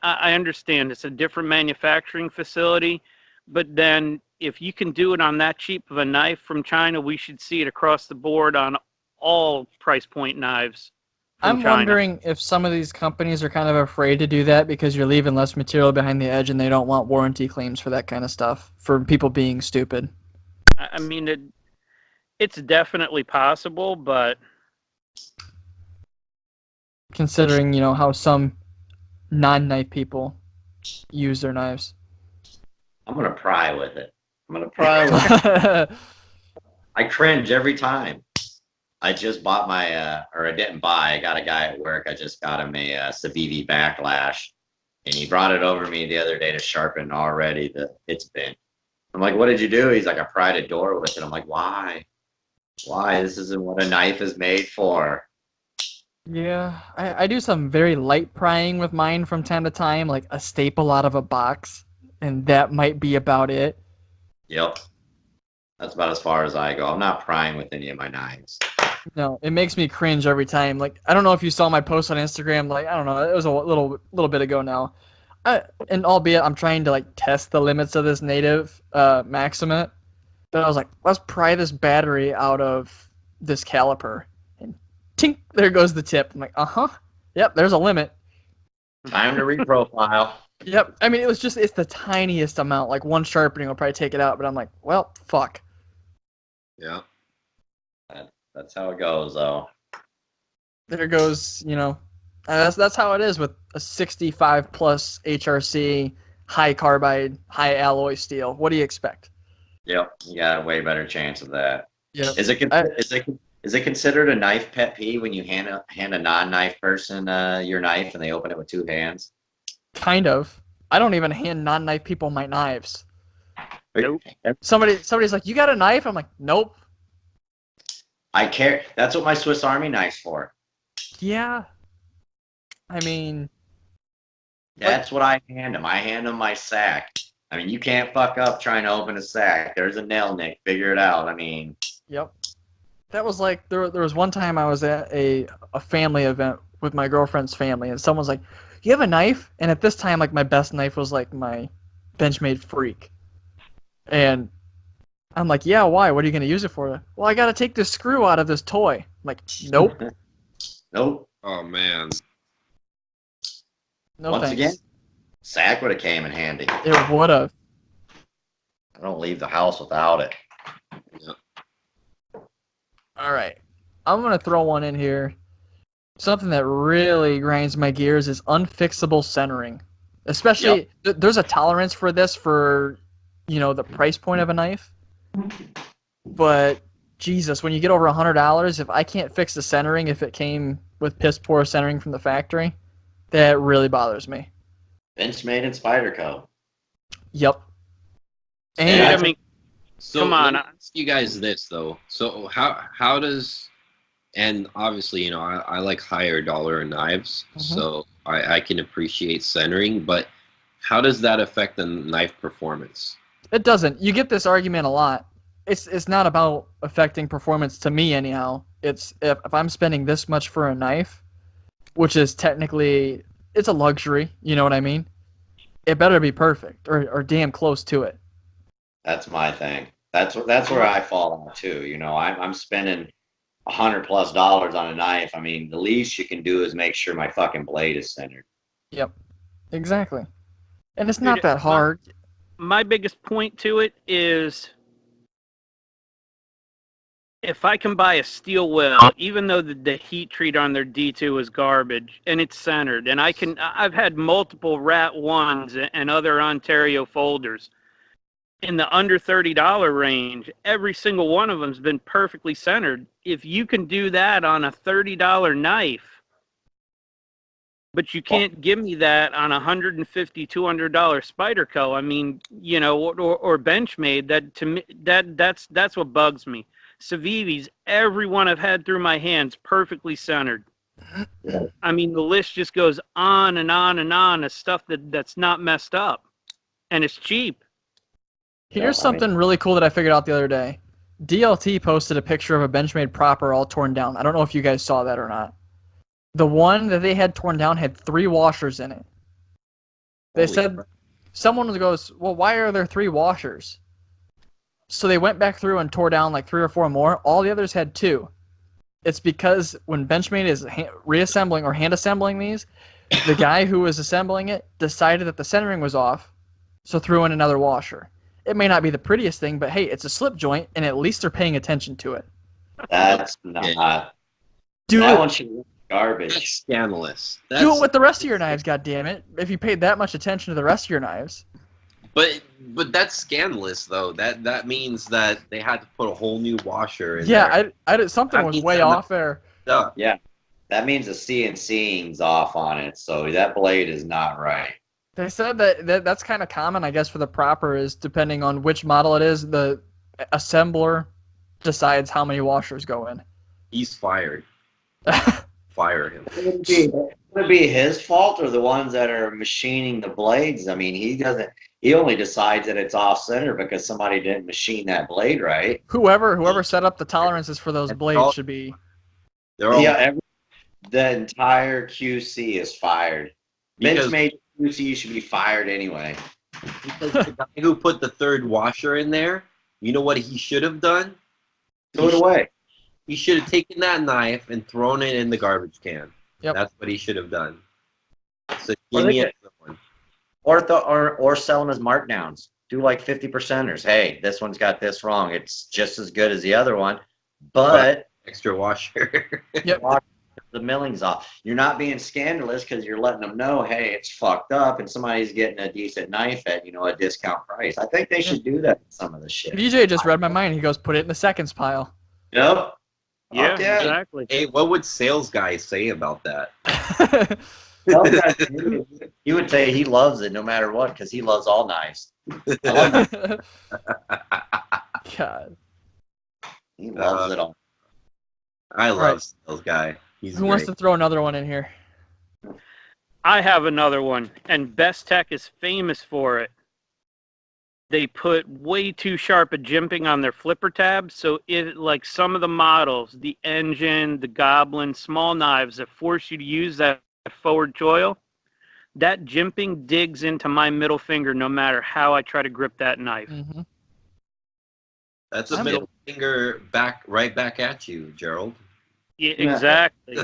I understand it's a different manufacturing facility, but then if you can do it on that cheap of a knife from China, we should see it across the board on all price point knives from China. Wondering if some of these companies are kind of afraid to do that because you're leaving less material behind the edge and they don't want warranty claims for that kind of stuff, for people being stupid. I mean, it's definitely possible, but considering, you know, how some non-knife people use their knives. I'm gonna pry with it. I cringe every time. I just bought or I didn't buy. I got a guy at work. I just got him a Civivi Backlash, and he brought it over to me the other day to sharpen already. It's bent. I'm like, what did you do? He's like, I pried a door with it. I'm like, why? Why? This isn't what a knife is made for. Yeah, I do some very light prying with mine from time to time, like a staple out of a box, and that might be about it. Yep. That's about as far as I go. I'm not prying with any of my knives. No, it makes me cringe every time. Like, I don't know if you saw my post on Instagram, like, I don't know, it was a little bit ago now. And albeit I'm trying to, like, test the limits of this native Maximate, but I was like, let's pry this battery out of this caliper. And tink, there goes the tip. I'm like, uh-huh. Yep, there's a limit. Time to reprofile. Yep. I mean, it's the tiniest amount. Like, one sharpening will probably take it out, but I'm like, well, fuck. Yeah. That's how it goes, though. There goes, you know, that's how it is with a 65 plus HRC, high carbide, high alloy steel. What do you expect? Yep, you got a way better chance of that. Yep. Is it considered a knife pet peeve when you hand a non-knife person your knife and they open it with two hands? Kind of. I don't even hand non-knife people my knives. Nope. Somebody's like, you got a knife? I'm like, nope. I care. That's what my Swiss Army knife's for. Yeah. I mean, that's what I hand them. I hand them my sack. I mean, you can't fuck up trying to open a sack. There's a nail nick. Figure it out. I mean. Yep. That was like, there was one time I was at a family event with my girlfriend's family, and someone's like, you have a knife? And at this time, like, my best knife was like my Benchmade Freak. And I'm like, yeah, why? What are you going to use it for? Well, I got to take this screw out of this toy. I'm like, nope. Nope. Oh man. No Once thanks. again, sack would have came in handy. It would have. I don't leave the house without it. Yep. All right. I'm going to throw one in here. Something that really grinds my gears is unfixable centering. Especially, there's a tolerance for this for, the price point of a knife. But, Jesus, when you get over $100, if I can't fix the centering, if it came with piss poor centering from the factory, that really bothers me. Benchmade and Spyderco. Yep. Dude, And I mean, So come on. let me ask you guys this though. So how does, and obviously I like higher dollar knives, so I can appreciate centering, but how does that affect the knife performance? it doesn't. You get this argument a lot. It's not about affecting performance to me anyhow. It's if I'm spending this much for a knife, which is technically it's a luxury, you know what I mean? It better be perfect or damn close to it. That's my thing. That's where I fall out too. I'm spending $100+ on a knife. I mean, the least you can do is make sure my fucking blade is centered. Yep. Exactly. And it's Dude, not that hard. My biggest point to it is if I can buy a steel will, even though the heat treat on their D2 is garbage and it's centered, and I've had multiple Rat 1s and other Ontario folders in the under $30 range. Every single one of them's been perfectly centered. If you can do that on a $30 knife, but you can't give me that on a $150, $200 Spyderco, I mean, or Benchmade, that to me, that's what bugs me. Civivis, every one I've had through my hands, perfectly centered. I mean, the list just goes on and on and on of stuff that's not messed up, and it's cheap. Here's something really cool that I figured out the other day. DLT posted a picture of a Benchmade proper all torn down. I don't know if you guys saw that or not. The one that they had torn down had 3 washers in it. They said, someone goes, well, why are there 3 washers? So they went back through and tore down like 3 or 4 more. All the others had 2. It's because when Benchmade is reassembling or hand assembling these, the guy who was assembling it decided that the centering was off, so threw in another washer. It may not be the prettiest thing, but hey, it's a slip joint, and at least they're paying attention to it. That's not. Do that it. one should be garbage. That's scandalous. Do it with the rest of your knives, goddammit. If you paid that much attention to the rest of your knives. But that's scandalous though. That means that they had to put a whole new washer in there. Yeah, I did something That was means way that off there. Yeah, that means the CNCing's off on it, so that blade is not right. They said that's kind of common, I guess, for the proper is depending on which model it is, the assembler decides how many washers go in. He's fired. Fire him. Would it be his fault or the ones that are machining the blades? I mean, he only decides that it's off center because somebody didn't machine that blade right. Whoever set up the tolerances for those blades should be. The entire QC is fired. Benchmade QC should be fired anyway. Because the guy who put the 3rd washer in there, you know what he should have done? Throw it away. He should have taken that knife and thrown it in the garbage can. Yep. That's what he should have done. So give me another one. Or sell them as markdowns. Do like 50%ers. Hey, this one's got this wrong. It's just as good as the other one, but extra washer. Yep. The milling's off. You're not being scandalous because you're letting them know, hey, it's fucked up, and somebody's getting a decent knife at a discount price. I think they should do that with some of the shit. VJ just read my mind. He goes, put it in the seconds pile. Yep. Yeah, Okay. exactly. Hey, what would sales guys say about that? He would say he loves it no matter what because he loves all knives. I love God. He loves it all. I love sales guy. He's Who wants to throw another one in here? I have another one, and Best Tech is famous for it. They put way too sharp a jimping on their flipper tabs, so like some of the models, the Engine, the Goblin, small knives that force you to use that forward choil, that jimping digs into my middle finger no matter how I try to grip that knife. Mm-hmm. That's a middle finger right back at you, Gerald. Yeah, exactly.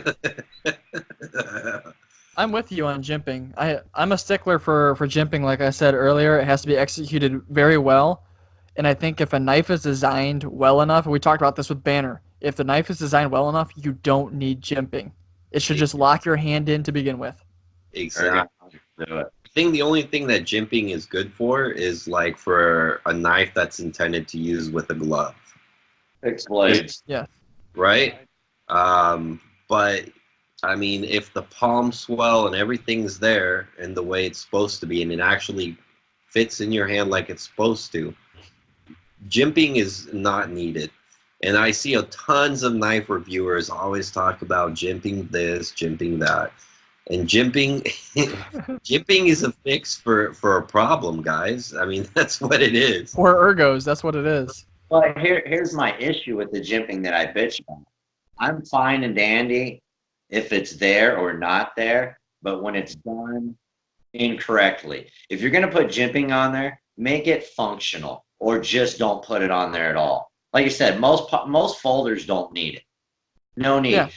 I'm with you on jimping. I'm a stickler for jimping. Like I said earlier, it has to be executed very well. And I think if a knife is designed well enough, and we talked about this with Banner, if the knife is designed well enough, you don't need jimping. It should just lock your hand in to begin with. Exactly. I think the only thing that jimping is good for is like for a knife that's intended to use with a glove. Fixed blades. Yeah. Right? But I mean, if the palm swell and everything's there and the way it's supposed to be, and it actually fits in your hand like it's supposed to, jimping is not needed. And I see tons of knife reviewers always talk about jimping this, jimping that. And jimping, jimping is a fix for a problem, guys. I mean, that's what it is. Or ergos, that's what it is. Well, here's my issue with the jimping that I bitch about. I'm fine and dandy if it's there or not there, but when it's done incorrectly. If you're going to put jimping on there, make it functional, or just don't put it on there at all. Like you said, most folders don't need it. No need. Yeah.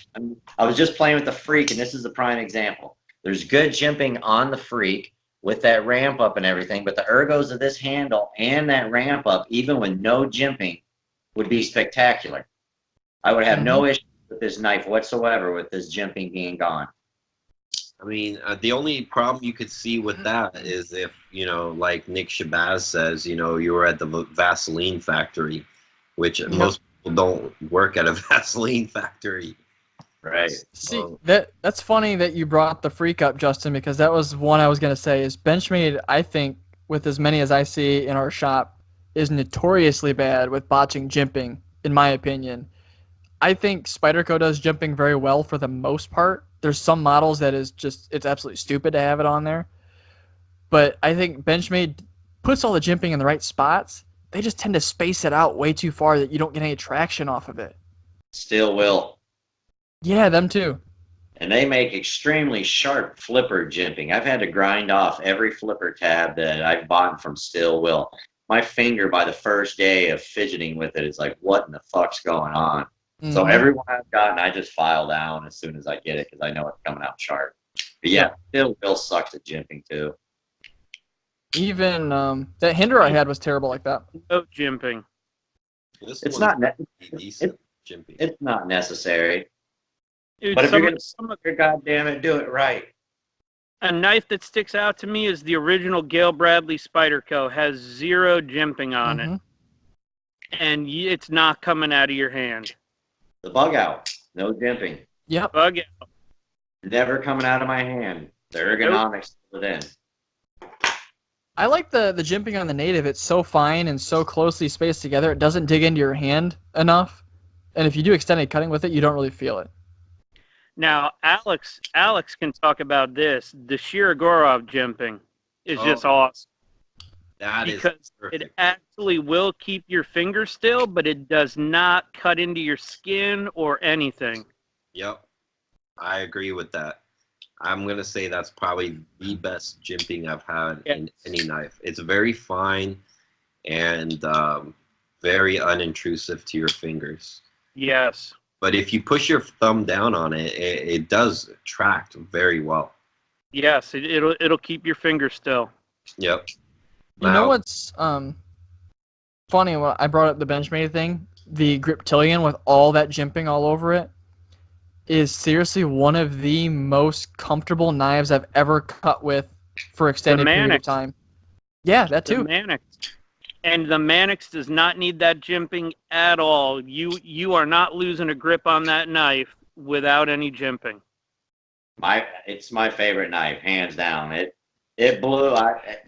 I was just playing with the Freak, and this is the prime example. There's good jimping on the Freak with that ramp up and everything, but the ergos of this handle and that ramp up, even with no jimping, would be spectacular. I would have no issue with this knife whatsoever with this jimping being gone. I mean, the only problem you could see with that is if, you know, like Nick Shabazz says, you know, you were at the Vaseline factory, which most people don't work at a Vaseline factory. Right. See, that's funny that you brought the Freak up, Justin, because that was one I was going to say is Benchmade, I think, with as many as I see in our shop, is notoriously bad with botching jimping, in my opinion. I think Spyderco does jimping very well for the most part. There's some models that is just, it's absolutely stupid to have it on there. But I think Benchmade puts all the jimping in the right spots. They just tend to space it out way too far that you don't get any traction off of it. Still will. Yeah, them too. And they make extremely sharp flipper jimping. I've had to grind off every flipper tab that I've bought from Still Will. My finger by the first day of fidgeting with it is like, what in the fuck's going on? So everyone I've gotten, I just file down as soon as I get it because I know it's coming out sharp. But yeah, Still Will sucks at jimping too. Even that hinder I had was terrible like that. No jimping. It's not it's not necessary. Dude, but if you're going to goddamn it, do it right. A knife that sticks out to me is the original Gail Bradley Spyderco. Has zero jimping on it. And it's not coming out of your hand. The bug out. No jimping. Yep. Bug out. Never coming out of my hand. The ergonomics within. I like the jimping on the Native. It's so fine and so closely spaced together. It doesn't dig into your hand enough. And if you do extended cutting with it, you don't really feel it. Now, Alex can talk about this. The Shirogorov jimping is just awesome. Because it actually will keep your finger still, but it does not cut into your skin or anything. Yep. I agree with that. I'm going to say that's probably the best jimping I've had in any knife. It's very fine and very unintrusive to your fingers. Yes. But if you push your thumb down on it, it does tract very well. Yes, it'll keep your finger still. Yep. You know what's funny? Well, I brought up the Benchmade thing. The Griptilian with all that jimping all over it is seriously one of the most comfortable knives I've ever cut with for extended period of time. Yeah, that too. The Mannix. And the Mannix does not need that jimping at all. You are not losing a grip on that knife without any jimping. It's my favorite knife, hands down. It blew.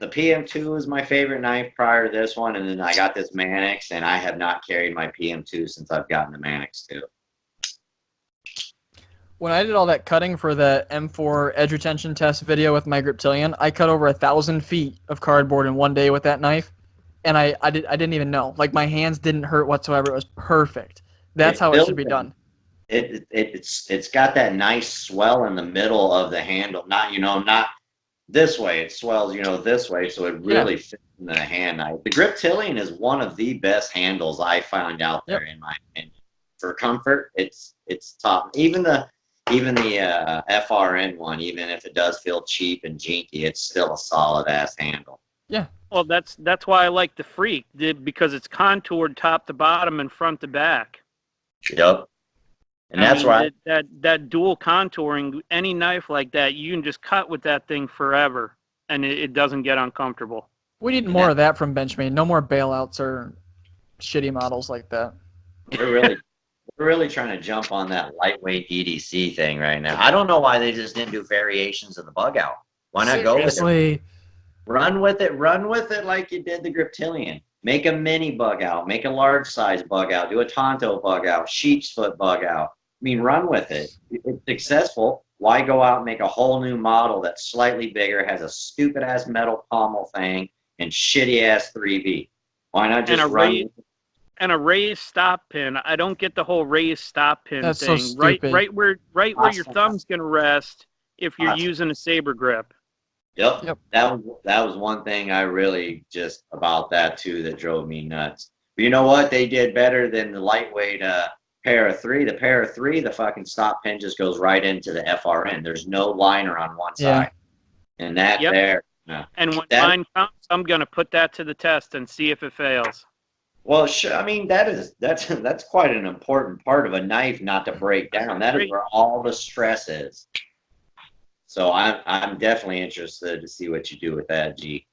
The PM2 was my favorite knife prior to this one, and then I got this Mannix, and I have not carried my PM2 since I've gotten the Mannix too. When I did all that cutting for the M4 edge retention test video with my Griptilian, I cut over 1,000 feet of cardboard in one day with that knife, and I didn't even know. Like, my hands didn't hurt whatsoever. It was perfect. That's how it should be done. It's got that nice swell in the middle of the handle. Not this way. It swells, this way, so it really fits in the hand knife. The Griptilian is one of the best handles I found out there in my opinion. For comfort, it's top. Even even the FRN one, even if it does feel cheap and jinky, it's still a solid ass handle. Yeah. Well, that's why I like the Freak, because it's contoured top to bottom and front to back. Yep. And that's right. That dual contouring, any knife like that, you can just cut with that thing forever, and it doesn't get uncomfortable. We need more of that from Benchmade. No more bailouts or shitty models like that. We're really trying to jump on that lightweight EDC thing right now. I don't know why they just didn't do variations of the bug out. Why not go with it? Run with it like you did the Griptilian. Make a mini bug out, make a large size bug out, do a Tonto bug out, sheep's foot bug out. I mean, run with it. If it's successful, why go out and make a whole new model that's slightly bigger, has a stupid ass metal pommel thing, and shitty ass 3V? Why not just run? And a raised stop pin. I don't get the whole raised stop pin That's thing. So stupid. Right where your thumb's gonna rest if you're using a saber grip. Yep. That was one thing I really just about that too that drove me nuts. But you know what? They did better than the lightweight pair of 3. The pair of 3, the fucking stop pin just goes right into the FRN. There's no liner on one side. And that there. And when mine comes, I'm gonna put that to the test and see if it fails. Well, I mean that's quite an important part of a knife not to break down. That is where all the stress is. So I'm definitely interested to see what you do with that, G.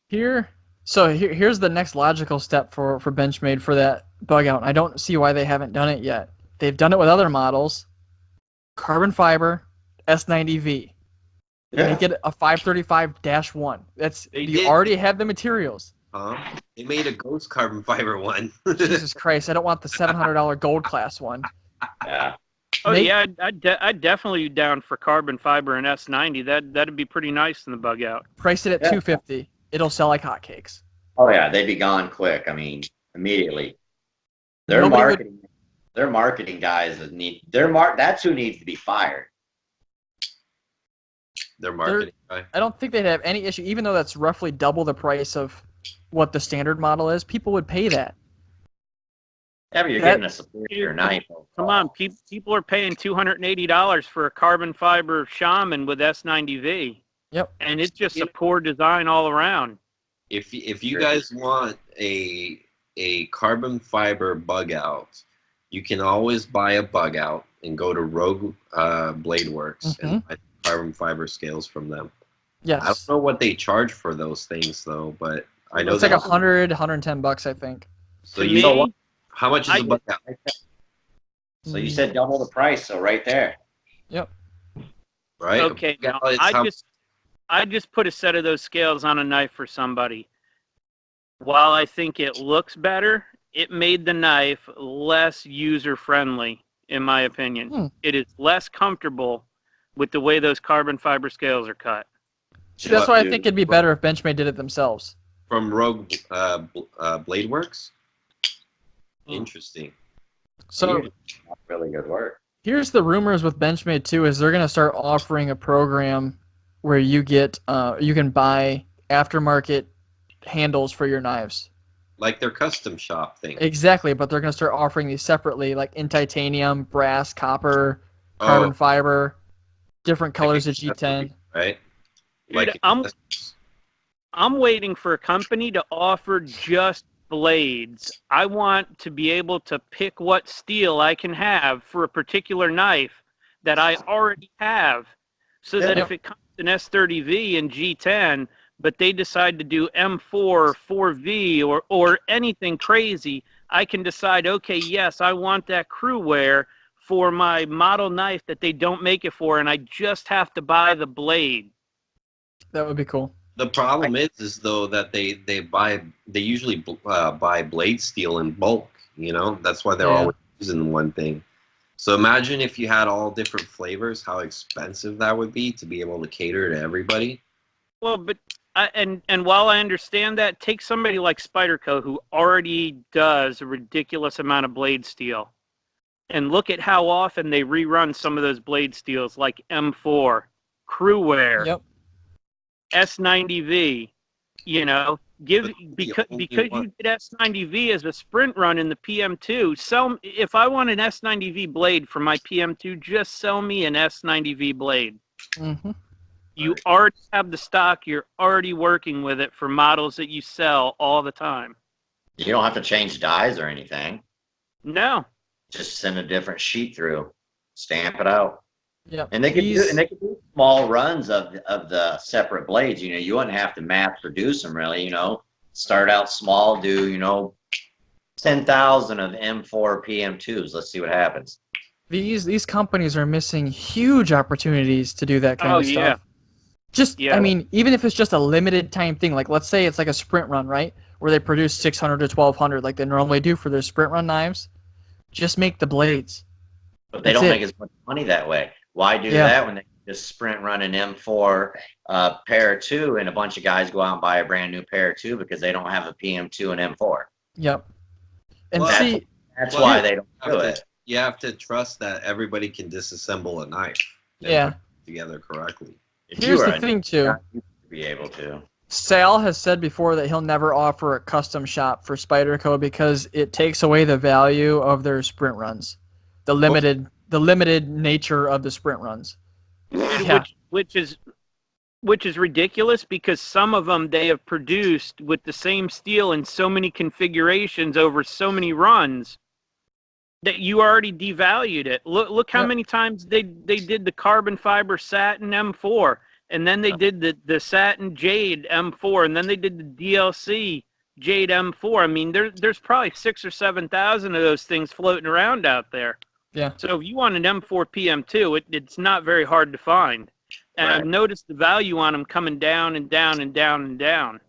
Here's the next logical step for Benchmade for that bug out. I don't see why they haven't done it yet. They've done it with other models. Carbon fiber S90V. Make it a 535-1. You already have the materials. They made a ghost carbon fiber one. Jesus Christ! I don't want the $700 gold class one. Yeah. Oh yeah, I'd definitely be down for carbon fiber and S90. That'd be pretty nice in the bug out. Price it at $250. It'll sell like hotcakes. Oh yeah, they'd be gone quick. I mean, immediately. Their marketing guys that's who needs to be fired. Their marketing guy. I don't think they'd have any issue, even though that's roughly double the price of what the standard model is. People would pay that. Yeah, but you're getting a superior knife. Come on, people are paying $280 for a carbon fiber Shaman with S90V. Yep. And it's just a poor design all around. If you guys want a carbon fiber bug out, you can always buy a bug out and go to Rogue Blade Works and buy carbon fiber scales from them. Yes. I don't know what they charge for those things though, but I know it's like $110, I think. So you know what? How much is a bug out? So you said double the price, so right there. Yep. Right. Okay. Now, I just put a set of those scales on a knife for somebody. While I think it looks better, it made the knife less user-friendly, in my opinion. It is less comfortable with the way those carbon fiber scales are cut. See, that's why I think it'd be better if Benchmade did it themselves. From Rogue Blade Works? Interesting. So really good work. Here's the rumors with Benchmade too: is they're gonna start offering a program where you get you can buy aftermarket handles for your knives. Like their custom shop thing. Exactly, but they're gonna start offering these separately, like in titanium, brass, copper, carbon fiber, different colors of G10. Right. Dude, I'm waiting for a company to offer just blades. I want to be able to pick what steel I can have for a particular knife that I already have, so that if it comes in S30V and G10, but they decide to do M4, 4V, or anything crazy, I can decide, okay, yes, I want that crew wear for my model knife that they don't make it for, and I just have to buy the blade. That would be cool. The problem is though that they usually buy blade steel in bulk. You know, that's why they're always using one thing. So imagine if you had all different flavors, how expensive that would be to be able to cater to everybody. Well, but and while I understand that, take somebody like Spyderco who already does a ridiculous amount of blade steel, and look at how often they rerun some of those blade steels, like M4, Crewwear. Yep. S90V, you know, because you did S90V as a sprint run in the PM2. If I want an S90V blade for my PM2, just sell me an S90V blade. Mm-hmm. You already have the stock. You're already working with it for models that you sell all the time. You don't have to change dies or anything. No. Just send a different sheet through, stamp it out. Yeah. And they could do small runs of the separate blades. You know, you wouldn't have to mass produce them really. You know, start out small, do 10,000 of M4 PM2s. Let's see what happens. These companies are missing huge opportunities to do that kind of stuff. I mean, even if it's just a limited time thing, like let's say it's like a sprint run, right? Where they produce 600 to 1,200 like they normally do for their sprint run knives. Just make the blades. But they don't make as much money that way. Why do that when they just sprint run an M4 pair 2 and a bunch of guys go out and buy a brand new pair 2 because they don't have a PM2 and M4? Yep. And that's why they don't do it. You have to trust that everybody can disassemble a knife. Yeah. Put it together correctly. Here's the thing too. Be able to. Sal has said before that he'll never offer a custom shop for Spyderco because it takes away the value of their sprint runs, the limited nature of the sprint runs. Yeah. Which is ridiculous because some of them they have produced with the same steel in so many configurations over so many runs that you already devalued it. Look how many times they did the carbon fiber satin M4. And then they did the satin jade M4, and then they did the DLC jade M4. I mean, there's probably 6,000 or 7,000 of those things floating around out there. Yeah. So if you want an M4 PM2, it's not very hard to find. And I've noticed the value on them coming down and down and down and down.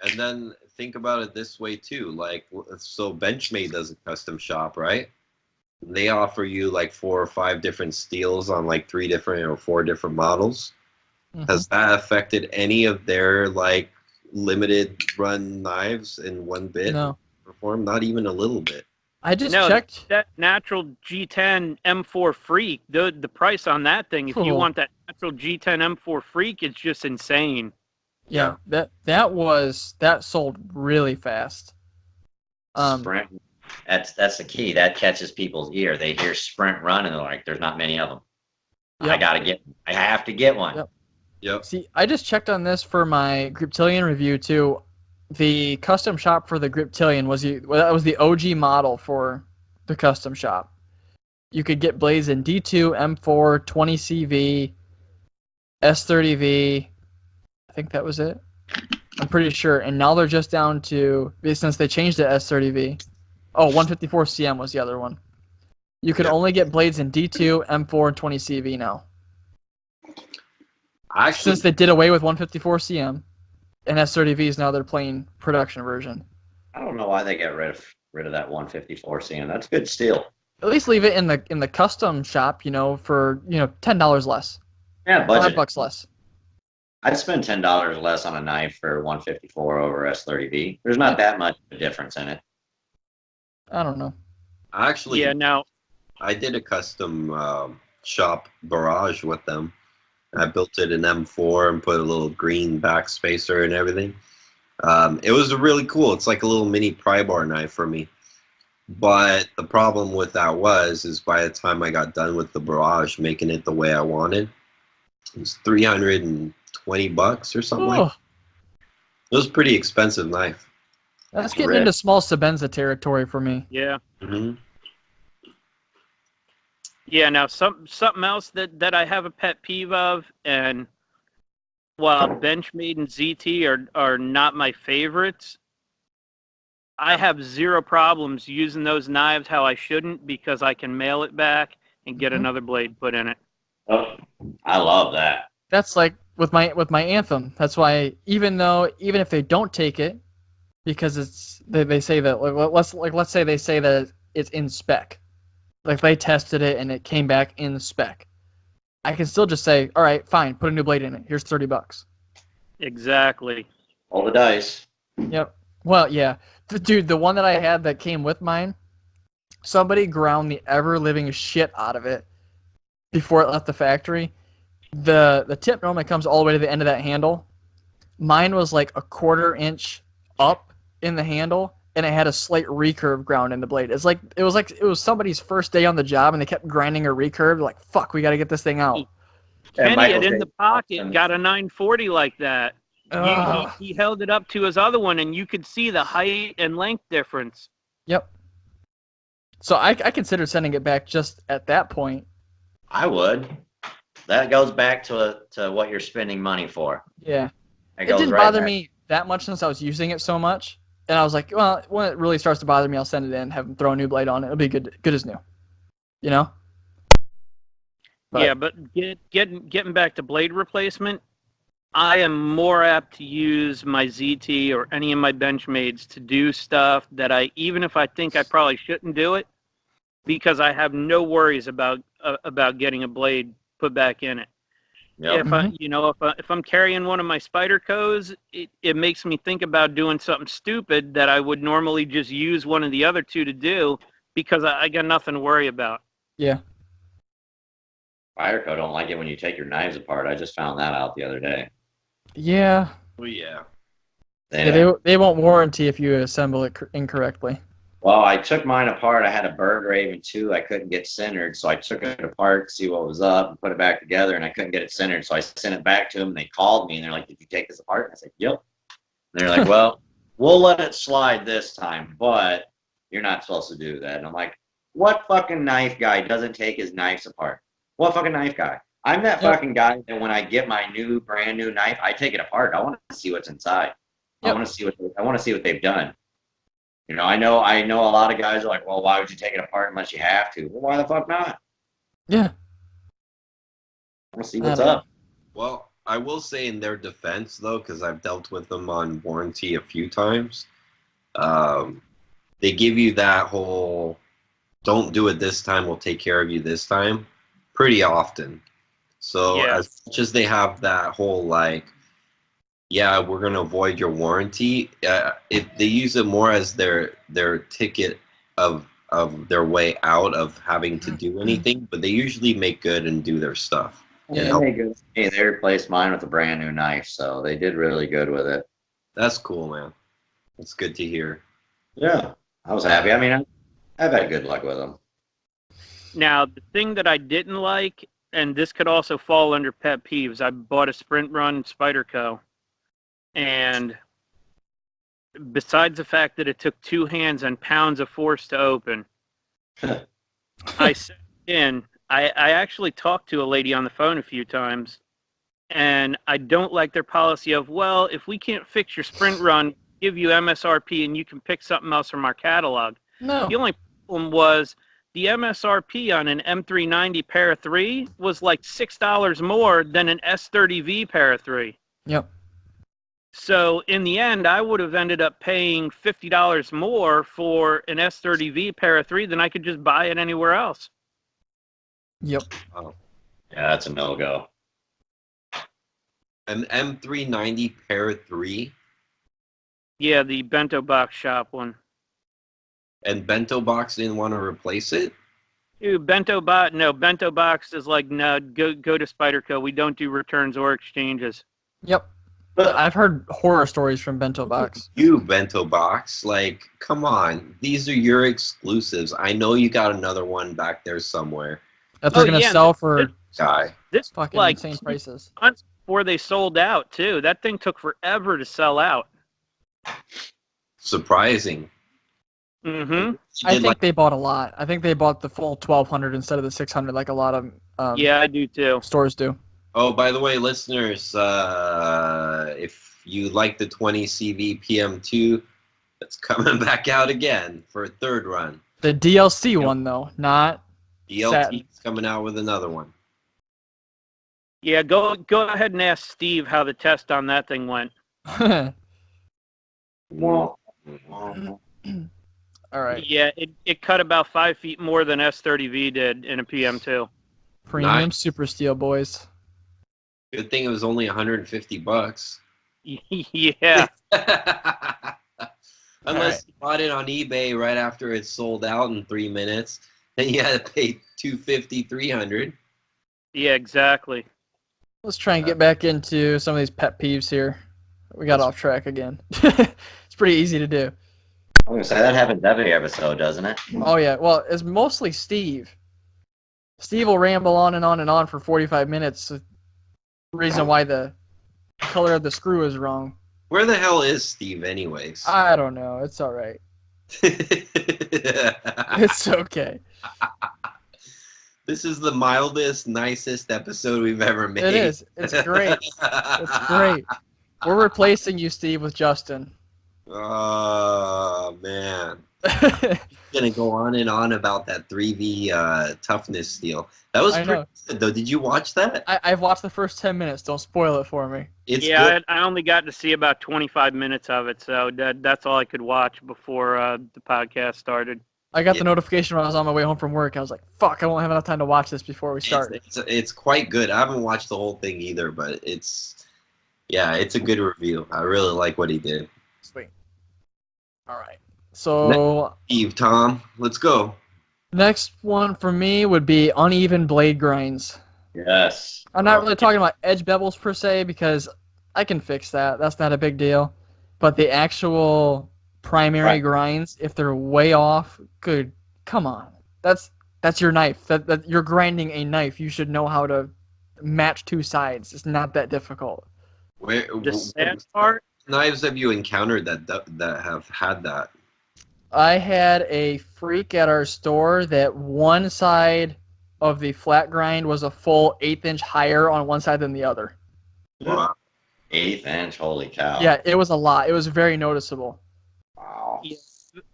And then think about it this way too. Like, so Benchmade does a custom shop, right? They offer you like 4 or 5 different steels on like 3 different or 4 different models. Mm-hmm. Has that affected any of their like limited run knives in one bit? No. Perform? Not even a little bit. I just checked that natural G10 M4 Freak. The price on that thing, if you want that natural G10 M4 Freak, it's just insane. Yeah, that sold really fast. Sprint. That's the key. That catches people's ear. They hear sprint run and they're like, "There's not many of them. Yep. I have to get one." Yep. Yep. See, I just checked on this for my Griptilian review too. The custom shop for the Griptilian was the OG model for the custom shop. You could get blades in D2, M4, 20CV, S30V. I think that was it. I'm pretty sure. And now they're just down to, since they changed the S30V. Oh, 154CM was the other one. You could only get blades in D2, M4, and 20CV now. Since they did away with 154CM and S30Vs, now they're playing production version. I don't know why they got rid of that 154CM. That's good steel. At least leave it in the custom shop, for $10 less. Yeah, budget. $5 less. I'd spend $10 less on a knife for 154 over S30V. There's not that much of a difference in it. I don't know. I did a custom shop barrage with them. I built it in M4 and put a little green backspacer and everything. It was really cool. It's like a little mini pry bar knife for me. But the problem with that is by the time I got done with the barrage, making it the way I wanted, it was $320 or something like that. It was a pretty expensive knife. That's getting into small Sebenza territory for me. Yeah. Mm-hmm. Yeah, now something else that I have a pet peeve of, and while Benchmade and ZT are not my favorites, I have zero problems using those knives how I shouldn't because I can mail it back and get another blade put in it. Oh, I love that. That's like with my Anthem. That's why even if they don't take it, because they say that let's say they say that it's in spec. Like they tested it and it came back in spec. I can still just say, all right, fine, put a new blade in it. Here's $30. Exactly. All the dice. Yep. Well, yeah. Dude, the one that I had that came with mine, somebody ground the ever-living shit out of it before it left the factory. The tip normally comes all the way to the end of that handle. mine was like a 1/4 inch up in the handle, and it had a slight recurve ground in the blade. It was somebody's first day on the job, and they kept grinding a recurve. Like, fuck, we got to get this thing out. Kenny Michael had in J. the pocket Johnson. got a 940 like that. Ugh. He held it up to his other one, and you could see the height and length difference. Yep. So I considered sending it back just at that point. I would. That goes back to what you're spending money for. Yeah. It goes didn't right bother back. me that much since I was using it so much. And I was like, well, when it really starts to bother me, I'll send it in, have them throw a new blade on it. It'll be good as new. You know? But getting back to blade replacement, I am more apt to use my ZT or any of my Benchmades to do stuff that even if I think I probably shouldn't do it, because I have no worries about getting a blade put back in it. Yep. If I'm carrying one of my Spydercos, it makes me think about doing something stupid that I would normally just use one of the other two to do, because I got nothing to worry about. Yeah. Spyderco don't like it when you take your knives apart. I just found that out the other day. Yeah. Oh yeah. They won't warranty if you assemble it incorrectly. Well, I took mine apart. I had a Bird Raven 2. I couldn't get centered, so I took it apart to see what was up and put it back together, and I couldn't get it centered. So I sent it back to them, and they called me, and they're like, "Did you take this apart?" And I said, "Yep." And they're like, "Well, we'll let it slide this time, but you're not supposed to do that." And I'm like, what fucking knife guy doesn't take his knives apart? What fucking knife guy? I'm that fucking guy that when I get my brand new knife, I take it apart. I want to see what's inside. Yep. I want to see what they've done. I know a lot of guys are like, well, why would you take it apart unless you have to? Well, why the fuck not? Yeah. I want to see what's up. Well, I will say in their defense, though, because I've dealt with them on warranty a few times, they give you that whole, don't do it this time, we'll take care of you this time, pretty often. So as much as they have that whole, like, yeah, we're going to avoid your warranty, if they use it more as their ticket of their way out of having to do anything, but they usually make good and do their stuff. Yeah. They replaced mine with a brand new knife, so they did really good with it. That's cool, man. That's good to hear. Yeah, I was happy. I mean, I've had good luck with them. Now, the thing that I didn't like, and this could also fall under pet peeves, I bought a Sprint Run Spyderco. And besides the fact that it took 2 hands and pounds of force to open, I set in. I actually talked to a lady on the phone a few times, and I don't like their policy of, well, if we can't fix your Sprint Run, give you MSRP and you can pick something else from our catalog. No. The only problem was the MSRP on an M390 Para 3 was like $6 more than an S30V Para 3. Yep. So in the end, I would have ended up paying $50 more for an S30V Para 3 than I could just buy it anywhere else. Yep. Oh. Yeah, that's a no-go. An M390 Para 3? Yeah, the Bento Box shop one. And Bento Box didn't want to replace it? Dude, Bento Box is like, no, go to Spyderco. We don't do returns or exchanges. Yep. But I've heard horror stories from Bento Box. You, Bento Box. Like, come on. These are your exclusives. I know you got another one back there somewhere. That they're going to sell for this fucking like insane prices. Months before they sold out, too. That thing took forever to sell out. Surprising. Mm-hmm. I think they bought a lot. I think they bought the full 1,200 instead of the 600 like a lot of yeah, I do, too. stores do. Oh, by the way, listeners, if you like the 20 CV PM2, it's coming back out again for a third run. The DLC one, though, not DLT's coming out with another one. Yeah, go ahead and ask Steve how the test on that thing went. Well, All right. Yeah, it cut about 5 feet more than S30V did in a PM2. Premium Super Steel, boys. Good thing it was only $150. Yeah. Unless you bought it on eBay right after it sold out in 3 minutes, then you had to pay $250, $300. Yeah, exactly. Let's try and get back into some of these pet peeves here. we got off track again. It's pretty easy to do. I'm gonna say that happens every episode, doesn't it? Oh yeah, well, it's mostly Steve. Steve will ramble on and on and on for 45 minutes. The reason why the color of the screw is wrong. Where the hell is Steve, anyways? I don't know. It's all right. It's okay. This is the mildest, nicest episode we've ever made. It is. It's great. It's great. We're replacing you, Steve, with Justin. Oh, man. He's going to go on and on about that 3V toughness steal. That was pretty good, though. Did you watch that? I've watched the first 10 minutes. Don't spoil it for me. It's good. I only got to see about 25 minutes of it, so that's all I could watch before the podcast started. I got the notification when I was on my way home from work. I was like, fuck, I won't have enough time to watch this before we start. It's quite good. I haven't watched the whole thing either, but it's a good review. I really like what he did. Sweet. All right. So, Steve, Tom, let's go. Next one for me would be uneven blade grinds. Yes. I'm not really talking about edge bevels per se because I can fix that. That's not a big deal. But the actual primary grinds, if they're way off, come on. That's your knife. That you're grinding a knife. You should know how to match two sides. It's not that difficult. The sad part. Knives have you encountered that have had that? I had a freak at our store that one side of the flat grind was a full 1/8 inch higher on one side than the other. Wow. 1/8 inch, holy cow. Yeah, it was a lot. It was very noticeable. Wow.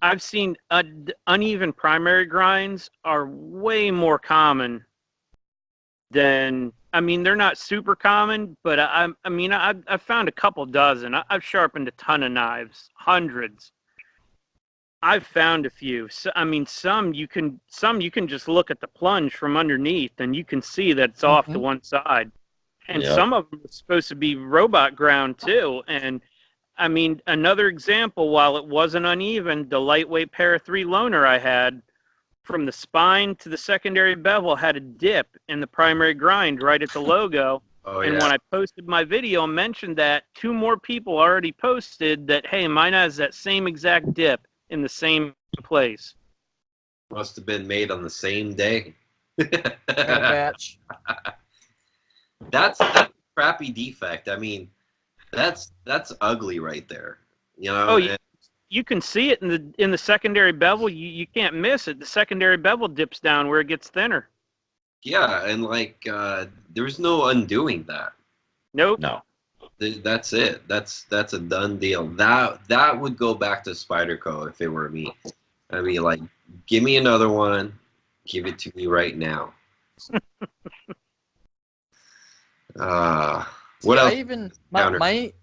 I've seen uneven primary grinds are way more common than, I mean, they're not super common, but I've found a couple dozen. I've sharpened a ton of knives, hundreds. I've found a few. So, I mean, some you can just look at the plunge from underneath and you can see that it's off to one side. And some of them are supposed to be robot ground too. And I mean, another example, while it wasn't uneven, the lightweight Para 3 loaner I had, from the spine to the secondary bevel, had a dip in the primary grind right at the logo. When I posted my video and mentioned that, 2 more people already posted that, hey, mine has that same exact dip in the same place. Must have been made on the same day. Batch. That's a crappy defect. I mean, that's ugly right there. You know. Oh, you can see it in the secondary bevel. You can't miss it. The secondary bevel dips down where it gets thinner. Yeah, and there's no undoing that. Nope. No. That's it. That's a done deal. That would go back to Spyderco if it were me. I'd be like, give me another one. Give it to me right now. What else? My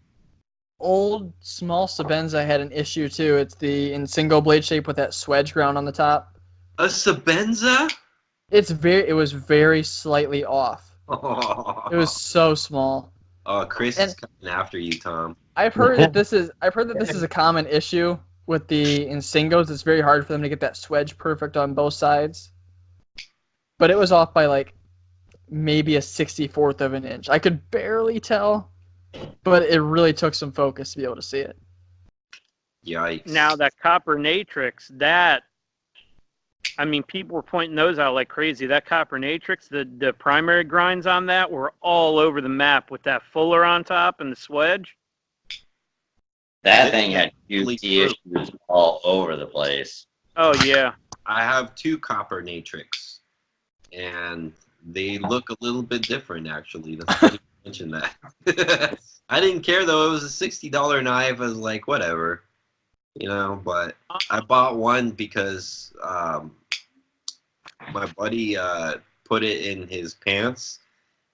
old small Sabenza had an issue too. It's in single blade shape with that swedge ground on the top. A Sabenza? It was very slightly off. It was so small. Oh, Chris is coming after you, Tom. I've heard that this is a common issue with the Insingos. It's very hard for them to get that swedge perfect on both sides. But it was off by like maybe a 64th of an inch. I could barely tell, but it really took some focus to be able to see it. Yikes. Now that copper natrix, people were pointing those out like crazy. That copper natrix, the primary grinds on that were all over the map with that fuller on top and the swedge. That thing had QT issues all over the place. Oh, yeah. I have 2 copper natrix, and they look a little bit different, actually. That's funny you mention that. I didn't care, though. It was a $60 knife. I was like, whatever. You know, but I bought one because my buddy put it in his pants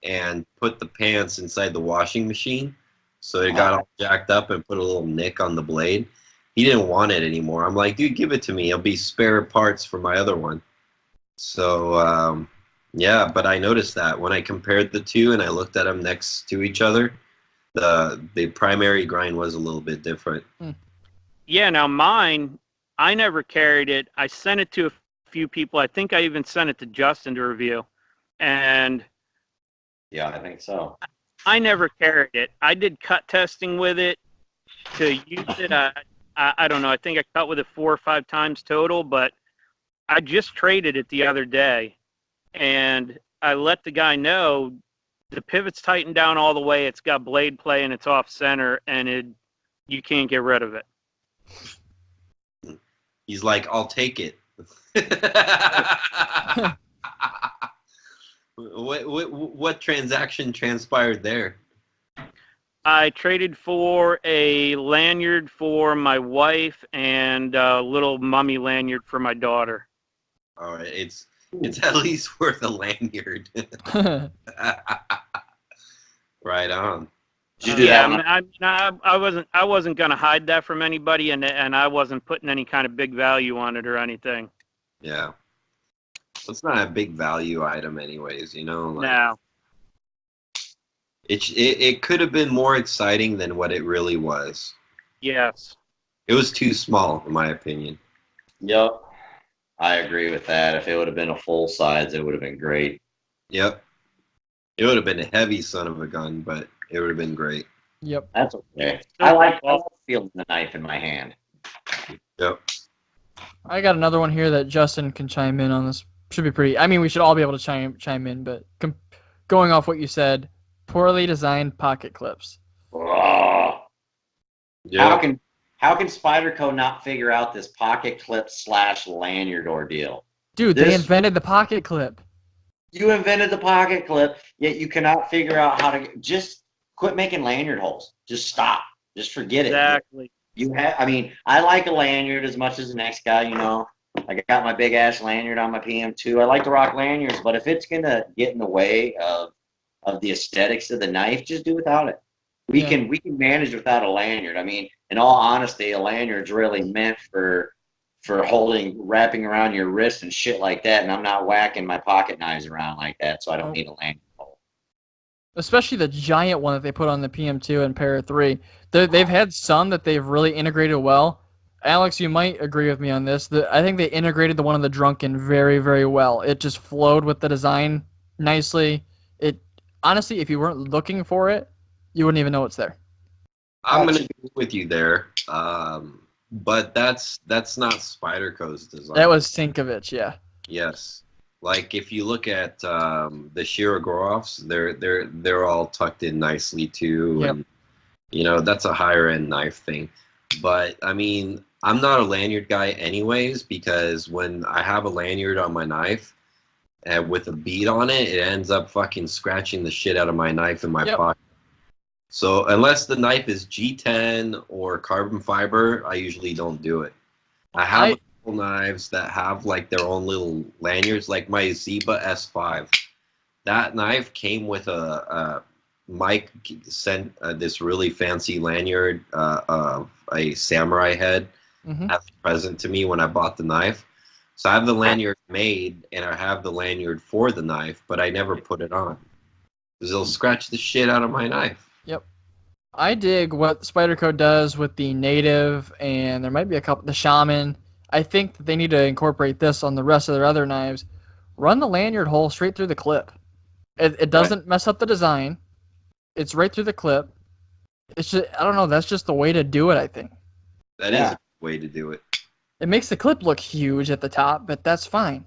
and put the pants inside the washing machine. So it got all jacked up and put a little nick on the blade. He didn't want it anymore. I'm like, dude, give it to me. It'll be spare parts for my other one. So, but I noticed that when I compared the two and I looked at them next to each other, the primary grind was a little bit different. Yeah, now mine, I never carried it. I sent it to a few people. I think I even sent it to Justin to review. And yeah, I think so. I never carried it. I did cut testing with it, to use it. I don't know. I think I cut with it 4 or 5 times total, but I just traded it the other day, and I let the guy know the pivot's tightened down all the way. It's got blade play and it's off center, and you can't get rid of it. He's like, I'll take it. What transaction transpired there? I traded for a lanyard for my wife and a little mummy lanyard for my daughter. All right, it's at least worth a lanyard. Right on. Did you do that? I wasn't gonna hide that from anybody, and I wasn't putting any kind of big value on it or anything. Yeah, it's not a big value item, anyways. You know. Like, No. It could have been more exciting than what it really was. Yes. It was too small, in my opinion. Yep. I agree with that. If it would have been a full size, it would have been great. Yep. It would have been a heavy son of a gun, but it would have been great. Yep. That's okay. I like feeling the knife in my hand. Yep. I got another one here that Justin can chime in on. This should be pretty. I mean, we should all be able to chime in, but going off what you said, poorly designed pocket clips. Oh. Yeah. How can Spyderco not figure out this pocket clip / lanyard ordeal? Dude, they invented the pocket clip. You invented the pocket clip, yet you cannot figure out how to just quit making lanyard holes. Just stop. Just forget it. Exactly. I mean, I like a lanyard as much as the next guy, you know. I got my big ass lanyard on my PM2. I like to rock lanyards, but if it's gonna get in the way of the aesthetics of the knife, just do without it. We can manage without a lanyard. I mean, in all honesty, a lanyard's really meant for wrapping around your wrist and shit like that, and I'm not whacking my pocket knives around like that, so I don't need a lanyard. Especially the giant one that they put on the PM2 and Para 3. They've had some that they've really integrated well. Alex, you might agree with me on this. I think they integrated the one on the Drunken very, very well. It just flowed with the design nicely. Honestly, if you weren't looking for it, you wouldn't even know it's there. I'm going to be with you there. But that's not Spyderco's design. That was Sinkovich, yeah. Yes. Like if you look at the Shirogorofs, they're all tucked in nicely too. Yep. And you know, that's a higher end knife thing. But I mean, I'm not a lanyard guy anyways, because when I have a lanyard on my knife and with a bead on it, it ends up fucking scratching the shit out of my knife in my pocket. So unless the knife is G10 or carbon fiber, I usually don't do it. I have a couple knives that have like their own little lanyards, like my Ziba S5. That knife came with Mike sent this really fancy lanyard of a samurai head as a present to me when I bought the knife. So I have the lanyard made and I have the lanyard for the knife, but I never put it on because it'll scratch the shit out of my knife. Yep. I dig what Spyderco does with the native, and there might be a couple, the shaman. I think that they need to incorporate this on the rest of their other knives. Run the lanyard hole straight through the clip. It doesn't mess up the design. It's right through the clip. It's just, I don't know, that's just the way to do it, I think. That is a way to do it. It makes the clip look huge at the top, but that's fine.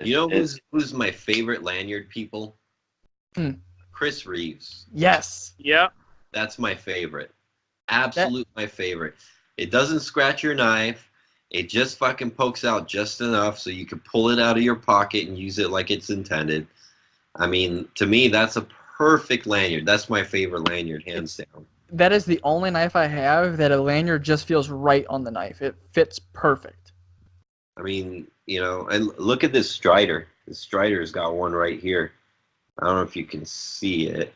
You know who's my favorite lanyard people? Chris Reeves. Yes. Yeah. That's my favorite. Absolute my favorite. It doesn't scratch your knife. It just fucking pokes out just enough so you can pull it out of your pocket and use it like it's intended. I mean, to me, that's a perfect lanyard. That's my favorite lanyard, hands down. That is the only knife I have that a lanyard just feels right on the knife. It fits perfect. I mean, you know, and look at this Strider. This Strider's got one right here. I don't know if you can see it.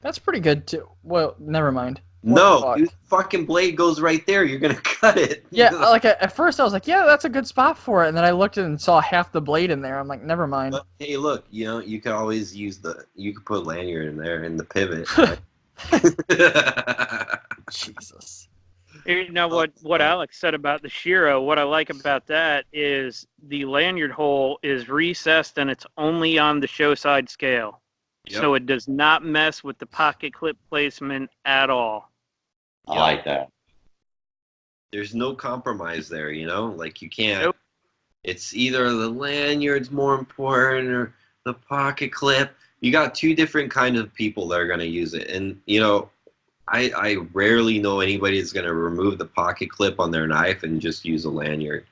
That's pretty good, too. Well, never mind. No, the fucking blade goes right there. You're going to cut it. Yeah, like at first I was like, yeah, that's a good spot for it. And then I looked and saw half the blade in there. I'm like, never mind. But, hey, look, you know, you can always use you can put lanyard in there in the pivot. Jesus. You know what Alex said about the Shiro, what I like about that is the lanyard hole is recessed and it's only on the show side scale. Yep. So it does not mess with the pocket clip placement at all. I like that. There's no compromise there, you know? Like you can't. Nope. It's either the lanyard's more important or the pocket clip. You got two different kind of people that are going to use it. And, you know, I rarely know anybody that's going to remove the pocket clip on their knife and just use a lanyard.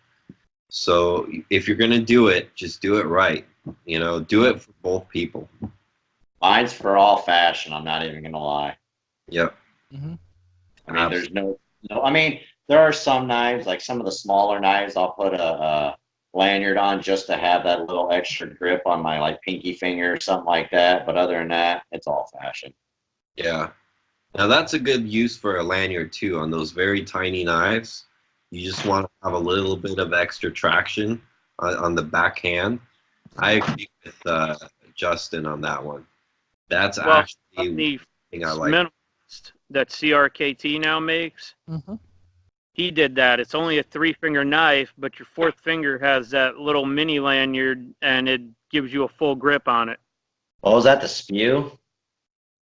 So if you're going to do it, just do it right. You know, do it for both people. Mine's for all fashion. I'm not even gonna lie. Yep. Mm-hmm. I mean, there's no. I mean, there are some knives, like some of the smaller knives, I'll put a lanyard on just to have that little extra grip on my like pinky finger or something like that. But other than that, it's all fashion. Yeah. Now that's a good use for a lanyard too. On those very tiny knives, you just want to have a little bit of extra traction on the backhand. I agree with Justin on that one. That's actually the thing I like. minimalist that CRKT now makes. Mm-hmm. He did that. It's only a 3-finger knife, but your fourth finger has that little mini lanyard, and it gives you a full grip on it. What was that? The spew?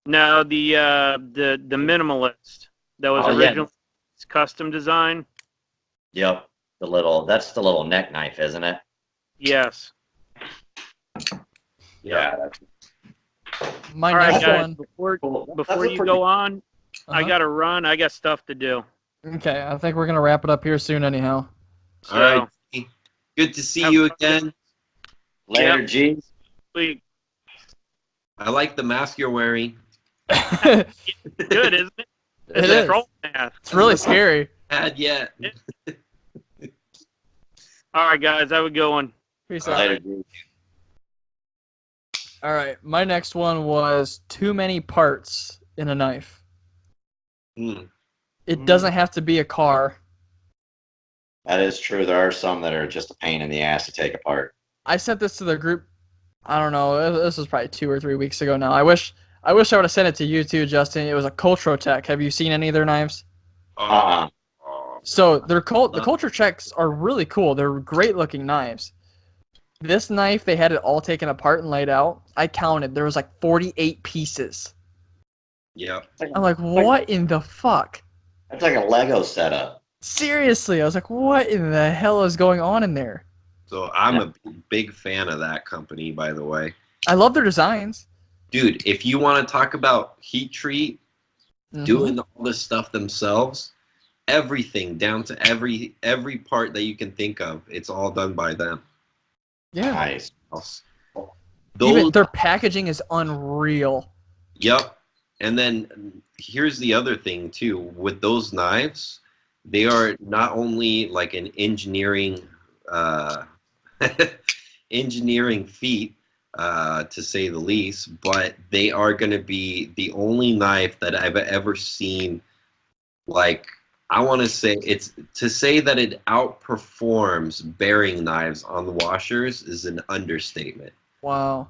No, the minimalist that was originally custom design. Yep. That's the little neck knife, isn't it? Yes. Yeah. That's, My All right, next guys. one. Before you go on, I got to run. I got stuff to do. Okay, I think we're gonna wrap it up here soon, anyhow. So, All right. Good to see you again. later, G. Sweet. I like the mask you're wearing. Good, isn't it? It is. Troll mask. It's really scary. Had yet. All right, guys. Have a good one. Peace out. Later, G. All right, my next one was too many parts in a knife. It doesn't have to be a car. That is true. There are some that are just a pain in the ass to take apart. I sent this to the group. I don't know. This was probably 2 or 3 weeks ago now. I wish I would have sent it to you too, Justin. It was a Cultrotech. Have you seen any of their knives? So the Cultrotechs are really cool. They're great looking knives. This knife, they had it all taken apart and laid out. I counted. There was like 48 pieces. Yeah. I'm like, what in the fuck? That's like a Lego setup. Seriously, I was like, what in the hell is going on in there? So I'm a big fan of that company, by the way. I love their designs. Dude, if you want to talk about heat treat, doing all this stuff themselves, everything down to every part that you can think of, it's all done by them. Yeah. Nice. Even their packaging is unreal. Yep. And then here's the other thing too. With those knives, they are not only like an engineering feat, to say the least, but they are going to be the only knife that I've ever seen. Like, I want to say to say that it outperforms bearing knives on the washers is an understatement. Wow.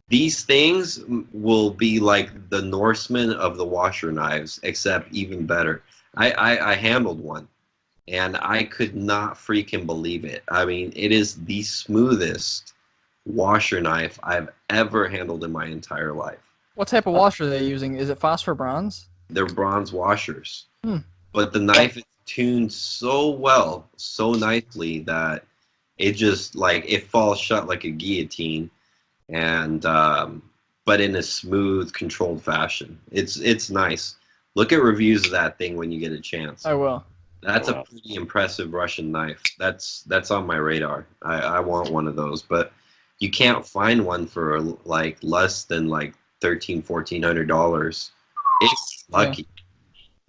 These things will be like the Norsemen of the washer knives, except even better. I handled one, and I could not freaking believe it. I mean, it is the smoothest washer knife I've ever handled in my entire life. What type of washer are they using? Is it phosphor bronze? They're bronze washers. But the knife is tuned so well, so nicely that it just it falls shut like a guillotine, and but in a smooth, controlled fashion. It's nice. Look at reviews of that thing when you get a chance. I will. That's a pretty impressive Russian knife. That's on my radar. I want one of those, but you can't find one for like less than like $1,300-$1,400 if you're lucky. Yeah.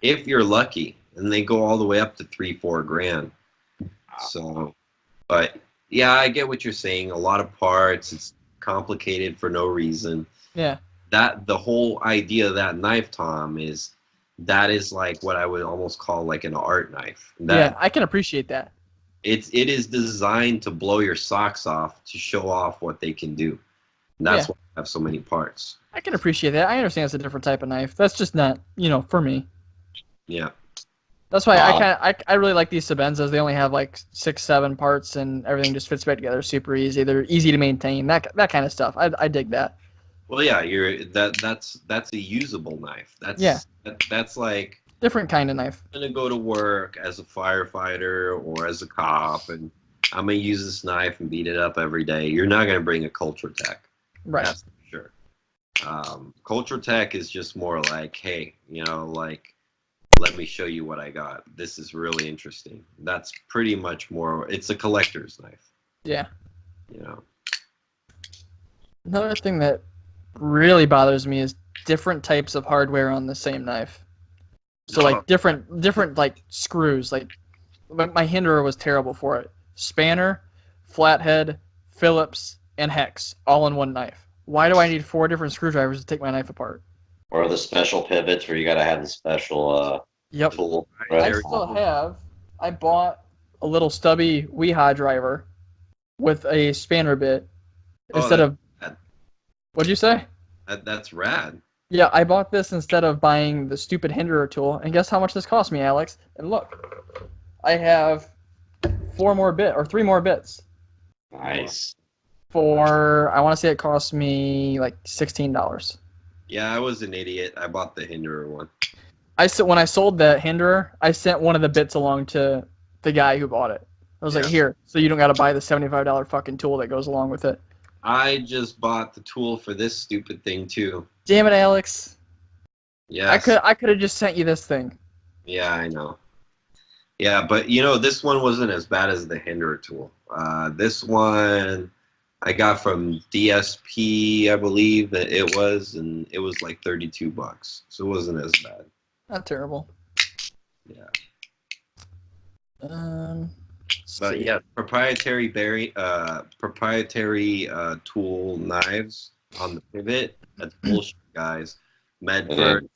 If you're lucky, and they go all the way up to $3-4 grand. So, but yeah, I get what you're saying. A lot of parts. It's complicated for no reason. Yeah. That the whole idea of that knife, Tom, is like what I would almost call like an art knife. Yeah, I can appreciate that. It is designed to blow your socks off to show off what they can do. And that's why I have so many parts. I can appreciate that. I understand it's a different type of knife. That's just not, for me. Yeah. That's why I really like these Sebenzas. They only have like 6-7 parts, and everything just fits back together super easy. They're easy to maintain. That kind of stuff. I dig that. Well, yeah, that's a usable knife. That's like Different kind of knife. I'm gonna go to work as a firefighter or as a cop, and I'm gonna use this knife and beat it up every day. You're not gonna bring a Culture Tech, Right. that's for sure. Culture Tech is just more like, hey, like, let me show you what I got. This is really interesting. That's pretty much more. It's a collector's knife. Yeah. You know. Another thing that really bothers me is different types of hardware on the same knife. So like different like screws. Like my Hinderer was terrible for it. Spanner, flathead, Phillips, and hex all in one knife. Why do I need 4 different screwdrivers to take my knife apart? Or the special pivots where you got to have the special Yep. tool. I still have. I bought a little stubby Weehaw driver with a spanner bit instead of. Rad. What'd you say? That's rad. Yeah, I bought this instead of buying the stupid Hinderer tool, and guess how much this cost me, Alex? And look, I have 3 more bits. Nice. For I want to say it cost me like $16. Yeah, I was an idiot. I bought the Hinderer one. When I sold the Hinderer, I sent one of the bits along to the guy who bought it. I was like, here, so you don't got to buy the $75 fucking tool that goes along with it. I just bought the tool for this stupid thing too. Damn it, Alex. Yeah. I could have just sent you this thing. Yeah, I know. Yeah, but this one wasn't as bad as the Hinderer tool. This one I got from DSP, I believe that it was, and it was like $32, so it wasn't as bad. Not terrible. Yeah. But yeah, proprietary tool knives on the pivot. That's bullshit, guys. Medford.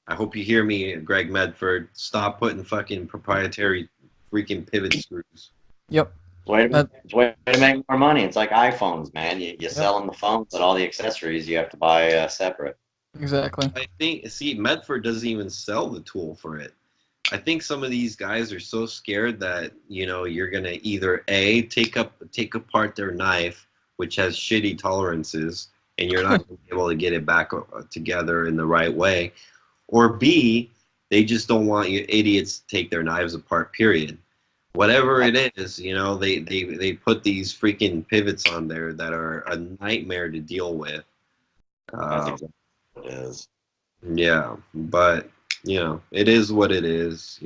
I hope you hear me, Greg Medford. Stop putting fucking proprietary freaking pivot screws. Yep. It's a way to make more money. It's like iPhones, man. You sell them the phones, but all the accessories you have to buy separate. Exactly. I think, Medford doesn't even sell the tool for it. I think some of these guys are so scared that, you're going to either A, take apart their knife, which has shitty tolerances, and you're not going to be able to get it back together in the right way, or B, they just don't want you idiots to take their knives apart, period. Whatever it is, they put these freaking pivots on there that are a nightmare to deal with. That's exactly what it is. Yeah, but, it is what it is,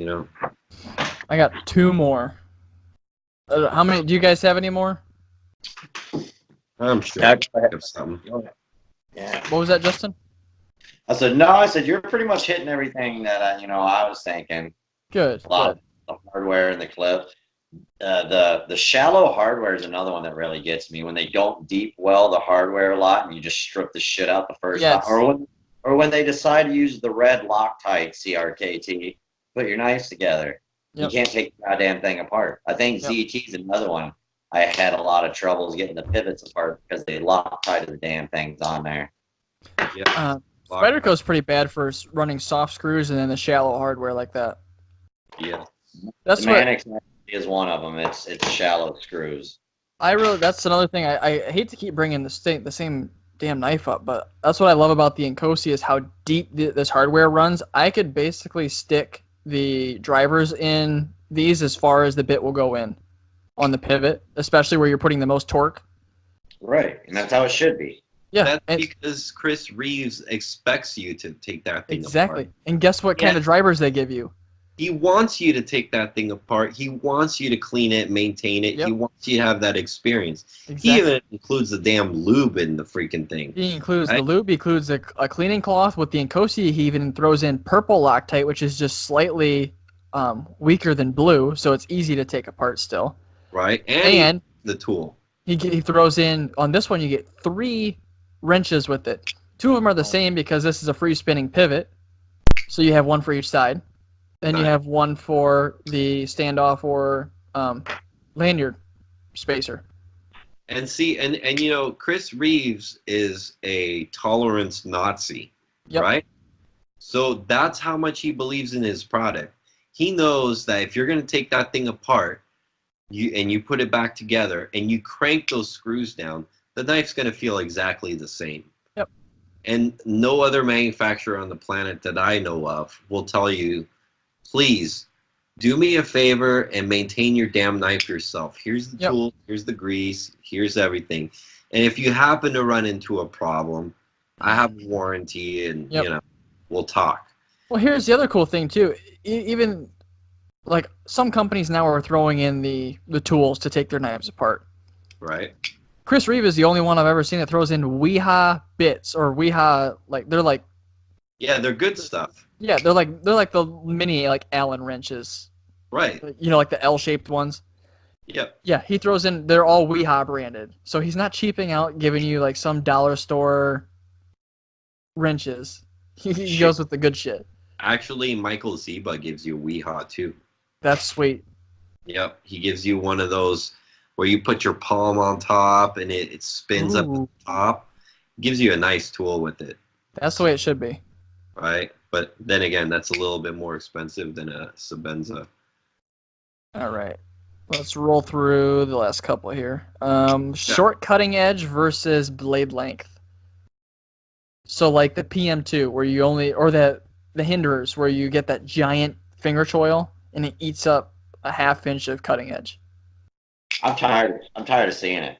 I got 2 more. How many? Do you guys have any more? I'm sure I have some. Yeah. What was that, Justin? I said you're pretty much hitting everything that I was thinking. Good. A lot of the hardware and the clip. The shallow hardware is another one that really gets me when they don't deep well the hardware a lot and you just strip the shit out the first time. Or when they decide to use the red Loctite CRKT, put your knives together. Yep. You can't take the goddamn thing apart. I think ZT is another one. I had a lot of troubles getting the pivots apart because they Loctited the damn things on there. Yeah. Spyderco's pretty bad for running soft screws and then the shallow hardware like that. Yeah. That's the Mannix is one of them. It's shallow screws. That's another thing. I hate to keep bringing the same damn knife up, but that's what I love about the Incosi is how deep this hardware runs. I could basically stick the drivers in these as far as the bit will go in on the pivot, especially where you're putting the most torque. Right, and that's how it should be. Yeah, that's because Chris Reeves expects you to take that thing exactly. apart. And guess what kind of drivers they give you? He wants you to take that thing apart. He wants you to clean it, maintain it. Yep. He wants you to have that experience. Exactly. He even includes the damn lube in the freaking thing. He includes the lube. He includes a cleaning cloth with the Incosi. He even throws in purple Loctite, which is just slightly weaker than blue, so it's easy to take apart still. Right, and the tool. He throws in, on this one you get 3 wrenches with it. 2 of them are the same because this is a free spinning pivot, so you have 1 for each side. Then you have 1 for the standoff or lanyard spacer. And see, and Chris Reeves is a tolerance Nazi, right? So that's how much he believes in his product. He knows that if you're going to take that thing apart, you put it back together and you crank those screws down, the knife's going to feel exactly the same. Yep. And no other manufacturer on the planet that I know of will tell you, please do me a favor and maintain your damn knife yourself. Here's the tool, here's the grease, here's everything. And if you happen to run into a problem, I have a warranty, and you know, we'll talk. Well, here's the other cool thing too. Even like some companies now are throwing in the tools to take their knives apart. Right. Chris Reeve is the only one I've ever seen that throws in Weeha bits or Weeha, like they're like. Yeah, they're good stuff. Yeah, they're like the mini like Allen wrenches. Right. You know, like the L-shaped ones. Yep. Yeah, he throws in. They're all Weeha branded, so he's not cheaping out, giving you like some dollar store wrenches. He goes with the good shit. Actually, Michael Zeba gives you a Weehaw too. That's sweet. Yep, he gives you one of those where you put your palm on top and it spins up the top. Gives you a nice tool with it. That's the way it should be. Right, but then again, that's a little bit more expensive than a Sebenza. All right, let's roll through the last couple here. Short cutting edge versus blade length. So like the PM2, where you only, or the Hinderers, where you get that giant finger choil and it eats up a half inch of cutting edge. I'm tired of seeing it.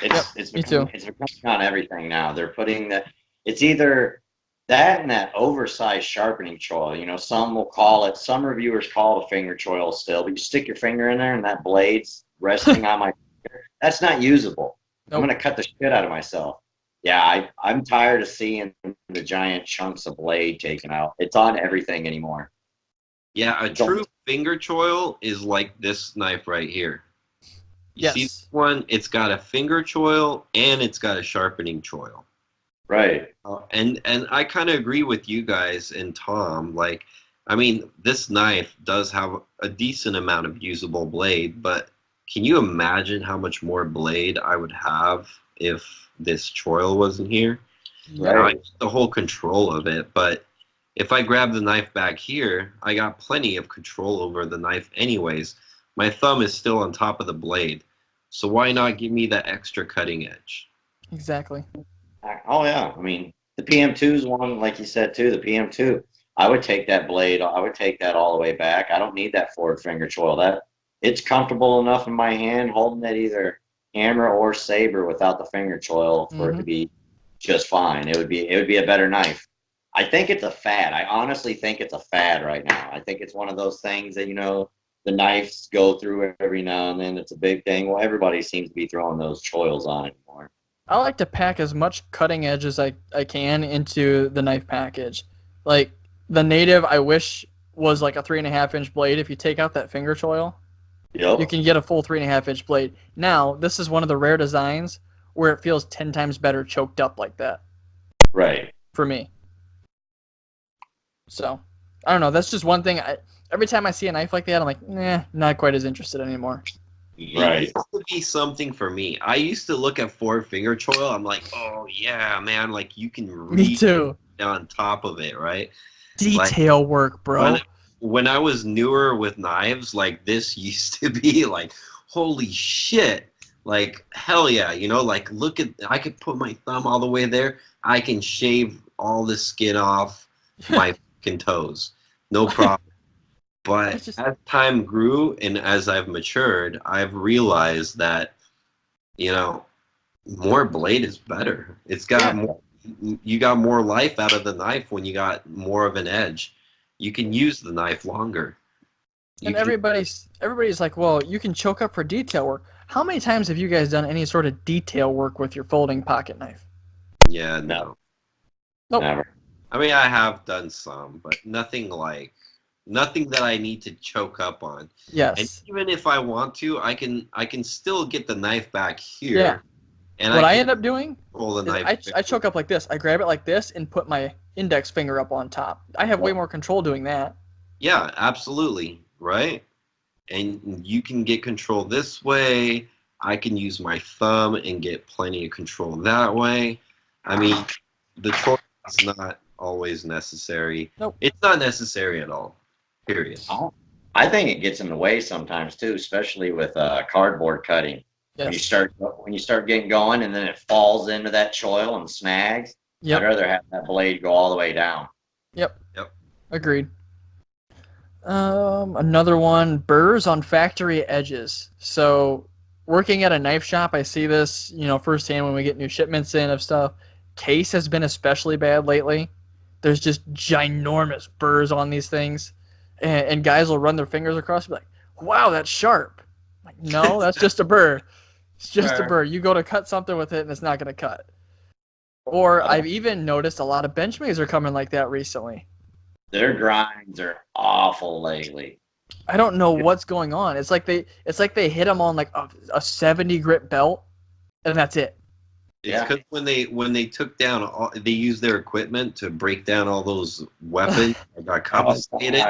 It's me too. It's becoming on everything now. They're putting it's either that and that oversized sharpening choil. You know, some reviewers call it a finger choil still, but you stick your finger in there and that blade's resting on my finger. That's not usable. Nope. I'm going to cut the shit out of myself. Yeah, I'm tired of seeing the giant chunks of blade taken out. It's on everything anymore. Yeah, a true finger choil is like this knife right here. You see this one? It's got a finger choil and it's got a sharpening choil. Right. And I kind of agree with you guys and Tom. Like, I mean, this knife does have a decent amount of usable blade, but can you imagine how much more blade I would have if this choil wasn't here? Right. I get the whole control of it, but if I grab the knife back here, I got plenty of control over the knife anyways. My thumb is still on top of the blade, so why not give me that extra cutting edge? Exactly. Oh, yeah. I mean, the PM2 is one, like you said, too. The PM2, I would take that blade. I would take that all the way back. I don't need that forward finger choil. It's comfortable enough in my hand holding that either hammer or saber without the finger choil for it to be just fine. It would be a better knife. I think it's a fad. I honestly think it's a fad right now. I think it's one of those things that, you know, the knives go through every now and then. It's a big thing. Well, everybody seems to be throwing those choils on anymore. I like to pack as much cutting edge as I can into the knife package. Like, the Native, I wish, was like a 3.5 inch blade. If you take out that finger choil, you can get a full 3.5 inch blade. Now, this is one of the rare designs where it feels 10 times better choked up like that. Right. For me. So, I don't know. That's just one thing. Every time I see a knife like that, I'm like, not quite as interested anymore. Right. It used to be something for me. I used to look at forward finger choil. I'm like, oh, yeah, man. Like, you can reach on top of it, right? Detail work, bro. When I was newer with knives, like, this used to be like, holy shit. Like, hell yeah. You know, like, look at, I could put my thumb all the way there. I can shave all the skin off my fucking toes. No problem. But as time grew and as I've matured, I've realized that, you know, more blade is better. It's got more, you got more life out of the knife when you got more of an edge. You can use the knife longer. And everybody's like, well, you can choke up for detail work. How many times have you guys done any sort of detail work with your folding pocket knife? Yeah, no. Nope. Never. I mean, I have done some, but nothing that I need to choke up on. Yes. And even if I want to, I can still get the knife back here. Yeah. And what I end up doing is I choke up like this. I grab it like this and put my index finger up on top. I have way more control doing that. Yeah, absolutely. Right? And you can get control this way. I can use my thumb and get plenty of control that way. I mean, the choice is not always necessary. Nope. It's not necessary at all. Period. I think it gets in the way sometimes too, especially with cardboard cutting. Yes. When you start getting going, and then it falls into that choil and snags. Yep. I'd rather have that blade go all the way down. Yep. Yep. Agreed. Another one, burrs on factory edges. So, working at a knife shop, I see this, firsthand when we get new shipments in of stuff. Case has been especially bad lately. There's just ginormous burrs on these things, and guys will run their fingers across and be like, "Wow, that's sharp." Like, no, that's just a burr. It's just a burr. You go to cut something with it, and it's not going to cut. Or I've even noticed a lot of Benchmays are coming like that recently. Their grinds are awful lately. I don't know what's going on. It's like they hit them on like a 70 grit belt, and that's it. It's because when they took down, they used their equipment to break down all those weapons that got confiscated.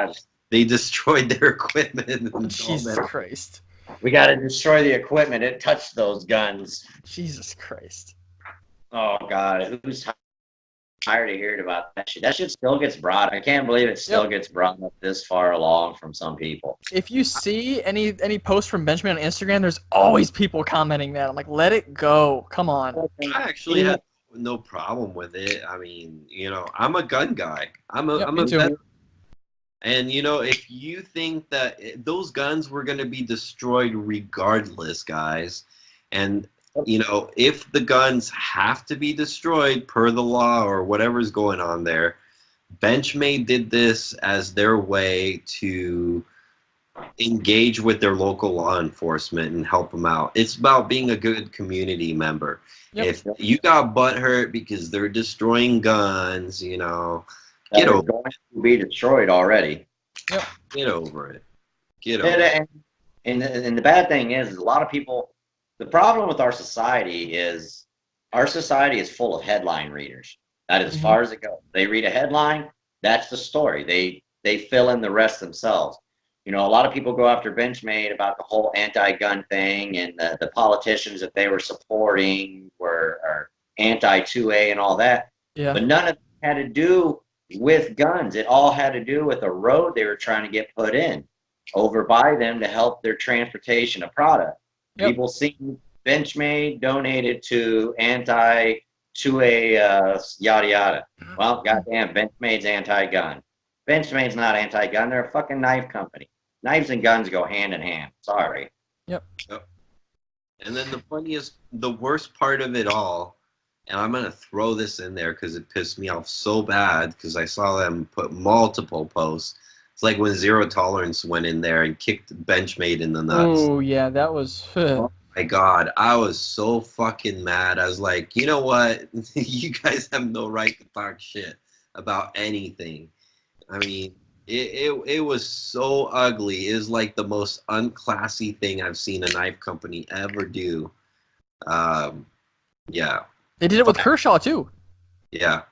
They destroyed their equipment. Jesus Christ. We got to destroy the equipment. It touched those guns. Jesus Christ. Oh, God. Who's tired of hearing about that shit? That shit still gets brought. I can't believe it still gets brought up this far along from some people. If you see any posts from Benjamin on Instagram, there's always people commenting that. I'm like, let it go. Come on. I actually had no problem with it. I mean, I'm a gun guy. I'm a veteran. And, if you think that those guns were going to be destroyed regardless, guys, and, if the guns have to be destroyed per the law or whatever's going on there, Benchmade did this as their way to engage with their local law enforcement and help them out. It's about being a good community member. Yep. If you got butthurt because they're destroying guns, get over it. Going to be destroyed already. Yep. Get over it. Get over it. And the bad thing is a lot of people, the problem with our society is full of headline readers. That is as far as it goes. They read a headline, that's the story. They fill in the rest themselves. A lot of people go after Benchmade about the whole anti-gun thing, and the politicians that they were supporting are anti-2A and all that. Yeah. But none of it had to do with guns. It all had to do with a road they were trying to get put in over by them to help their transportation of product. Yep. People seen Benchmade donated to anti-2A yada yada. Well, goddamn, Benchmade's anti-gun. Benchmade's not anti-gun. They're a fucking knife company. Knives and guns go hand in hand. Sorry. Yep. And then the worst part of it all, and I'm going to throw this in there because it pissed me off so bad because I saw them put multiple posts. It's like when Zero Tolerance went in there and kicked Benchmade in the nuts. Oh, yeah, that was... Oh, my God. I was so fucking mad. I was like, you know what? You guys have no right to talk shit about anything. I mean, it was so ugly. It was like the most unclassy thing I've seen a knife company ever do. Yeah. They did it with Kershaw, too. Yeah.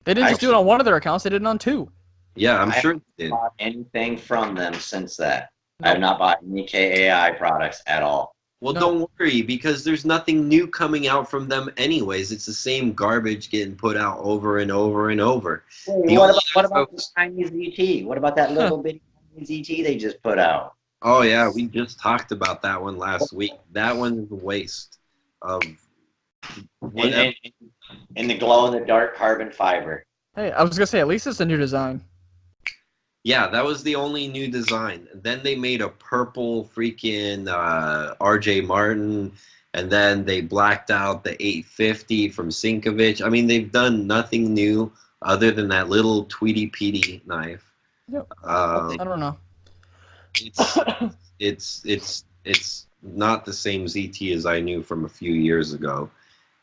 They didn't just do it on one of their accounts. They did it on two. Yeah, I'm sure they did. I haven't bought anything from them since that. No. I have not bought any KAI products at all. Well, don't worry, because there's nothing new coming out from them anyways. It's the same garbage getting put out over and over and over. Hey, what about the Chinese ET? What about that little bitty Chinese ET they just put out? Oh, yeah, we just talked about that one last week. That one is a waste of... In the glow-in-the-dark carbon fiber. Hey, I was going to say, at least it's a new design. Yeah, that was the only new design. Then they made a purple freaking RJ Martin, and then they blacked out the 850 from Sinkovich. I mean, they've done nothing new other than that little Tweety Petey knife. Yep. I don't know. It's not the same ZT as I knew from a few years ago.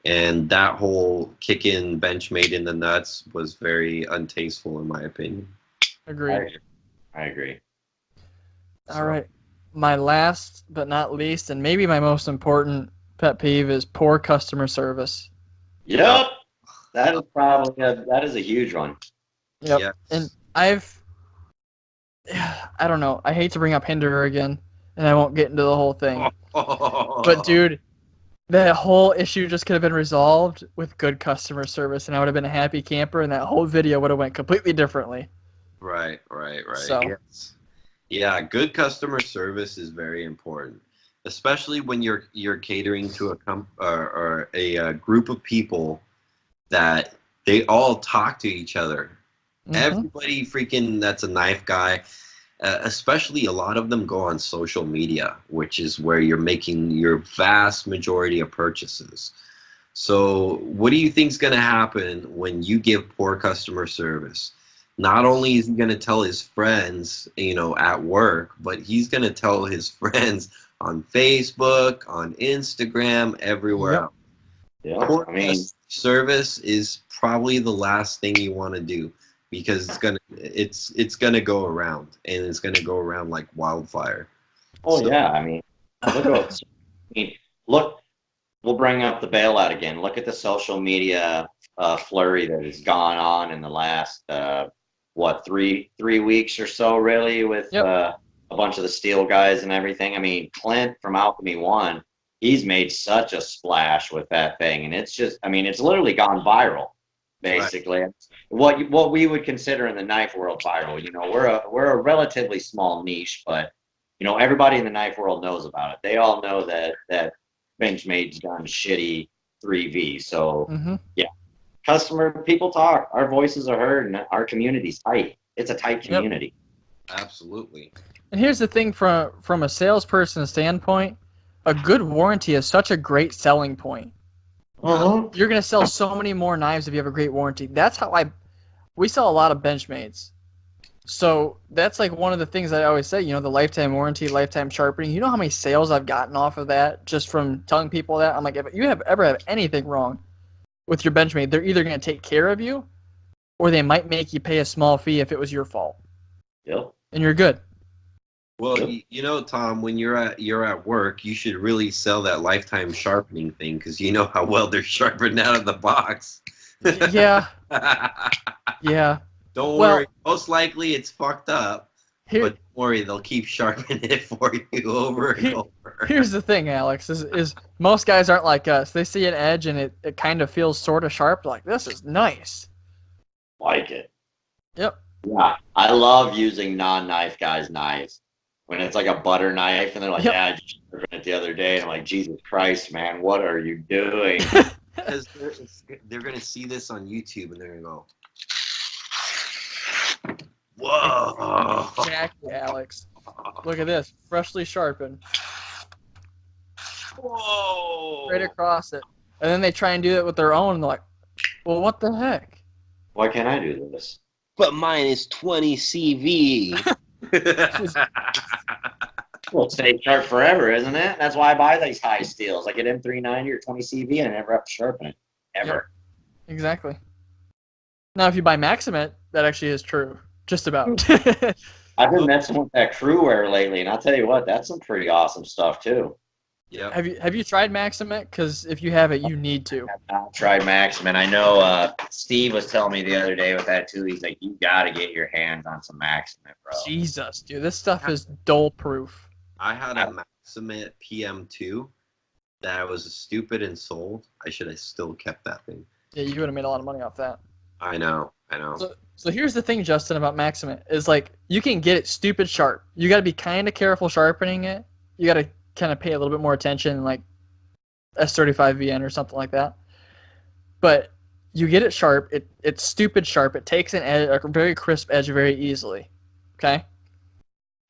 And that whole kicking Benchmade in the nuts was very untasteful, in my opinion. Agreed. I agree. All right. My last but not least, and maybe my most important pet peeve is poor customer service. Yep. That is probably that is a huge one. Yep. Yes. And I don't know. I hate to bring up Hinderer again, and I won't get into the whole thing. But dude, that whole issue just could have been resolved with good customer service, and I would have been a happy camper, and that whole video would have went completely differently. Right. So. Yes. Yeah, good customer service is very important, especially when you're catering to a group of people that they all talk to each other. Mhm. Everybody freaking that's a knife guy, especially a lot of them go on social media, which is where you're making your vast majority of purchases. So what do you think is going to happen when you give poor customer service? Not only is he going to tell his friends, at work, but he's going to tell his friends on Facebook, on Instagram, everywhere Yep. else. Yeah, Poor I mean, customer service is probably the last thing you want to do because it's gonna go around, and it's gonna go around like wildfire. oh So yeah, I mean, look at, I mean, look, we'll bring up the bailout again. Look at the social media flurry that has gone on in the last what, three weeks or so, really, with Yep. a bunch of the steel guys and everything. I mean, Clint from Alchemy One, he's made such a splash with that thing, and it's just, I mean, it's literally gone viral, basically. What we would consider in the knife world viral. We're a relatively small niche, but everybody in the knife world knows about it. They all know that Benchmade's done shitty 3V. So Mm-hmm. yeah, people talk. Our voices are heard, and our community's tight. It's a tight community. absolutely. And here's the thing, from a salesperson standpoint, a good warranty is such a great selling point. Uh-huh. You're gonna sell so many more knives if you have a great warranty. That's how we sell a lot of Benchmades. So that's like one of the things I always say, the lifetime warranty, lifetime sharpening. You know how many sales I've gotten off of that just from telling people that? I'm like, if you ever have anything wrong with your Benchmade, they're either going to take care of you or they might make you pay a small fee if it was your fault. Yep. And you're good. Well, Yep. Tom, when you're at work, you should really sell that lifetime sharpening thing because you know how well they're sharpened out of the box. Yeah. Yeah. Don't Well, worry. Most likely it's fucked up, Here, but don't worry, they'll keep sharpening it for you over and over. here's the thing, Alex, is most guys aren't like us. They see an edge and it kind of feels sort of sharp. Like, this is nice. Like it. Yep. Yeah. I love using non-knife guys' knives. When it's like a butter knife and they're like, Yep. yeah, I just sharpened it the other day. And I'm like, Jesus Christ, man, what are you doing? Because they're going to see this on YouTube and they're going to go, whoa. Exactly, Alex. Look at this. Freshly sharpened. Whoa. Right across it. And then they try and do it with their own and they're like, well, what the heck? Why can't I do this? But mine is 20 CV. Well, stay sharp forever, isn't it? That's why I buy these high steels. I get M390 or 20 CV and I never have to sharpen it. Ever. Yep. Exactly. Now, if you buy Maximate, that actually is true. Just about. I've been messing with that crew wear lately, and I'll tell you what, that's some pretty awesome stuff too. Yeah. Have you tried Maximate? Because if you haven't, you need to. I've not tried Maxim, and I know Steve was telling me the other day with that too. He's like, you got to get your hands on some Maxim, bro. Jesus, dude, this stuff is dull proof. I had a Maximate PM2 that was stupid and sold. I should have still kept that thing. Yeah, you would have made a lot of money off that. I know. So here's the thing, Justin, about Maximate is like you can get it stupid sharp. You got to be kind of careful sharpening it. You got to kind of pay a little bit more attention, like S35VN or something like that. But you get it sharp. It's stupid sharp. It takes an edge, a very crisp edge, very easily. Okay.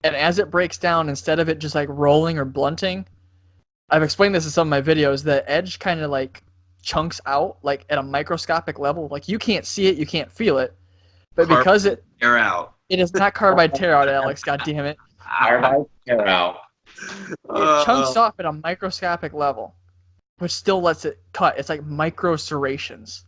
And as it breaks down, instead of it just like rolling or blunting, I've explained this in some of my videos. The edge kind of like chunks out, like at a microscopic level. Like you can't see it, you can't feel it, but because it Air out. it is not carbide tear out, Alex. God damn it! Carbide tear out. It chunks off at a microscopic level, which still lets it cut. It's like micro serrations.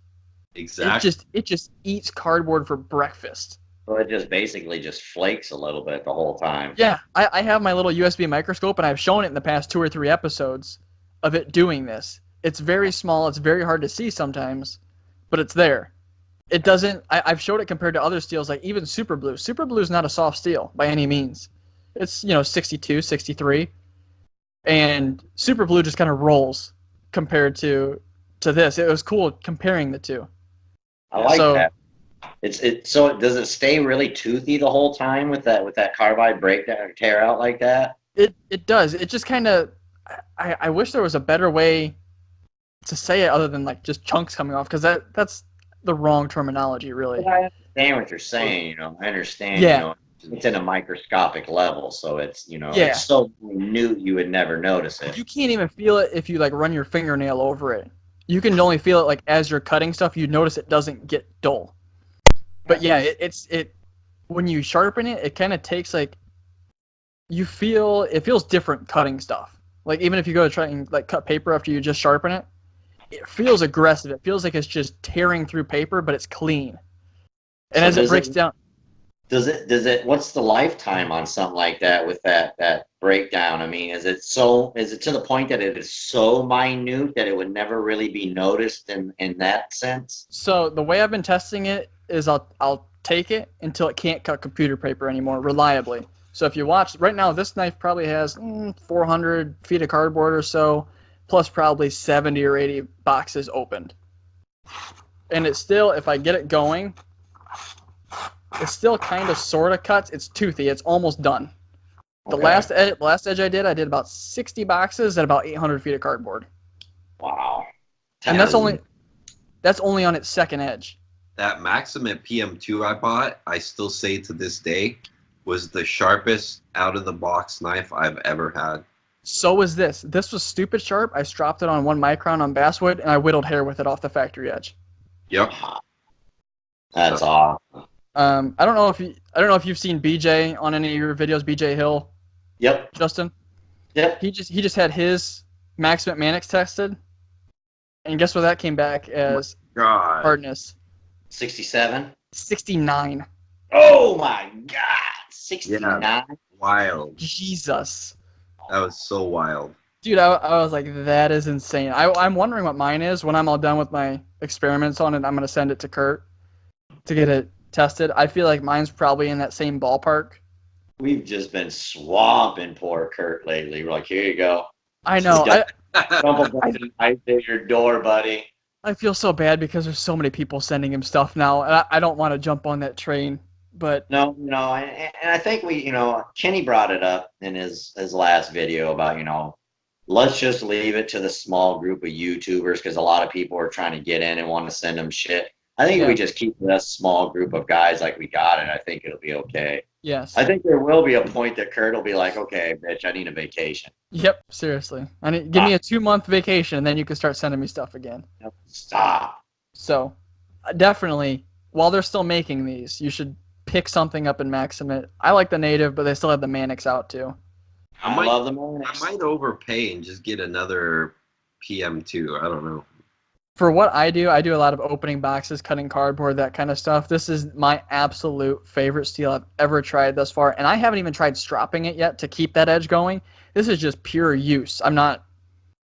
Exactly. It just eats cardboard for breakfast. So it just basically just flakes a little bit the whole time. Yeah, I have my little USB microscope, and I've shown it in the past 2 or 3 episodes of it doing this. It's very small. It's very hard to see sometimes, but it's there. It doesn't. I've showed it compared to other steels, like even Super Blue. Super Blue is not a soft steel by any means. It's 62, 63, and Super Blue just kind of rolls compared to this. It was cool comparing the two. I like that. So does it stay really toothy the whole time with that carbide breakdown or tear out like that? It does. It just kind of. I wish there was a better way to say it other than like just chunks coming off, because that's the wrong terminology, really. But I understand what you're saying. I understand. Yeah. It's in a microscopic level, so it's Yeah. it's so minute you would never notice it. You can't even feel it if you like run your fingernail over it. You can only feel it like as you're cutting stuff. You notice it doesn't get dull. But yeah, it when you sharpen it, it kind of takes like it feels different cutting stuff. Like even if you go to try and like cut paper after you just sharpen it, it feels aggressive. It feels like it's just tearing through paper, but it's clean. And So as it breaks down, does it? What's the lifetime on something like that with that breakdown? I mean, is it to the point that it is so minute that it would never really be noticed in that sense? so the way I've been testing it is I'll take it until it can't cut computer paper anymore reliably. So if you watch right now, this knife probably has 400 feet of cardboard or so, plus probably 70 or 80 boxes opened. And it's still, if I get it going, it still kind of sort of cuts. It's toothy. It's almost done. The Okay. last edge I did about 60 boxes at about 800 feet of cardboard. Wow. And that's only on its second edge. That Maximum PM2 I bought, I still say to this day, was the sharpest out-of-the-box knife I've ever had. So was this. This was stupid sharp. I stropped it on 1 micron on basswood, and I whittled hair with it off the factory edge. Yep. That's awesome. I don't know if you've seen BJ on any of your videos, BJ Hill, Yep. Justin. Yep. He just had his Maximum Manix tested, and guess what that came back as? God. Hardness 67. 69. Oh my God. 69. Yeah. Wild. Jesus. That was so wild. Dude, I was like, that is insane. I'm wondering what mine is. When I'm all done with my experiments on it, I'm going to send it to Kurt to get it tested. I feel like mine's probably in that same ballpark. We've just been swamping poor Kurt lately. We're like, here you go. I know. I did your door, buddy. I feel so bad because there's so many people sending him stuff now, and I don't want to jump on that train. But No, and I think Kenny brought it up in his last video about, let's just leave it to the small group of YouTubers because a lot of people are trying to get in and want to send them shit. I think if we just keep that small group of guys like we got it, I think it'll be okay. yes. I think there will be a point that Kurt will be like, okay, bitch, I need a vacation. Yep, seriously. Give me a 2-month vacation, and then you can start sending me stuff again. Stop. So, definitely, while they're still making these, you should pick something up in Maximate. I like the native, but they still have the Manix out too. I love the Manix. I might overpay and just get another PM2. I don't know. For what I do a lot of opening boxes, cutting cardboard, that kind of stuff. This is my absolute favorite steel I've ever tried thus far, and I haven't even tried stropping it yet to keep that edge going. This is just pure use. I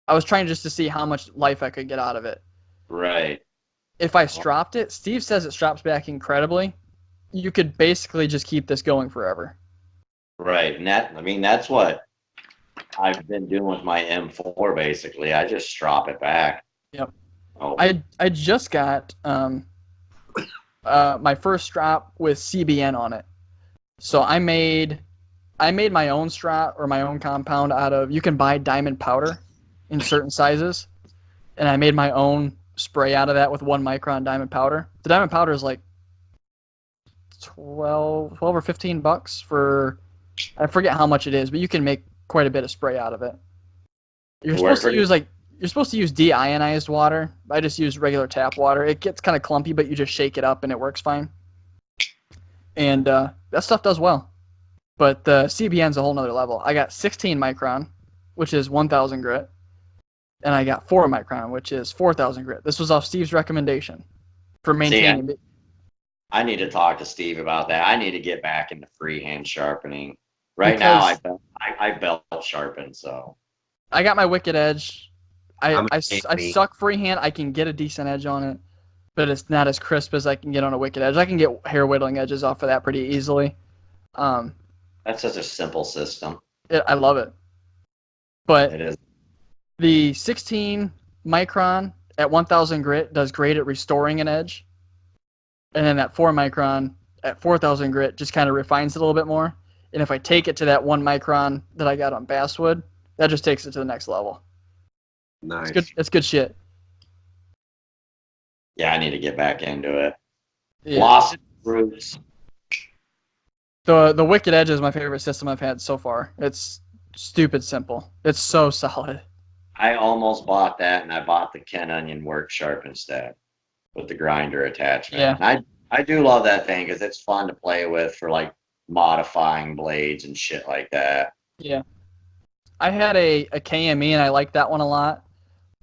was trying just to see how much life I could get out of it. Right. If I stropped it, Steve says it strops back incredibly. You could basically just keep this going forever. Right. And that's what I've been doing with my M4 basically. I just strop it back. Yep. Oh. I just got my first strap with CBN on it. So I made my own strap or my own compound out of, you can buy diamond powder in certain sizes, and I made my own spray out of that with 1 micron diamond powder. The diamond powder is like 12 or $15 for, I forget how much it is, but you can make quite a bit of spray out of it. You're supposed to use deionized water. I just use regular tap water. It gets kind of clumpy, but you just shake it up and it works fine. And that stuff does well. But the CBN's a whole nother level. I got 16 micron, which is 1,000 grit. And I got 4 micron, which is 4,000 grit. This was off Steve's recommendation for maintaining. I need to talk to Steve about that. I need to get back into freehand sharpening. Now, I belt sharpen, so. I got my Wicked Edge. I suck freehand. I can get a decent edge on it, but it's not as crisp as I can get on a Wicked Edge. I can get hair whittling edges off of that pretty easily. That's such a simple system. I love it. But it is. The 16 micron at 1,000 grit does great at restoring an edge. And then that 4 micron at 4,000 grit just kind of refines it a little bit more. And if I take it to that 1 micron that I got on basswood, that just takes it to the next level. Nice. It's good shit. Yeah, I need to get back into it. Yeah. Lost roots. The Wicked Edge is my favorite system I've had so far. It's stupid simple. It's so solid. I almost bought that, and I bought the Ken Onion Work Sharp instead with the grinder attachment. Yeah. And I do love that thing because it's fun to play with for like modifying blades and shit like that. Yeah. I had a KME and I like that one a lot,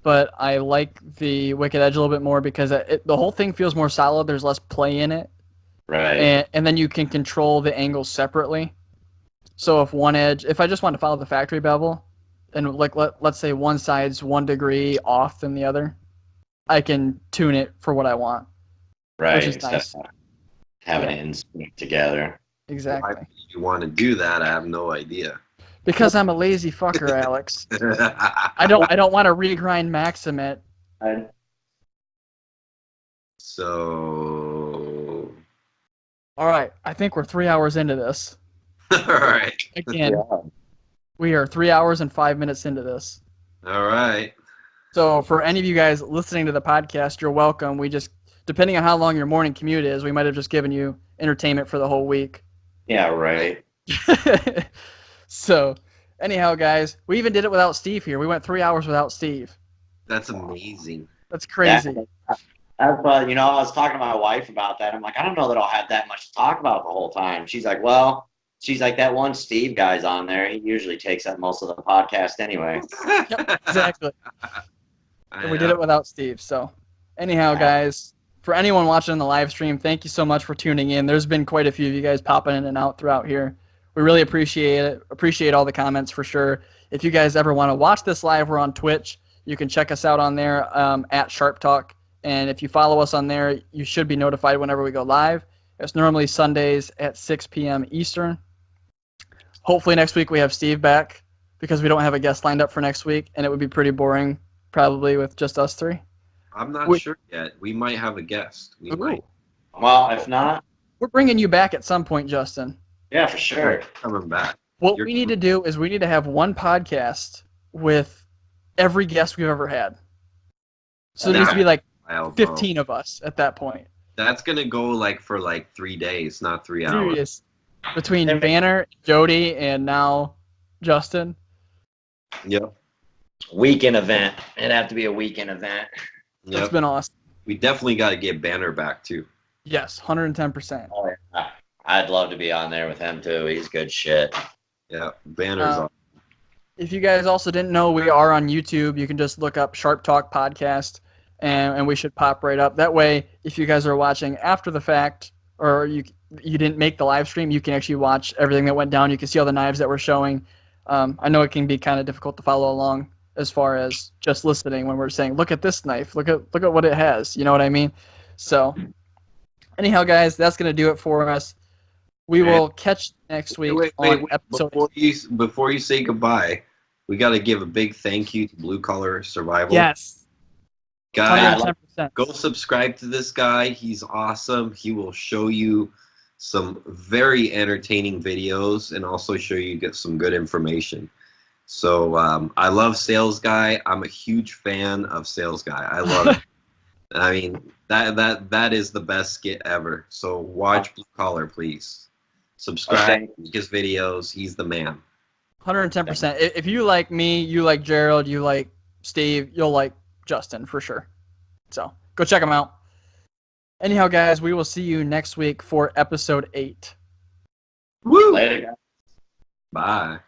but I like the Wicked Edge a little bit more because the whole thing feels more solid. There's less play in it. Right. And then you can control the angles separately. So if I just want to follow the factory bevel, and like let's say one side's 1 degree off than the other, I can tune it for what I want. Right. Which is nice. Having it in sync together. Exactly. Why you want to do that? I have no idea. Because I'm a lazy fucker, Alex. I don't want to regrind Maximate. So. All right, I think we're 3 hours into this. All right. Again, Yeah. we are 3 hours and 5 minutes into this. All right. So for any of you guys listening to the podcast, you're welcome. We just, depending on how long your morning commute is, we might have just given you entertainment for the whole week. Yeah, right. So, anyhow, guys, we even did it without Steve here. We went 3 hours without Steve. That's amazing. That's crazy. I was talking to my wife about that. I'm like, I don't know that I'll have that much to talk about the whole time. She's like, that one Steve guy's on there. He usually takes up most of the podcast anyway. Yep, exactly. And we did it without Steve. So, anyhow, guys, for anyone watching on the live stream, thank you so much for tuning in. There's been quite a few of you guys popping in and out throughout here. We really appreciate it. Appreciate all the comments for sure. If you guys ever want to watch this live, we're on Twitch. You can check us out on there at Sharp Talk. And if you follow us on there, you should be notified whenever we go live. It's normally Sundays at 6 p.m. Eastern. Hopefully next week we have Steve back because we don't have a guest lined up for next week, and it would be pretty boring probably with just us three. I'm not sure yet. We might have a guest. We might. Well, if not, we're bringing you back at some point, Justin. Yeah, for sure. Coming back. What we need to do is we need to have one podcast with every guest we've ever had. So there needs to be like 15 of us at that point. That's going to go for 3 days, not 3 hours. Between Banner, Jody, and now Justin. Yep. Weekend event. It'd have to be a weekend event. Yep. It's been awesome. We definitely got to get Banner back, too. Yes, 110%. Oh, yeah. I'd love to be on there with him, too. He's good shit. Yeah, Banner's on. If you guys also didn't know, we are on YouTube. You can just look up Sharp Talk Podcast, and we should pop right up. That way, if you guys are watching after the fact, or you didn't make the live stream, you can actually watch everything that went down. You can see all the knives that we're showing. I know it can be kind of difficult to follow along as far as just listening when we're saying, look at this knife, look at what it has. You know what I mean? So, anyhow, guys, that's going to do it for us. We will catch next week on episode. Before you say goodbye, we got to give a big thank you to Blue Collar Survival. Yes. Guys, 110%. go subscribe to this guy. He's awesome. He will show you some very entertaining videos and also show you some good information. So I love Sales Guy. I'm a huge fan of Sales Guy. I love it. I mean, that is the best skit ever. So watch Blue Collar, please. Subscribe, like his videos. He's the man. 110%. If you like me, you like Gerald, you like Steve, you'll like Justin for sure. So go check them out. Anyhow, guys, we will see you next week for episode 8. Woo! Later, guys. Bye.